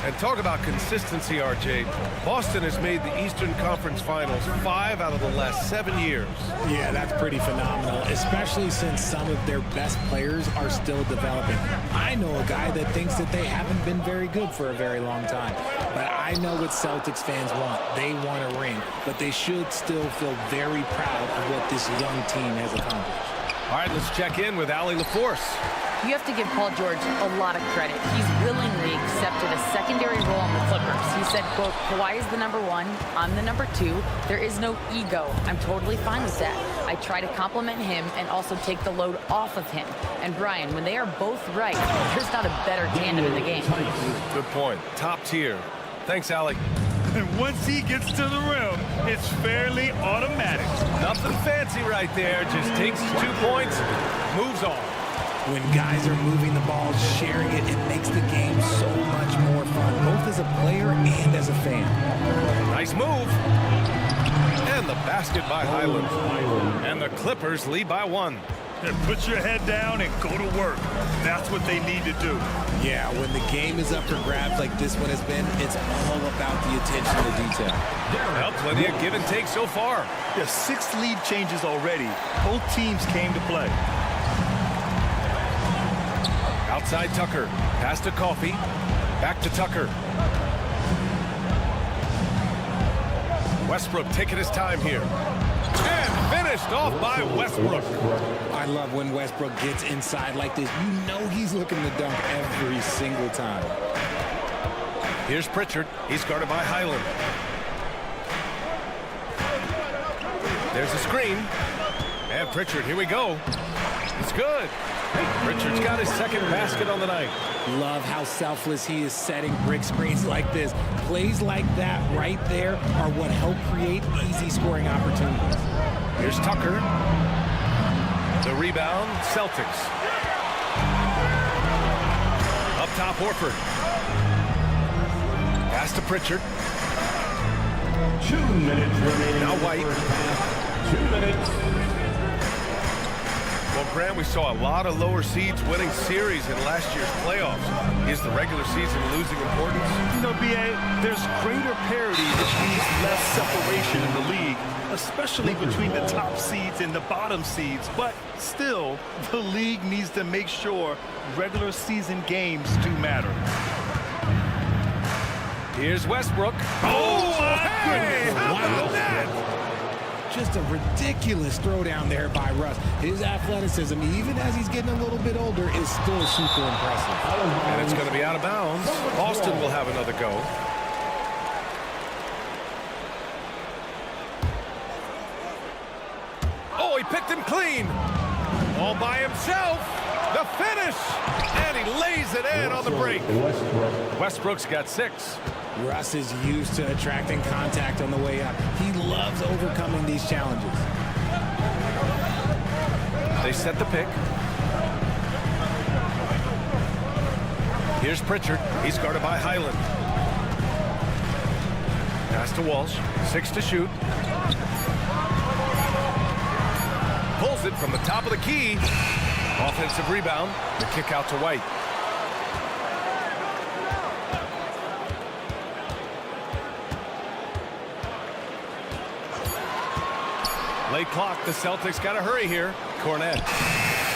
And talk about consistency, RJ. Boston has made the Eastern Conference Finals 5 out of the last 7 years. Yeah, that's pretty phenomenal, especially since some of their best players are still developing. I know a guy that thinks that they haven't been very good for a very long time. But I know what Celtics fans want. They want a ring, but they should still feel very proud of what this young team has accomplished. All right, let's check in with Allie LaForce. You have to give Paul George a lot of credit. He's willingly accepted a secondary role on the Clippers. He said, quote, Kawhi is the number 1, I'm the number 2. There is no ego. I'm totally fine with that. I try to compliment him and also take the load off of him. And Brian, when they are both right, there's not a better tandem in the game. Good point. Top tier. Thanks, Allie. And once he gets to the rim, it's fairly automatic. Nothing fancy right there. Just takes 2 points, moves on. When guys are moving the ball, sharing it, it makes the game so much more fun, both as a player and as a fan. Nice move. And the basket by Highland. And the Clippers lead by 1. And put your head down and go to work. That's what they need to do. Yeah, when the game is up for grabs like this one has been, it's all about the attention to detail. Well, plenty of give and take so far. There's 6 lead changes already. Both teams came to play. Outside Tucker. Pass to Coffey. Back to Tucker. Westbrook taking his time here. And finished off by Westbrook. I love when Westbrook gets inside like this. You know he's looking to dunk every single time. Here's Pritchard. He's guarded by Highland. There's a screen. And Pritchard, here we go. It's good. Pritchard's got his second basket on the night. Love how selfless he is setting brick screens like this. Plays like that right there are what help create easy scoring opportunities. Here's Tucker. The rebound, Celtics. Up top, Horford. Pass to Pritchard. 2 minutes remaining. Now White. 2 minutes. Well, Grant, we saw a lot of lower seeds winning series in last year's playoffs. Is the regular season losing importance? You know, B.A., there's greater parity, which means less separation in the league, especially between the top seeds and the bottom seeds. But still, the league needs to make sure regular season games do matter. Here's Westbrook. Oh, my goodness! How about that? Just a ridiculous throwdown there by Russ. His athleticism, even as he's getting a little bit older, is still super impressive. And it's going to be out of bounds. Boston will have another go. Oh, he picked him clean. All by himself. The finish. And he lays it in on the break. Westbrook's got 6. Russ is used to attracting contact on the way up. He loves overcoming these challenges. They set the pick. Here's Pritchard. He's guarded by Highland. Pass to Walsh. 6 to shoot. Pulls it from the top of the key. Offensive rebound. The kick out to White. Late clock. The Celtics got to hurry here. Cornette.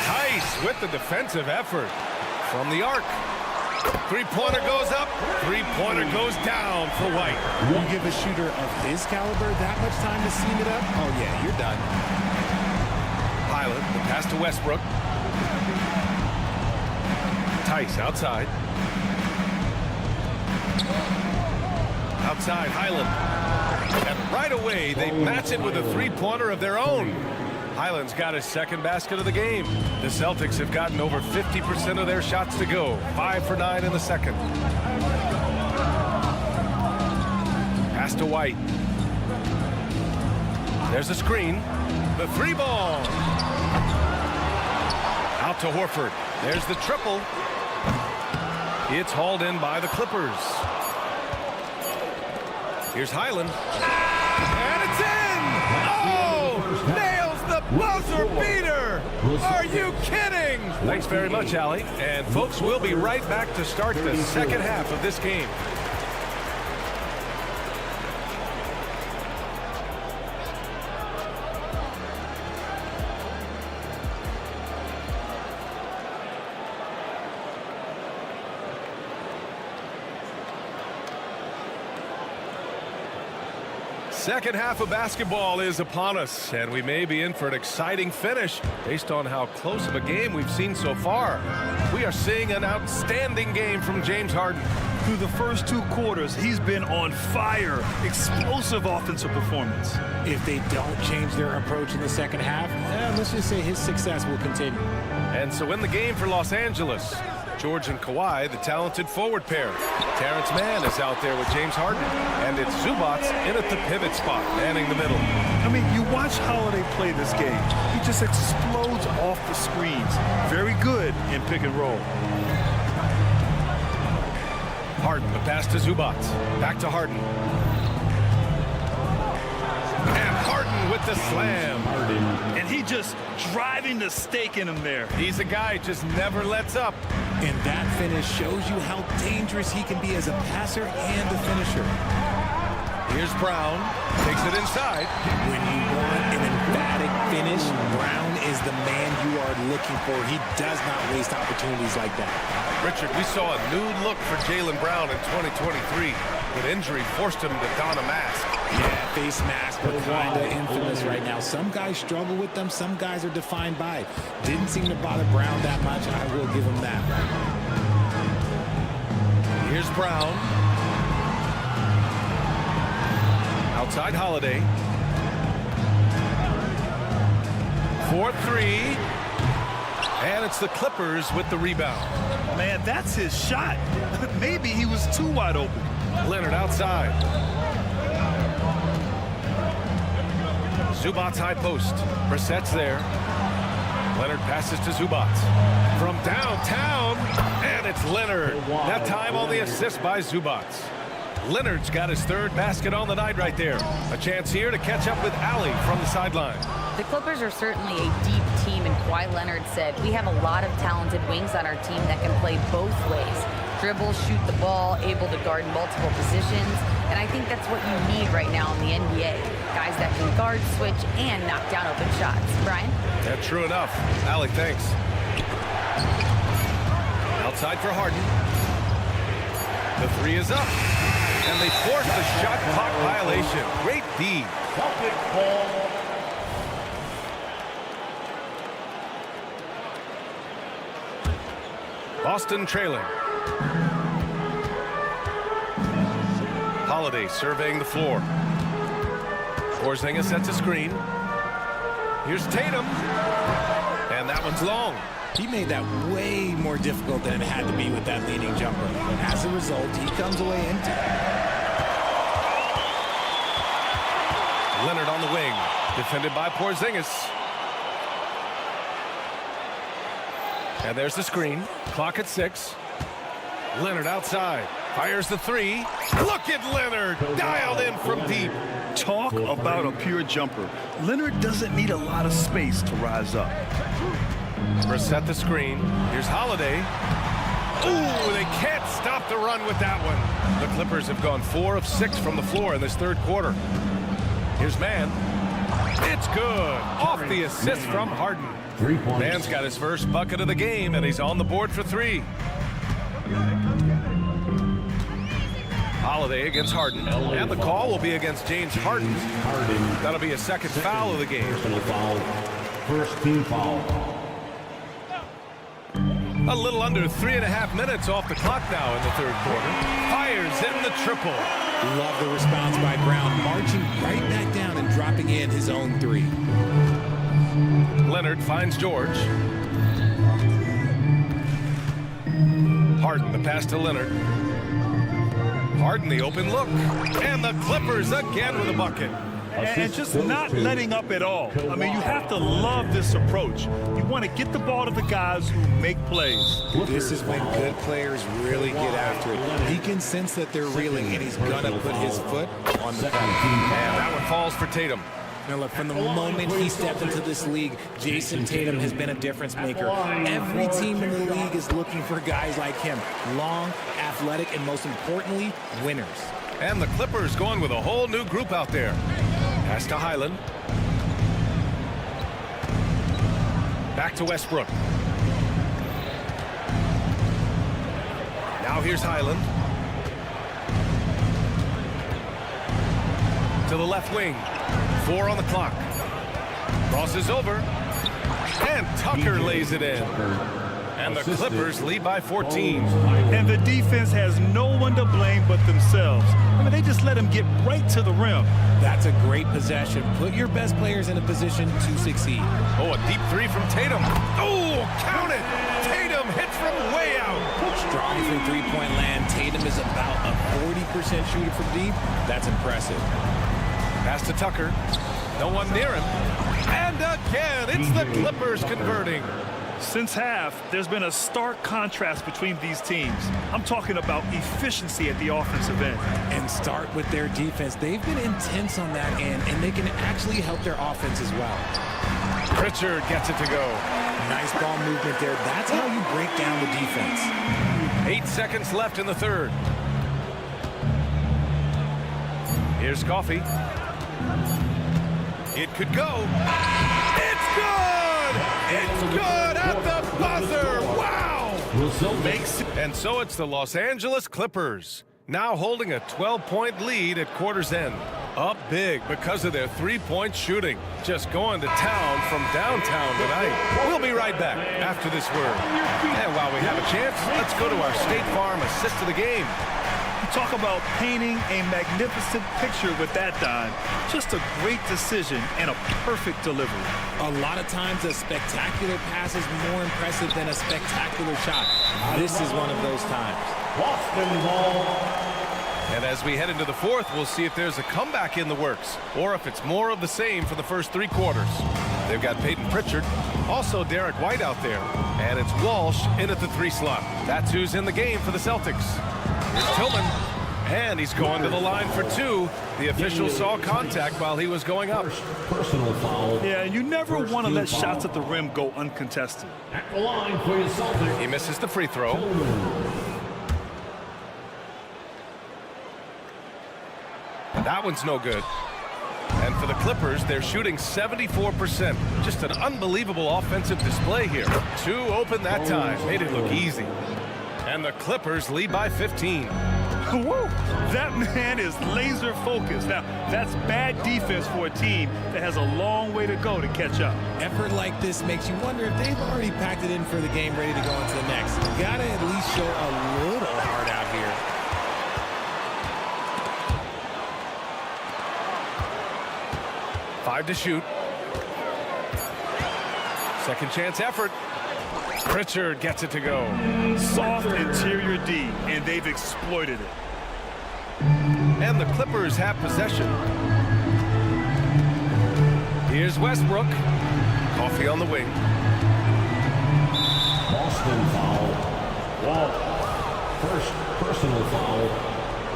Tice with the defensive effort from the arc. Three-pointer goes up. Three-pointer goes down for White. You give a shooter of his caliber that much time to seam it up? Oh, yeah, you're done. Pilot, the pass to Westbrook. Tice outside. Outside, Highland. And right away, they match it with a three-pointer of their own. Highland's got his second basket of the game. The Celtics have gotten over 50% of their shots to go. 5 for 9 in the second. Pass to White. There's a screen. The three ball. Out to Horford. There's the triple. It's hauled in by the Clippers. Here's Highland. And it's in! Oh! Nails the buzzer beater! Are you kidding? Thanks very much, Allie. And folks, we'll be right back to start the second half of this game. Second half of basketball is upon us, and we may be in for an exciting finish based on how close of a game we've seen so far. We are seeing an outstanding game from James Harden. Through the first 2 quarters, he's been on fire. Explosive offensive performance. If they don't change their approach in the second half, let's just say his success will continue. And so in the game for Los Angeles, George and Kawhi, the talented forward pair. Terrence Mann is out there with James Harden. And it's Zubats in at the pivot spot, manning the middle. I mean, you watch Holiday play this game. He just explodes off the screens. Very good in pick and roll. Harden, the pass to Zubats. Back to Harden. And Harden with the slam. And he just driving the stake in him there. He's a guy who just never lets up. And that finish shows you how dangerous he can be as a passer and a finisher. Here's Brown. Takes it inside. When you want an emphatic finish, Brown is the man you are looking for. He does not waste opportunities like that. Richard, we saw a new look for Jaylen Brown in 2023. But injury forced him to don a mask. Yeah, face mask, but kind of infamous right now. Some guys struggle with them. Some guys are defined by it. Didn't seem to bother Brown that much. I will give him that. Here's Brown. Outside Holiday. 4-3. And it's the Clippers with the rebound. Man, that's his shot. Maybe he was too wide open. Leonard outside. Zubats high post. Brissett's there. Leonard passes to Zubats. From downtown, and it's Leonard. That time on the assist by Zubats. Leonard's got his third basket on the night right there. A chance here to catch up with Allie from the sideline. The Clippers are certainly a deep team, and Kawhi Leonard said, we have a lot of talented wings on our team that can play both ways. Dribble, shoot the ball, able to guard multiple positions, and I think that's what you need right now in the NBA. Guys that can guard, switch, and knock down open shots. Brian? Yeah, true enough. Allie, thanks. Outside for Harden. The three is up. And they force the shot clock violation. Great D. Celtic ball. Boston trailing. Holiday surveying the floor. Porzingis sets a screen. Here's Tatum. And that one's long. He made that way more difficult than it had to be with that leading jumper. As a result, he comes away empty. Leonard on the wing. Defended by Porzingis. And there's the screen. Clock at 6. Leonard outside. Fires the 3. Look at Leonard. Dialed in from deep. Talk about a pure jumper. Leonard doesn't need a lot of space to rise up. Reset the screen. Here's Holiday. Ooh, they can't stop the run with that one. The Clippers have gone 4 of 6 from the floor in this third quarter. Here's Mann. It's good. Off the assist from Harden. Mann's got his first bucket of the game, and he's on the board for 3. Holiday against Harden. And the call will be against James Harden. That'll be a second foul of the game. First team foul. A little under 3.5 minutes off the clock now in the third quarter. Fires in the triple. Love the response by Brown, marching right back down and dropping in his own 3. Leonard finds George. Harden, the pass to Leonard. Harden, the open look. And the Clippers again with a bucket. And just not letting up at all. I mean, you have to love this approach. You want to get the ball to the guys who make plays. This is when good players really get after it. He can sense that they're reeling, and he's going to put his foot on the pedal. And that one falls for Tatum. Now, look, from the moment he stepped into this league, Jason Tatum has been a difference maker. Every team in the league is looking for guys like him. Long, athletic, and most importantly, winners. And the Clippers going with a whole new group out there. Pass to Highland. Back to Westbrook. Now here's Highland. To the left wing. 4 on the clock. Crosses over. And Tucker lays it in. And the Clippers lead by 14. And the defense has no one to blame but themselves. I mean, they just let him get right to the rim. That's a great possession. Put your best players in a position to succeed. Oh, a deep 3 from Tatum. Oh, count it. Tatum hits from way out. Strong from three-point land. Tatum is about a 40% shooter from deep. That's impressive. Pass to Tucker. No one near him. And again, it's the Clippers converting. Since half, there's been a stark contrast between these teams. I'm talking about efficiency at the offensive end. And start with their defense. They've been intense on that end, and they can actually help their offense as well. Pritchard gets it to go. Nice ball movement there. That's how you break down the defense. 8 seconds left in the third. Here's Coffey. It could go. It's good! It's good at the buzzer! Wow! And so it's the Los Angeles Clippers, now holding a 12-point lead at quarter's end. Up big because of their three-point shooting. Just going to town from downtown tonight. We'll be right back after this word. And while we have a chance, let's go to our State Farm assist of the game. Talk about painting a magnificent picture with that dime. Just a great decision and a perfect delivery. A lot of times a spectacular pass is more impressive than a spectacular shot. This is one of those times. Boston ball. And as we head into the fourth, we'll see if there's a comeback in the works or if it's more of the same for the first 3 quarters. They've got Peyton Pritchard, also Derek White out there, and it's Walsh in at the 3 slot. That's who's in the game for the Celtics. Here's Tillman, and he's going to the line for 2. The official saw contact while he was going up. Personal foul. Yeah, and you never want to let shots at the rim go uncontested. At the line for your Celtics. He misses the free throw. And that one's no good. And for the Clippers, they're shooting 74%. Just an unbelievable offensive display here. 2 open that time. Made it look easy. And the Clippers lead by 15. Whoa, that man is laser focused. Now, that's bad defense for a team that has a long way to go to catch up. Effort like this makes you wonder if they've already packed it in for the game, ready to go into the next. Gotta at least show a little heart out here. Five to shoot. Second chance effort. Pritchard gets it to go. Soft interior D, and they've exploited it. And the Clippers have possession. Here's Westbrook. Coffee on the wing. Boston foul. Wall. First personal foul.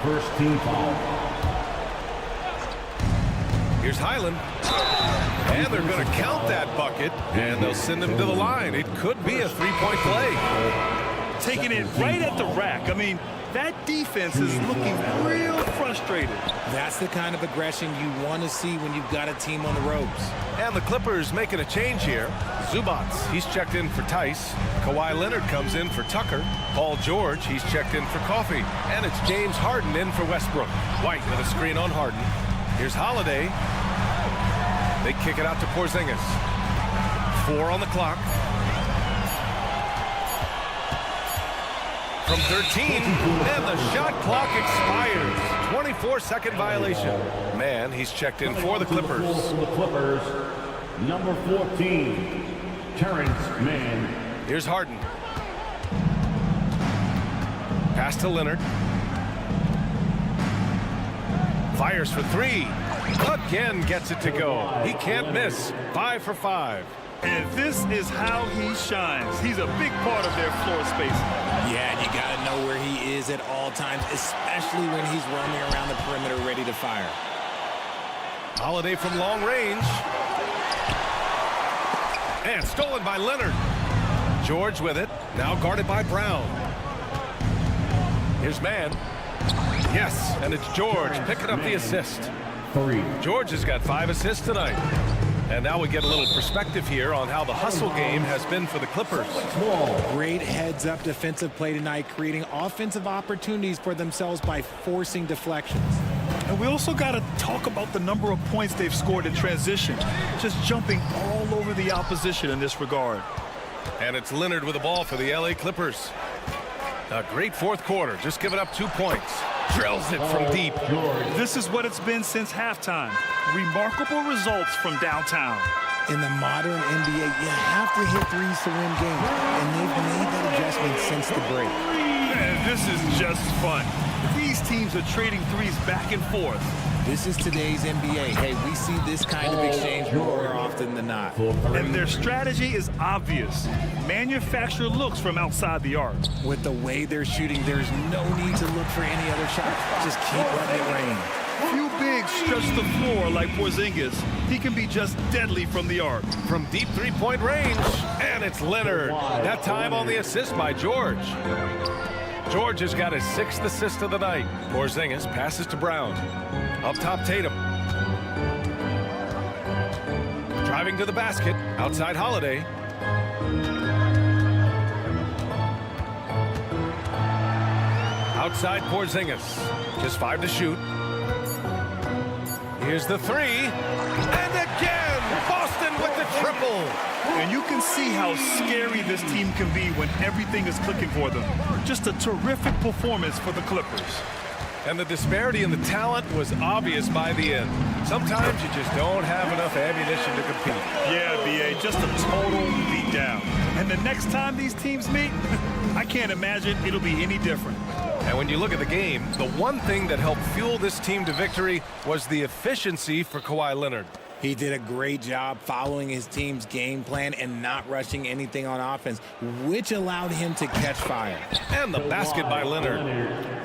First team foul. Here's Highland. And they're going to count that bucket, and they'll send him to the line. It could be a three-point play. Taking it right at the rack. I mean, that defense is looking real frustrated. That's the kind of aggression you want to see when you've got a team on the ropes. And the Clippers making a change here. Zubats, he's checked in for Tice. Kawhi Leonard comes in for Tucker. Paul George, he's checked in for Coffee. And it's James Harden in for Westbrook. White with a screen on Harden. Here's Holiday. They kick it out to Porzingis. 4 on the clock. From 13, and the shot clock expires. 24-second violation. Man, he's checked in for the Clippers. For the Clippers, number 14, Terrence Mann. Here's Harden. Pass to Leonard. Fires for 3. Again gets it to go. He can't miss. 5 for 5. And this is how he shines. He's a big part of their floor space. Yeah, you got to know where he is at all times, especially when he's roaming around the perimeter ready to fire. Holiday from long range. And stolen by Leonard. George with it. Now guarded by Brown. Here's Mann. Yes, and it's George picking up the assist. 3. George has got 5 assists tonight. And now we get a little perspective here on how the hustle game has been for the Clippers. Great heads-up defensive play tonight, creating offensive opportunities for themselves by forcing deflections. And we also got to talk about the number of points they've scored in transition, just jumping all over the opposition in this regard. And it's Leonard with the ball for the LA Clippers. A great fourth quarter, just giving up 2 points. Drills it from deep. This is what it's been since halftime. Remarkable results from downtown. In the modern NBA, you have to hit threes to win games, and they've made that adjustment since the break. And this is just fun. These teams are trading threes back and forth. This is today's NBA. Hey, we see this kind of exchange more often than not. And their strategy is obvious. Manufacture looks from outside the arc. With the way they're shooting, there's no need to look for any other shot. Just keep letting it rain. Few bigs stretch the floor like Porzingis. He can be just deadly from the arc. From deep three-point range, and it's Leonard. That time on the assist by George. George has got his 6th assist of the night. Porzingis passes to Brown. Up top, Tatum. Driving to the basket, outside Holiday. Outside Porzingis. Just 5 to shoot. Here's the 3. And again, Boston with the triple. And you can see how scary this team can be when everything is clicking for them. Just a terrific performance for the Clippers. And the disparity in the talent was obvious by the end. Sometimes you just don't have enough ammunition to compete. Yeah, B.A., just a total beatdown. And the next time these teams meet, I can't imagine it'll be any different. And when you look at the game, the one thing that helped fuel this team to victory was the efficiency for Kawhi Leonard. He did a great job following his team's game plan and not rushing anything on offense, which allowed him to catch fire. And the basket by Leonard.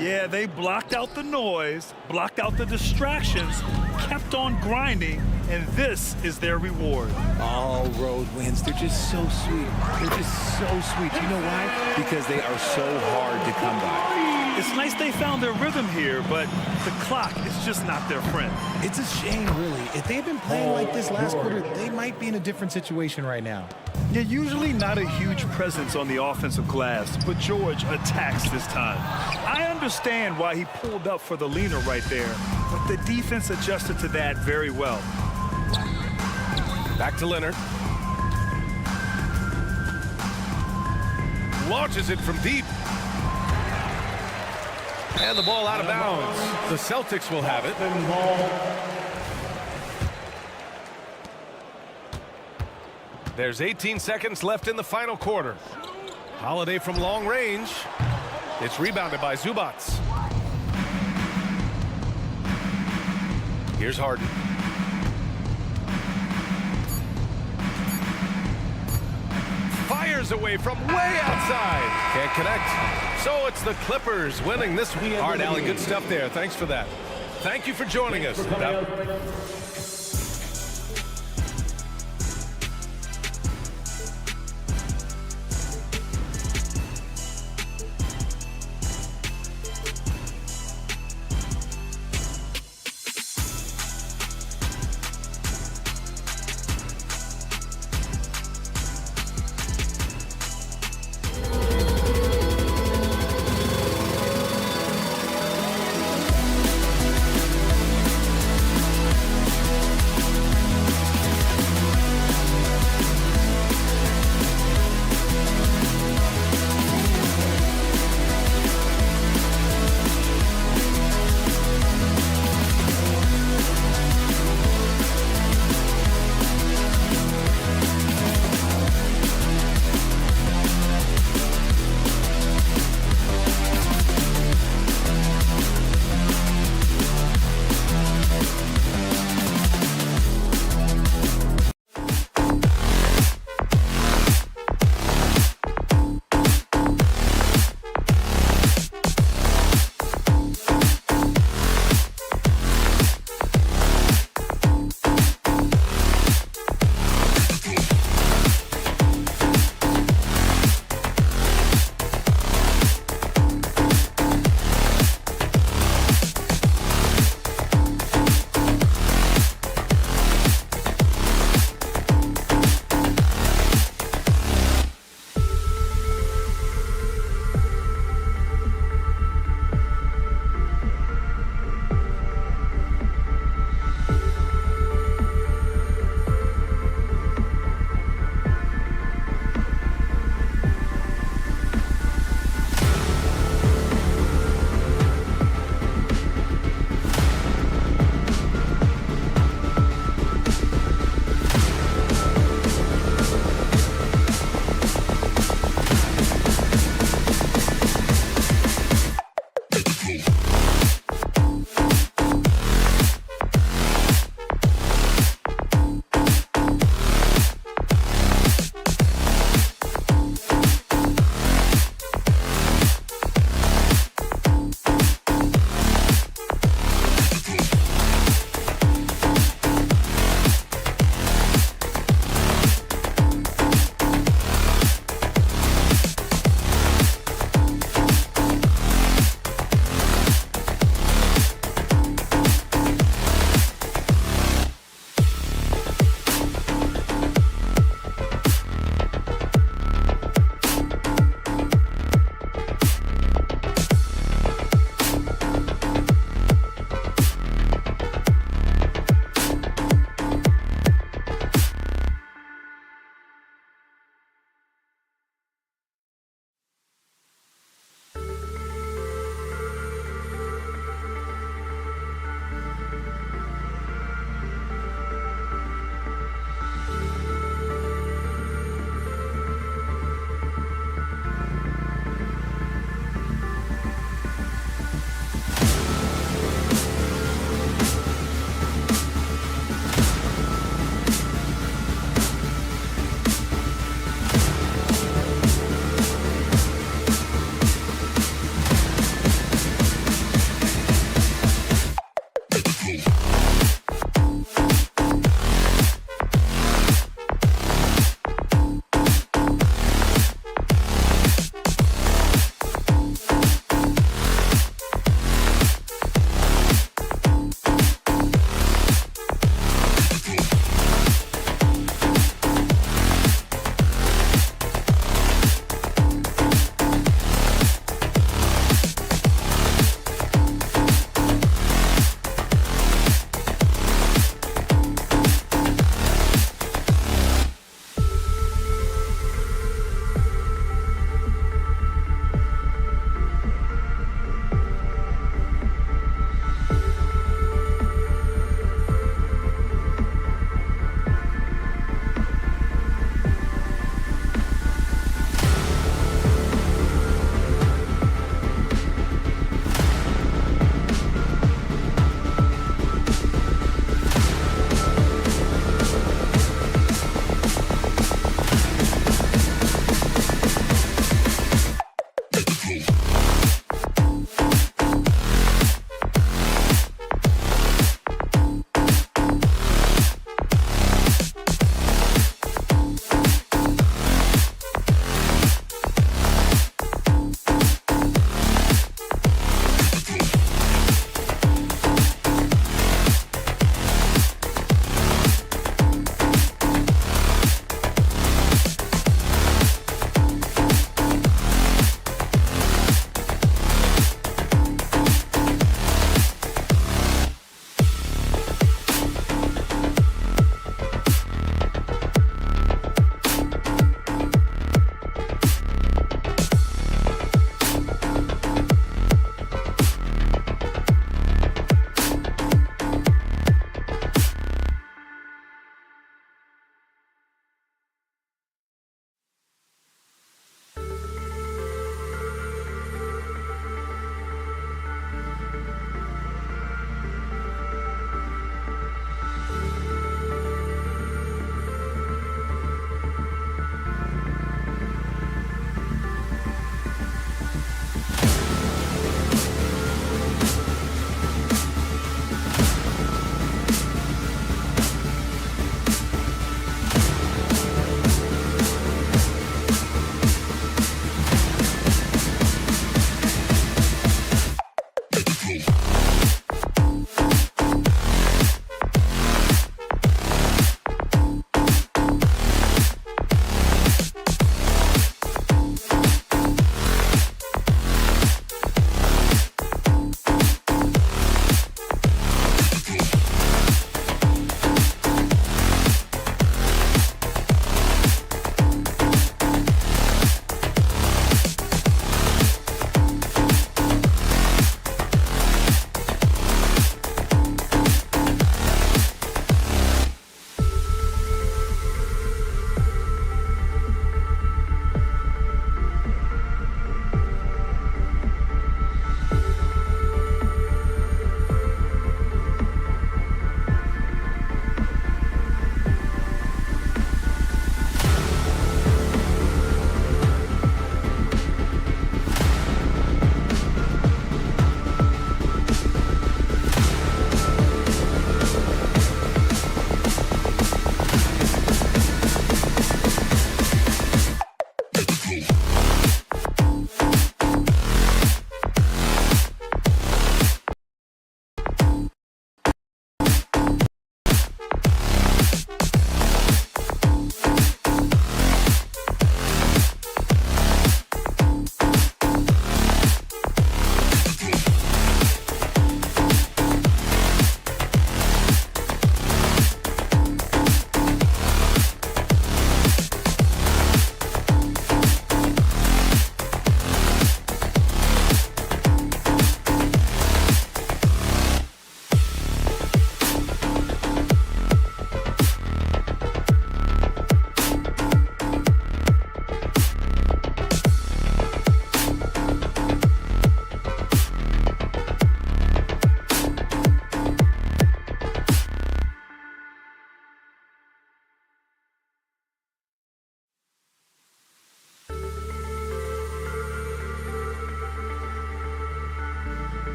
Yeah, they blocked out the noise, blocked out the distractions, kept on grinding, and this is their reward. All road wins. They're just so sweet. They're just so sweet. You know why? Because they are so hard to come by. It's nice they found their rhythm here, but the clock is just not their friend. It's a shame, really. If they had been playing like this last quarter, they might be in a different situation right now. Yeah, usually not a huge presence on the offensive glass, but George attacks this time. I understand why he pulled up for the leaner right there, but the defense adjusted to that very well. Back to Leonard. Launches it from deep. And the ball out of bounds. The Celtics will have it. There's 18 seconds left in the final quarter. Holiday from long range. It's rebounded by Zubats. Here's Harden. Fires away from way outside. Can't connect. So it's the Clippers winning this week. All right, Allie, good stuff there. Thanks for that. Thank you for joining us.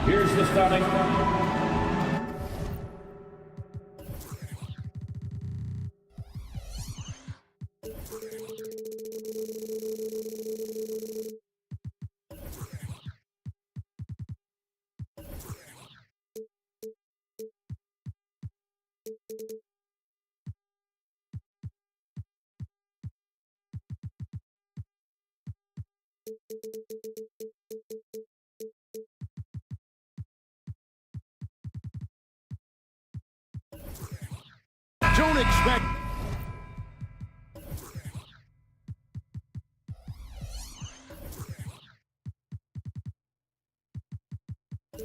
Here's the starting line. Don't expect... A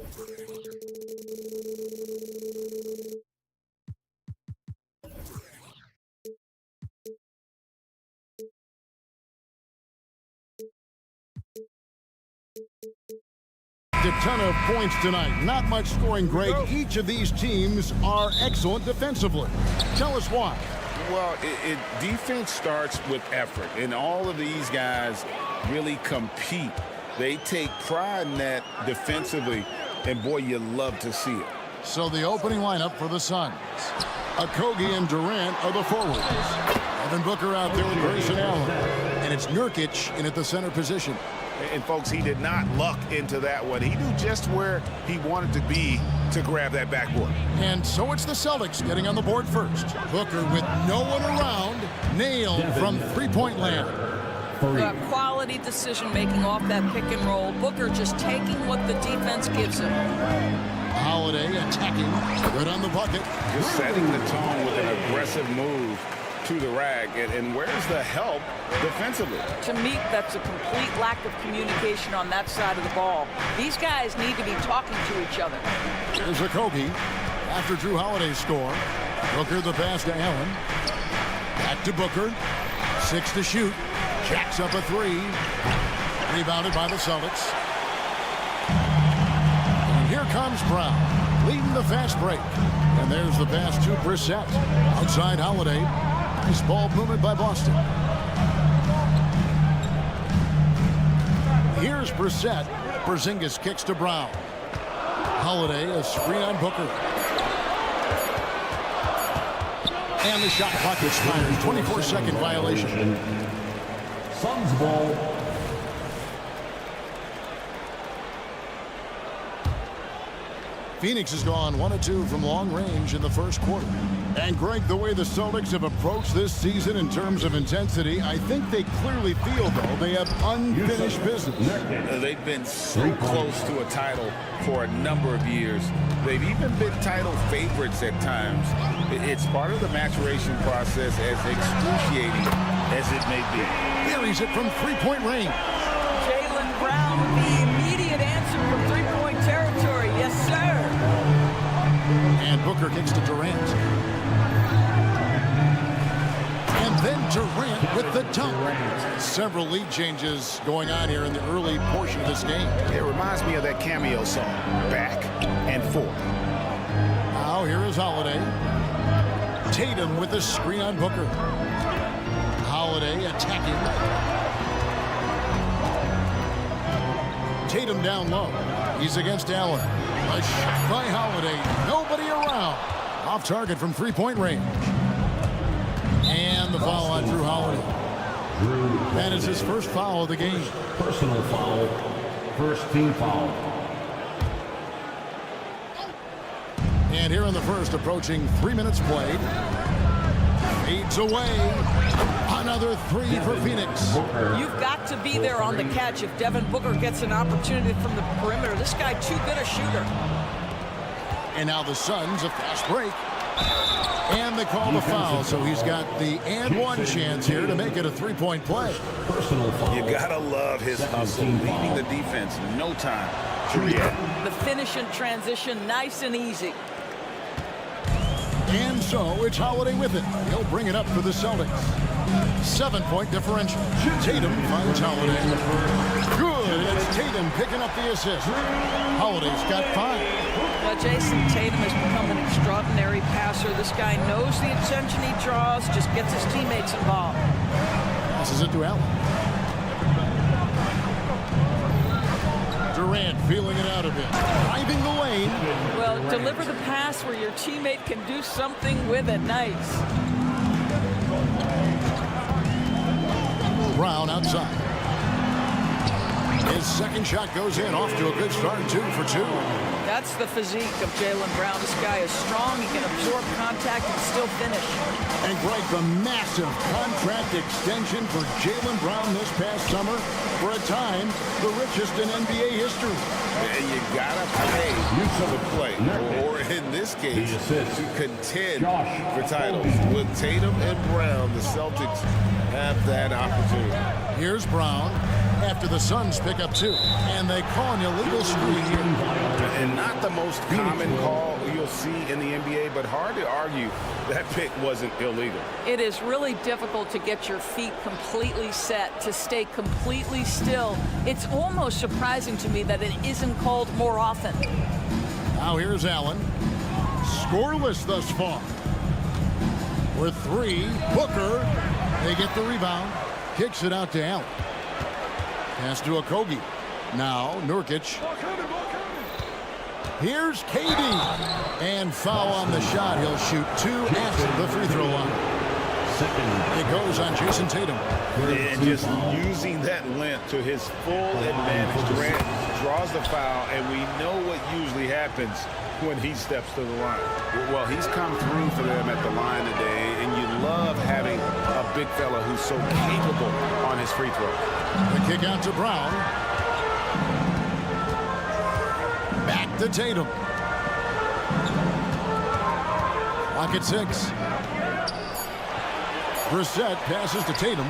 ton of points tonight. Not much scoring, Greg. Each of these teams are excellent defensively. Tell us why. Well, defense starts with effort, and all of these guys really compete. They take pride in that defensively, and boy, you love to see it. So the opening lineup for the Suns. Okogie and Durant are the forwards. Devin Booker out there with Grayson Allen. And it's Nurkic in at the center position. And, folks, he did not luck into that one. He knew just where he wanted to be to grab that backboard. And so it's the Celtics getting on the board first. Booker with no one around. Nailed from three-point land. Quality decision-making off that pick and roll. Booker just taking what the defense gives him. Holiday attacking. Good on the bucket. Just setting the tone with an aggressive move to the rack. And where's the help defensively? To me, that's a complete lack of communication on that side of the ball. These guys need to be talking to each other. Here's Okogie after Drew Holiday's score. Booker the pass to Allen. Back to Booker. 6 to shoot. Jacks up a 3. Rebounded by the Celtics. And here comes Brown, leading the fast break. And there's the pass to Brissett. Outside Holiday. Nice ball movement by Boston. Here's Brissett. Porzingis kicks to Brown. Holiday, a screen on Booker. And the shot clock expires. 24-second violation. Suns ball. Phoenix has gone 1 of 2 from long range in the first quarter. And Greg, the way the Celtics have approached this season in terms of intensity, I think they clearly feel, though, they have unfinished business. They've been so close to a title for a number of years. They've even been title favorites at times. It's part of the maturation process, as excruciating as it may be. Buries it from three-point range. Jaylen Brown with the immediate answer from three-point territory. Yes, sir. And Booker kicks to Durant. And then Durant with the dunk. Several lead changes going on here in the early portion of this game. It reminds me of that cameo song, Back and Forth. Now here is Holiday. Tatum with the screen on Booker. Holiday attacking. Tatum down low. He's against Allen. A shot by Holiday. Nobody around. Off target from three-point range. And the foul on Drew Holiday. That is his first foul of the game. Personal foul. First team foul. And here in the first, approaching 3 minutes played. Fades away. Another 3 for Phoenix. You've got to be there on the catch if Devin Booker gets an opportunity from the perimeter. This guy too good a shooter. And now the Suns, a fast break. And they call the foul, so he's got the and one chance here to make it a three-point play. Personal foul. You gotta love his hustle, leading the defense. No time to react. The finish and transition, nice and easy. And so it's Holiday with it. He'll bring it up for the Celtics. 7-point differential. Tatum finds Holiday. Good. It's Tatum picking up the assist. Holiday's got 5. Well, Jason Tatum has become an extraordinary passer. This guy knows the attention he draws, just gets his teammates involved. Passes it to Allen. Durant feeling it out a bit. Driving the lane. Well, deliver the pass where your teammate can do something with it. Nice. Brown outside. His second shot goes in, off to a good start, 2 for 2. That's the physique of Jaylen Brown. This guy is strong. He can absorb contact and still finish. And Greg, the massive contract extension for Jaylen Brown this past summer. For a time, the richest in NBA history. And you gotta pay to play, or in this case, to contend for titles. With Tatum and Brown, the Celtics have that opportunity. Here's Brown after the Suns pick up 2, and they call an illegal screen here. And not the most common call you'll see in the NBA, but hard to argue that pick wasn't illegal. It is really difficult to get your feet completely set, to stay completely still. It's almost surprising to me that it isn't called more often. Now here's Allen. Scoreless thus far. With 3, Booker. They get the rebound. Kicks it out to Allen. Pass to Okogie. Now Nurkic. Here's KD. And foul on the shot. He'll shoot 2 at the free throw line. It goes on Jason Tatum. And just using that length to his full advantage. Durant draws the foul, and we know what usually happens when he steps to the line. Well, he's come through for them at the line today, and you love having a big fella who's so capable on his free throw. The kick out to Brown. Back to Tatum. Clock at 6. Brissett passes to Tatum.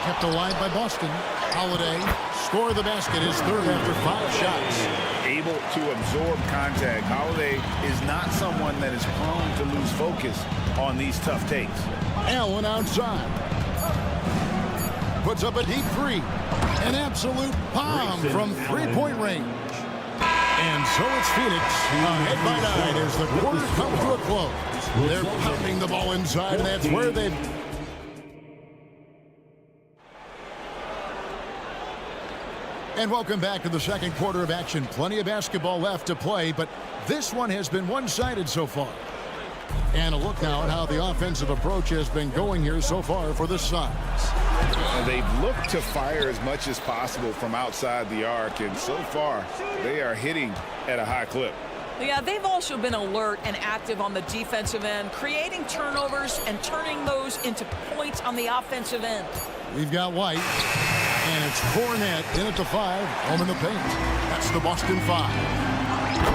Kept alive by Boston. Holiday score the basket, his 3rd after 5 shots. Able to absorb contact. Holiday is not someone that is prone to lose focus on these tough takes. Allen outside. Puts up a deep 3. An absolute bomb from 3-point range. And so it's Phoenix ahead by 9 as the quarter comes to a close. They're pounding the ball inside, and that's where they've... And welcome back to the second quarter of action. Plenty of basketball left to play, but this one has been one-sided so far. And a look now at how the offensive approach has been going here so far for the Suns. They've looked to fire as much as possible from outside the arc, and so far they are hitting at a high clip. Yeah, they've also been alert and active on the defensive end, creating turnovers and turning those into points on the offensive end. We've got White, and it's Fournette in at the 5, home in the paint. That's the Boston 5.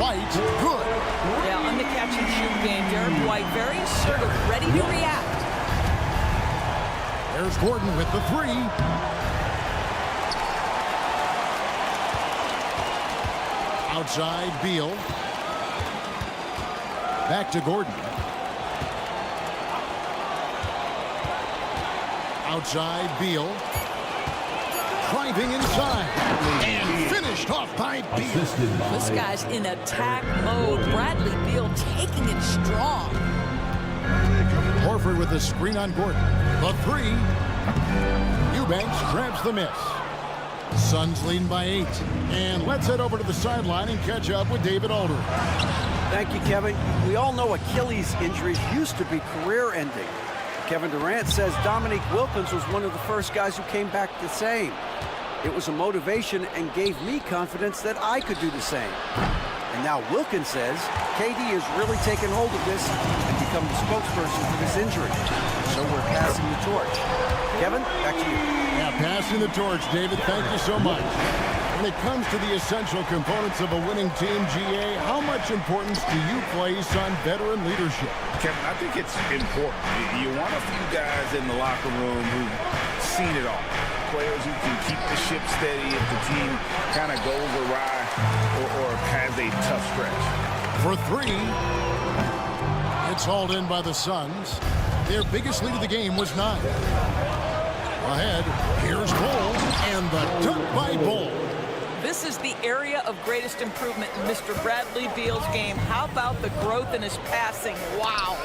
White, good. Yeah, on the catch-and-shoot game, Derek White very assertive, ready to react. There's Gordon with the 3. Outside, Beal. Back to Gordon. Outside, Beal. Driving inside. And finished off by Beal. This guy's in attack mode. Bradley Beal taking it strong. Horford with the screen on Gordon. The 3. Eubanks grabs the miss. Suns leading by 8. And let's head over to the sideline and catch up with David Aldridge. Thank you, Kevin. We all know Achilles injuries used to be career-ending. Kevin Durant says Dominique Wilkins was one of the first guys who came back the same. It was a motivation and gave me confidence that I could do the same. And now Wilkins says KD has really taken hold of this and become the spokesperson for this injury. So we're passing the torch. Kevin, back to you. Yeah, passing the torch, David. Thank you so much. When it comes to the essential components of a winning team, GA, how much importance do you place on veteran leadership? Kevin, I think it's important. You want a few guys in the locker room who've seen it all. Players who can keep the ship steady if the team kind of goes awry or has a tough stretch. For 3, it's hauled in by the Suns. Their biggest lead of the game was 9. Ahead, here's Bull, and the dunk by Bull. This is the area of greatest improvement in Mr. Bradley Beal's game. How about the growth in his passing? Wow.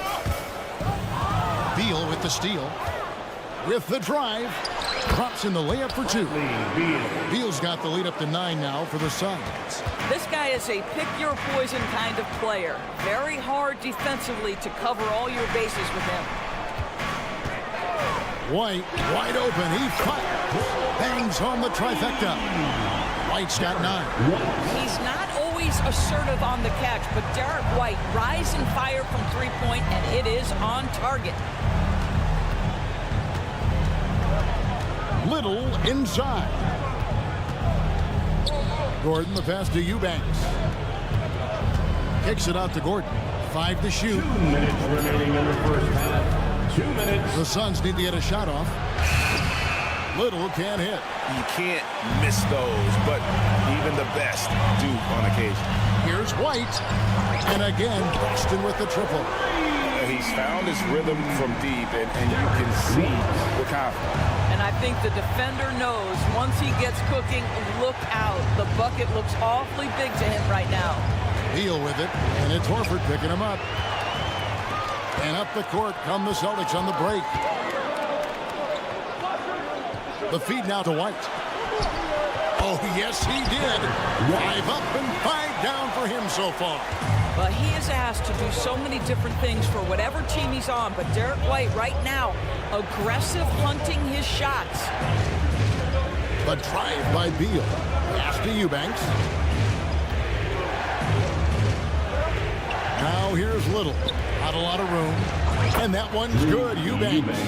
Beal with the steal. With the drive. Drops in the layup for 2. Beal's got the lead up to 9 now for the Suns. This guy is a pick-your-poison kind of player. Very hard defensively to cover all your bases with him. White, wide open. He fires. Bangs home the trifecta. White's got 9. He's not always assertive on the catch, but Derek White rise and fire from 3-point, and it is on target. Little inside. Gordon, the pass to Eubanks. Kicks it out to Gordon. 5 to shoot. 2 minutes remaining in the first half. 2 minutes. The Suns need to get a shot off. Little can't hit. You can't miss those, but even the best do on occasion. Here's White. And again, Boston with the triple. He's found his rhythm from deep, and you can see the confidence. And I think the defender knows once he gets cooking, look out. The bucket looks awfully big to him right now. Beal with it, and it's Horford picking him up. And up the court come the Celtics on the break. The feed now to White. Oh, yes, he did. 5 up and 5 down for him so far. But he is asked to do so many different things for whatever team he's on. But Derek White right now, aggressive hunting his shots. The drive by Beal. Pass to Eubanks. Now here's Little. Not a lot of room. And that one's good. Eubanks.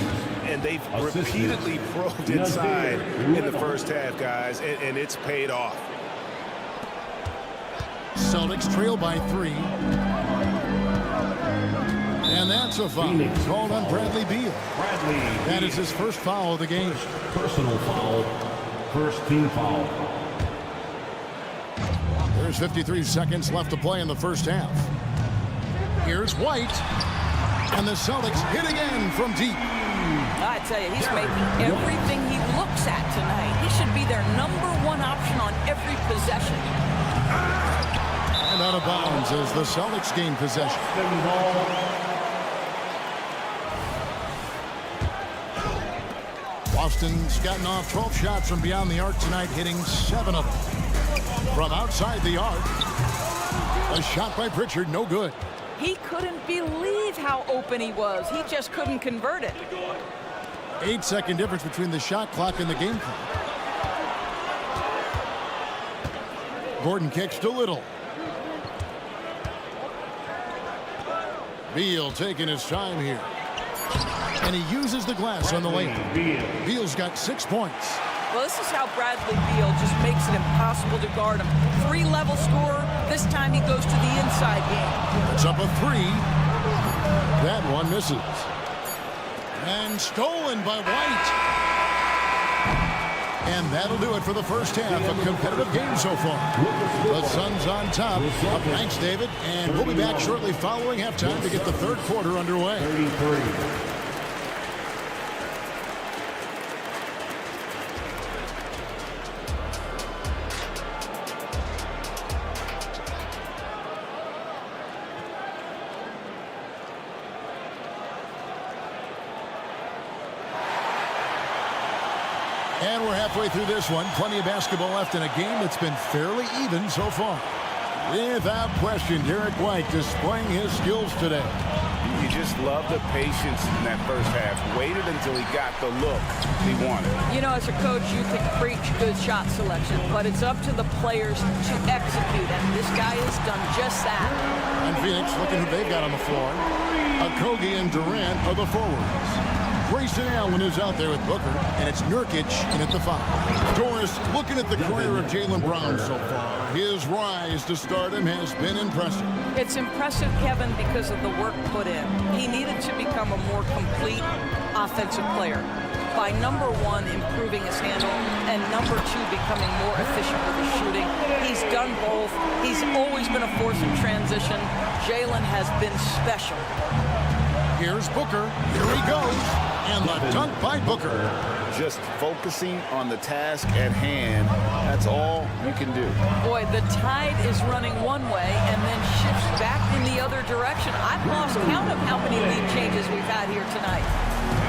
And they've repeatedly probed inside in the first half, guys, and it's paid off. Celtics trail by 3. And that's a foul called on Bradley Beal. That is his first foul of the game. Personal foul. First team foul. There's 53 seconds left to play in the first half. Here's White. And the Celtics hit again from deep. I tell you, he's making everything he looks at tonight. He should be their #1 option on every possession. And out of bounds as the Celtics gain possession. Boston's gotten off 12 shots from beyond the arc tonight, hitting 7 of them. From outside the arc, a shot by Pritchard, no good. He couldn't believe how open he was. He just couldn't convert it. 8-second difference between the shot clock and the game clock. Gordon kicks to Little. Beal taking his time here. And he uses the glass on the lane. Beal's got 6 points. Well, this is how Bradley Beal just makes it impossible to guard him. 3-level scorer. This time he goes to the inside game. It's up a 3. That one misses. And stolen by White. And that'll do it for the first half. A competitive game so far. The Suns on top. Thanks, David. And we'll be back shortly following halftime to get the third quarter underway. 33. And we're halfway through this one. Plenty of basketball left in a game that's been fairly even so far. Without question, Derek White displaying his skills today. You just love the patience in that first half. Waited until he got the look he wanted. You know, as a coach, you can preach good shot selection, but it's up to the players to execute, and this guy has done just that. And Phoenix, looking who they've got on the floor. Okogie and Durant are the forwards. Grayson Allen is out there with Booker, and it's Nurkic in at the 5. Doris, looking at the career of Jaylen Brown so far, his rise to stardom has been impressive. It's impressive, Kevin, because of the work put in. He needed to become a more complete offensive player. By #1, improving his handle, and #2, becoming more efficient with his shooting. He's done both. He's always been a force in transition. Jaylen has been special. Here's Booker. Here he goes. And the dunk by Booker. Just focusing on the task at hand. That's all you can do. Boy, the tide is running one way and then shifts back in the other direction. I've lost count of how many lead changes we've had here tonight.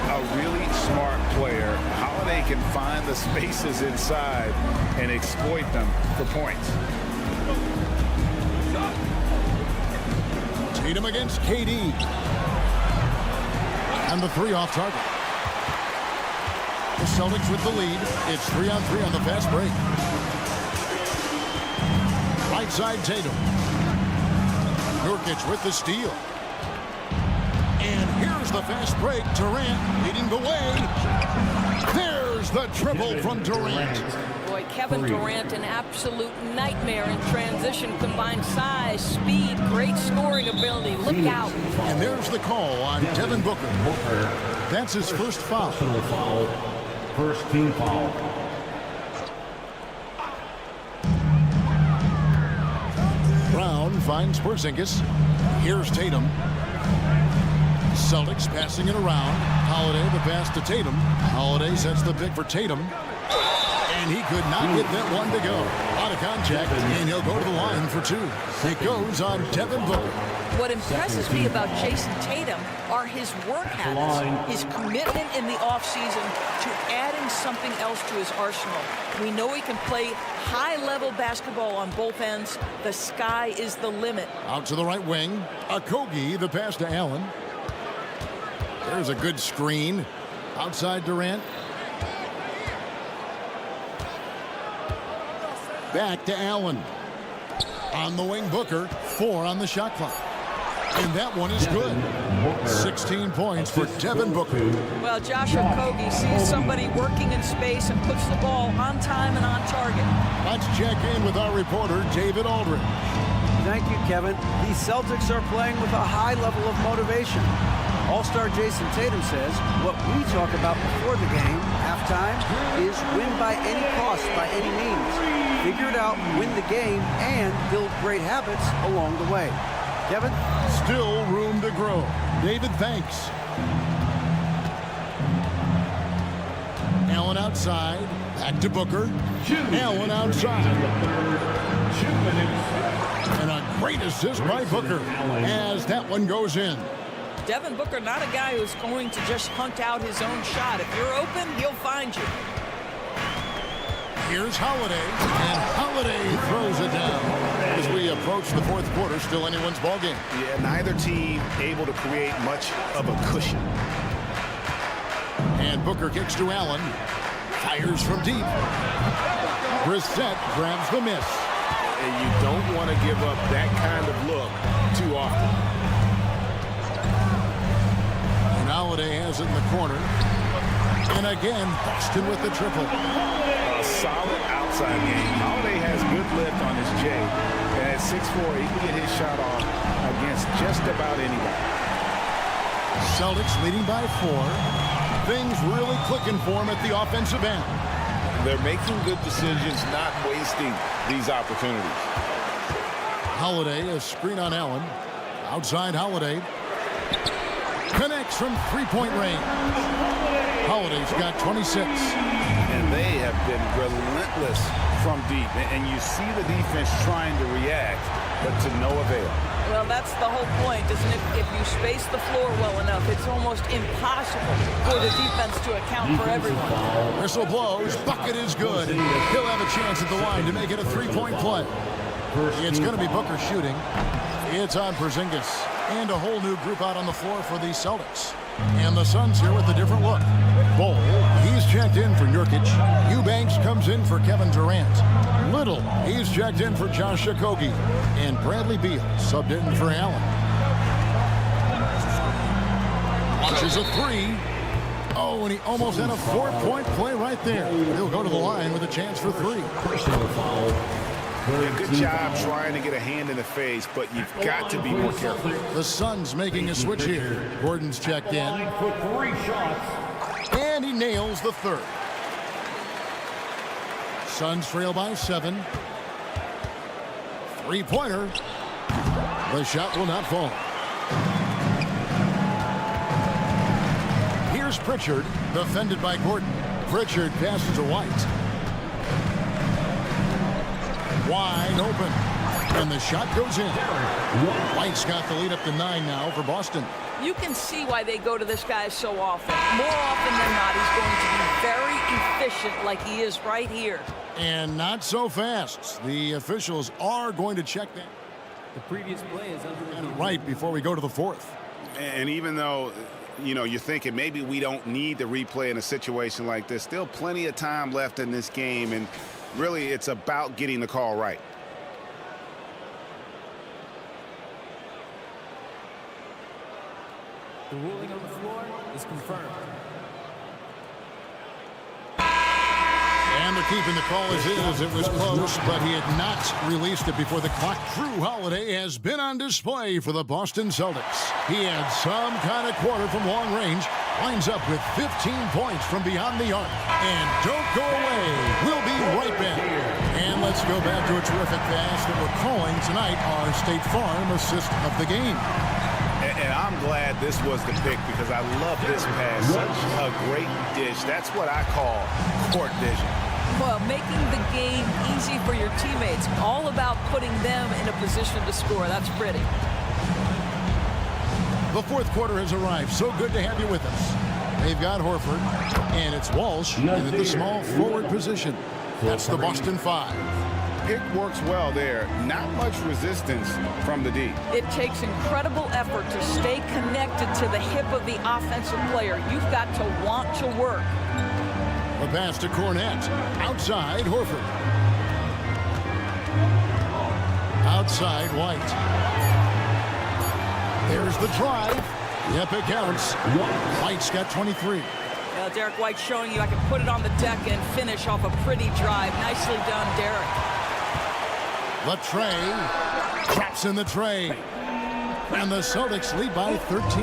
A really smart player. Holiday can find the spaces inside and exploit them for points. Tatum against KD. And the 3 off target. The Celtics with the lead. It's 3-on-3 on the fast break. Right side Tatum. Nurkic with the steal. And here's the fast break. Durant leading the way. There's the triple from Durant. Boy, Kevin Durant, an absolute nightmare in transition. Combined size, speed, great scoring ability. Look out. And there's the call on Devin Booker. That's his first foul. Personal foul. First team foul. Brown finds Porzingis. Here's Tatum. Celtics passing it around. Holiday the pass to Tatum. Holiday sets the pick for Tatum. And he could not get that one to go. Out of contact, and he'll go to the line for two. It goes on Devin Booker. What impresses me about Jason Tatum are his work habits, his commitment in the offseason to adding something else to his arsenal. We know he can play high-level basketball on both ends. The sky is the limit. Out to the right wing. Okogie, the pass to Allen. There's a good screen. Outside Durant. Back to Allen. On the wing, Booker. 4 on the shot clock. And that one is good. 16 points for Devin Booker. Well, Josh Okogie sees somebody working in space and puts the ball on time and on target. Let's check in with our reporter, David Aldridge. Thank you, Kevin. The Celtics are playing with a high level of motivation. All-star Jason Tatum says what we talk about before the game, halftime, is win by any cost, by any means. Figure it out, win the game, and build great habits along the way. Kevin? Still room to grow. David, thanks. Allen outside. Back to Booker. Allen outside. And a great assist by Booker as that one goes in. Devin Booker, not a guy who's going to just hunt out his own shot. If you're open, he'll find you. Here's Holiday, and Holiday throws it down. As we approach the fourth quarter, still anyone's ballgame. Yeah, neither team able to create much of a cushion. And Booker kicks to Allen. Fires from deep. Brissett grabs the miss. And you don't want to give up that kind of look too often. And Holiday has it in the corner. And again, Boston with the triple. A solid outside game. Holiday has good lift on his J. And at 6'4", he can get his shot off against just about anybody. Celtics leading by 4. Things really clicking for him at the offensive end. They're making good decisions, not wasting these opportunities. Holiday, a screen on Allen. Outside Holiday. Connects from three-point range. Holiday's got 26. And they have been relentless from deep. And you see the defense trying to react, but to no avail. Well, that's the whole point, isn't it? If you space the floor well enough, it's almost impossible for the defense to account for everyone. Whistle blows. Bucket is good. He'll have a chance at the line to make it a three-point play. It's going to be Booker shooting. It's on Porzingis. And a whole new group out on the floor for the Celtics. And the Suns here with a different look. Bol, he's checked in for Nurkic. Eubanks comes in for Kevin Durant. Little, he's checked in for Josh Okogie. And Bradley Beal subbed in for Allen. Launches a 3. Oh, and he almost had a 4-point play right there. He'll go to the line with a chance for 3. Personal foul. Good job trying to get a hand in the face, but you've got to be more careful. The Suns making a switch here. Gordon's checked in. And he nails the third. Suns trail by 7. Three-pointer. The shot will not fall. Here's Pritchard, defended by Gordon. Pritchard passes to White. Wide open. And the shot goes in. White's got the lead up to 9 now for Boston. You can see why they go to this guy so often. More often than not, he's going to be very efficient like he is right here. And not so fast. The officials are going to check that. The previous play is under right before we go to the fourth. And even though, you know, you're thinking maybe we don't need the replay in a situation like this, still plenty of time left in this game, and really it's about getting the call right. The ruling on the floor is confirmed. And they're keeping the call as is. It was close, but he had not released it before the clock. Drew Holiday has been on display for the Boston Celtics. He had some kind of quarter from long range. Lines up with 15 points from beyond the arc. And don't go away. We'll be right back. And let's Let's go back to a terrific pass that we're calling tonight our State Farm assist of the game. And I'm glad this was the pick because I love this pass. Such a great dish. That's what I call court vision. Well, making the game easy for your teammates. All about putting them in a position to score. That's pretty. The fourth quarter has arrived. So good to have you with us. They've got Horford, and it's Walsh in the small forward position. That's the Boston Five. Pick works well there. Not much resistance from the D. It takes incredible effort to stay connected to the hip of the offensive player. You've got to want to work. A pass to Cornette. Outside, Horford. Outside, White. There's the drive. Yep, it counts. White's got 23. Derek White showing you I can put it on the deck and finish off a pretty drive. Nicely done, Derek. The tray. Traps in the tray. And the Celtics lead by 13.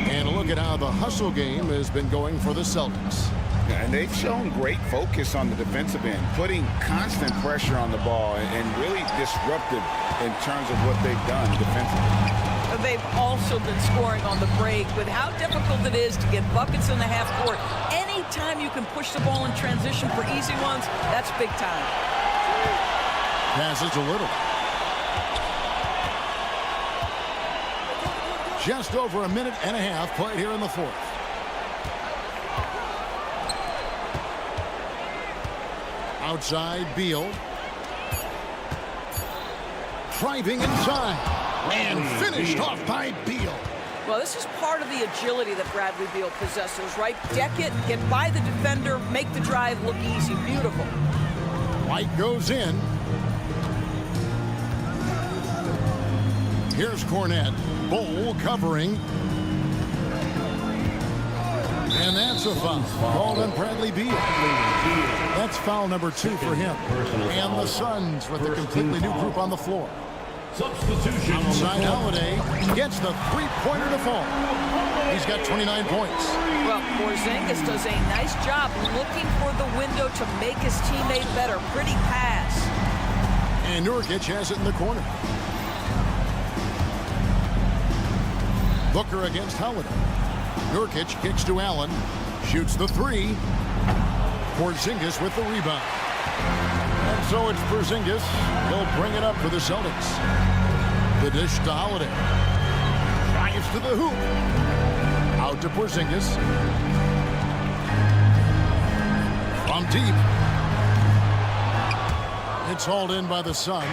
And look at how the hustle game has been going for the Celtics. And they've shown great focus on the defensive end, putting constant pressure on the ball and really disruptive in terms of what they've done defensively. They've also been scoring on the break. With how difficult it is to get buckets in the half court, anytime you can push the ball in transition for easy ones, that's big time. Passes a little. Just over a minute and a half played here in the fourth. Outside, Beal. Driving inside. And finished off by Beal. Well, this is part of the agility that Bradley Beal possesses, right? Deck it, get by the defender, make the drive look easy. Beautiful. White goes in. Here's Cornette. Bowl covering. And that's a foul. Called on Bradley Beal. That's foul number 2 for him. And the Suns with a completely new group on the floor. Substitution. Outside Holiday gets the three-pointer to fall. He's got 29 points. Well, Porzingis does a nice job looking for the window to make his teammate better. Pretty pass. And Nurkic has it in the corner. Booker against Holiday. Nurkic kicks to Allen. Shoots the three. Porzingis with the rebound. And so it's Porzingis. He'll bring it up for the Celtics. The dish to Holiday. Drives to the hoop. Out to Porzingis. From deep. It's hauled in by the Suns.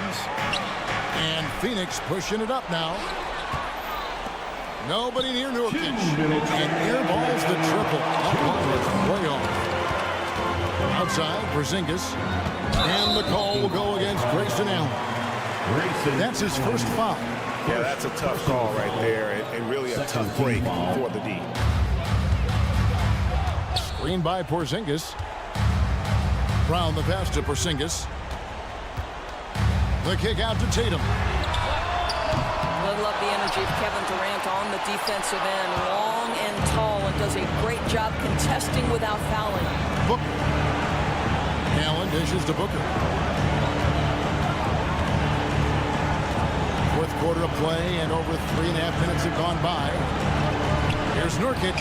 And Phoenix pushing it up now. Nobody near Nurkic. And airballs the triple. That ball is way off. Outside, Porzingis. And the call will go against Grayson Allen. That's his first foul. Yeah, that's a tough call right there, and really a tough break for the D. Screen by Porzingis. Brown the pass to Porzingis. The kick out to Tatum. I love the energy of Kevin Durant on the defensive end. Long and tall, and does a great job contesting without fouling. Booker. Allen dishes to Booker. Fourth quarter of play, and over 3.5 minutes have gone by. Here's Nurkic.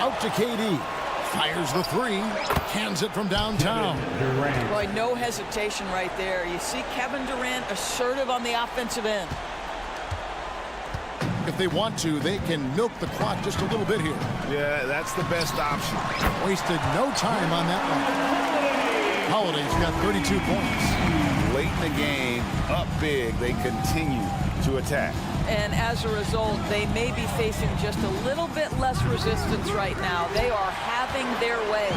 Out to KD. Fires the three. Hands it from downtown. Boy, no hesitation right there. You see Kevin Durant assertive on the offensive end. If they want to, they can milk the clock just a little bit here. Yeah, that's the best option. Wasted no time on that one. Holiday's got 32 points. Late in the game, up big, they continue to attack. And as a result, they may be facing just a little bit less resistance right now. They are having their way.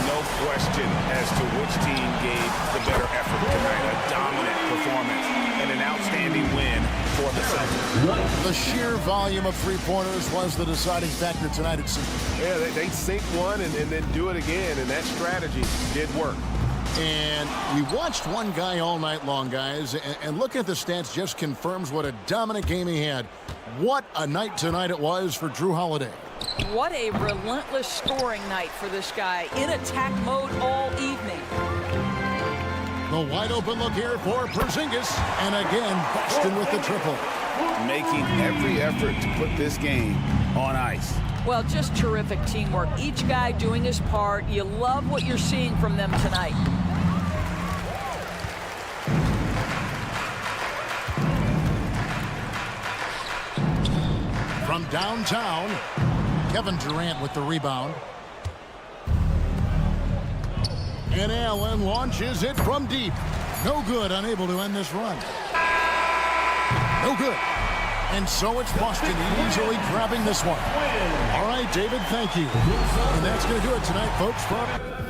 No question as to which team gave the better effort tonight. A dominant performance and an outstanding win for the Celtics. The sheer volume of three-pointers was the deciding factor tonight, it seems. Yeah, they sink one and then do it again, and that strategy did work. And we watched one guy all night long, guys, and looking at the stats just confirms what a dominant game he had. What a night tonight it was for Drew Holiday. What a relentless scoring night for this guy. In attack mode all evening. The wide open look here for Porzingis. And again, Boston with the triple. Making every effort to put this game on ice. Well, just terrific teamwork. Each guy doing his part. You love what you're seeing from them tonight. From downtown, Kevin Durant with the rebound. And Allen launches it from deep. No good, unable to end this run. No good. And so it's Boston easily grabbing this one. All right, David, thank you. And that's going to do it tonight, folks.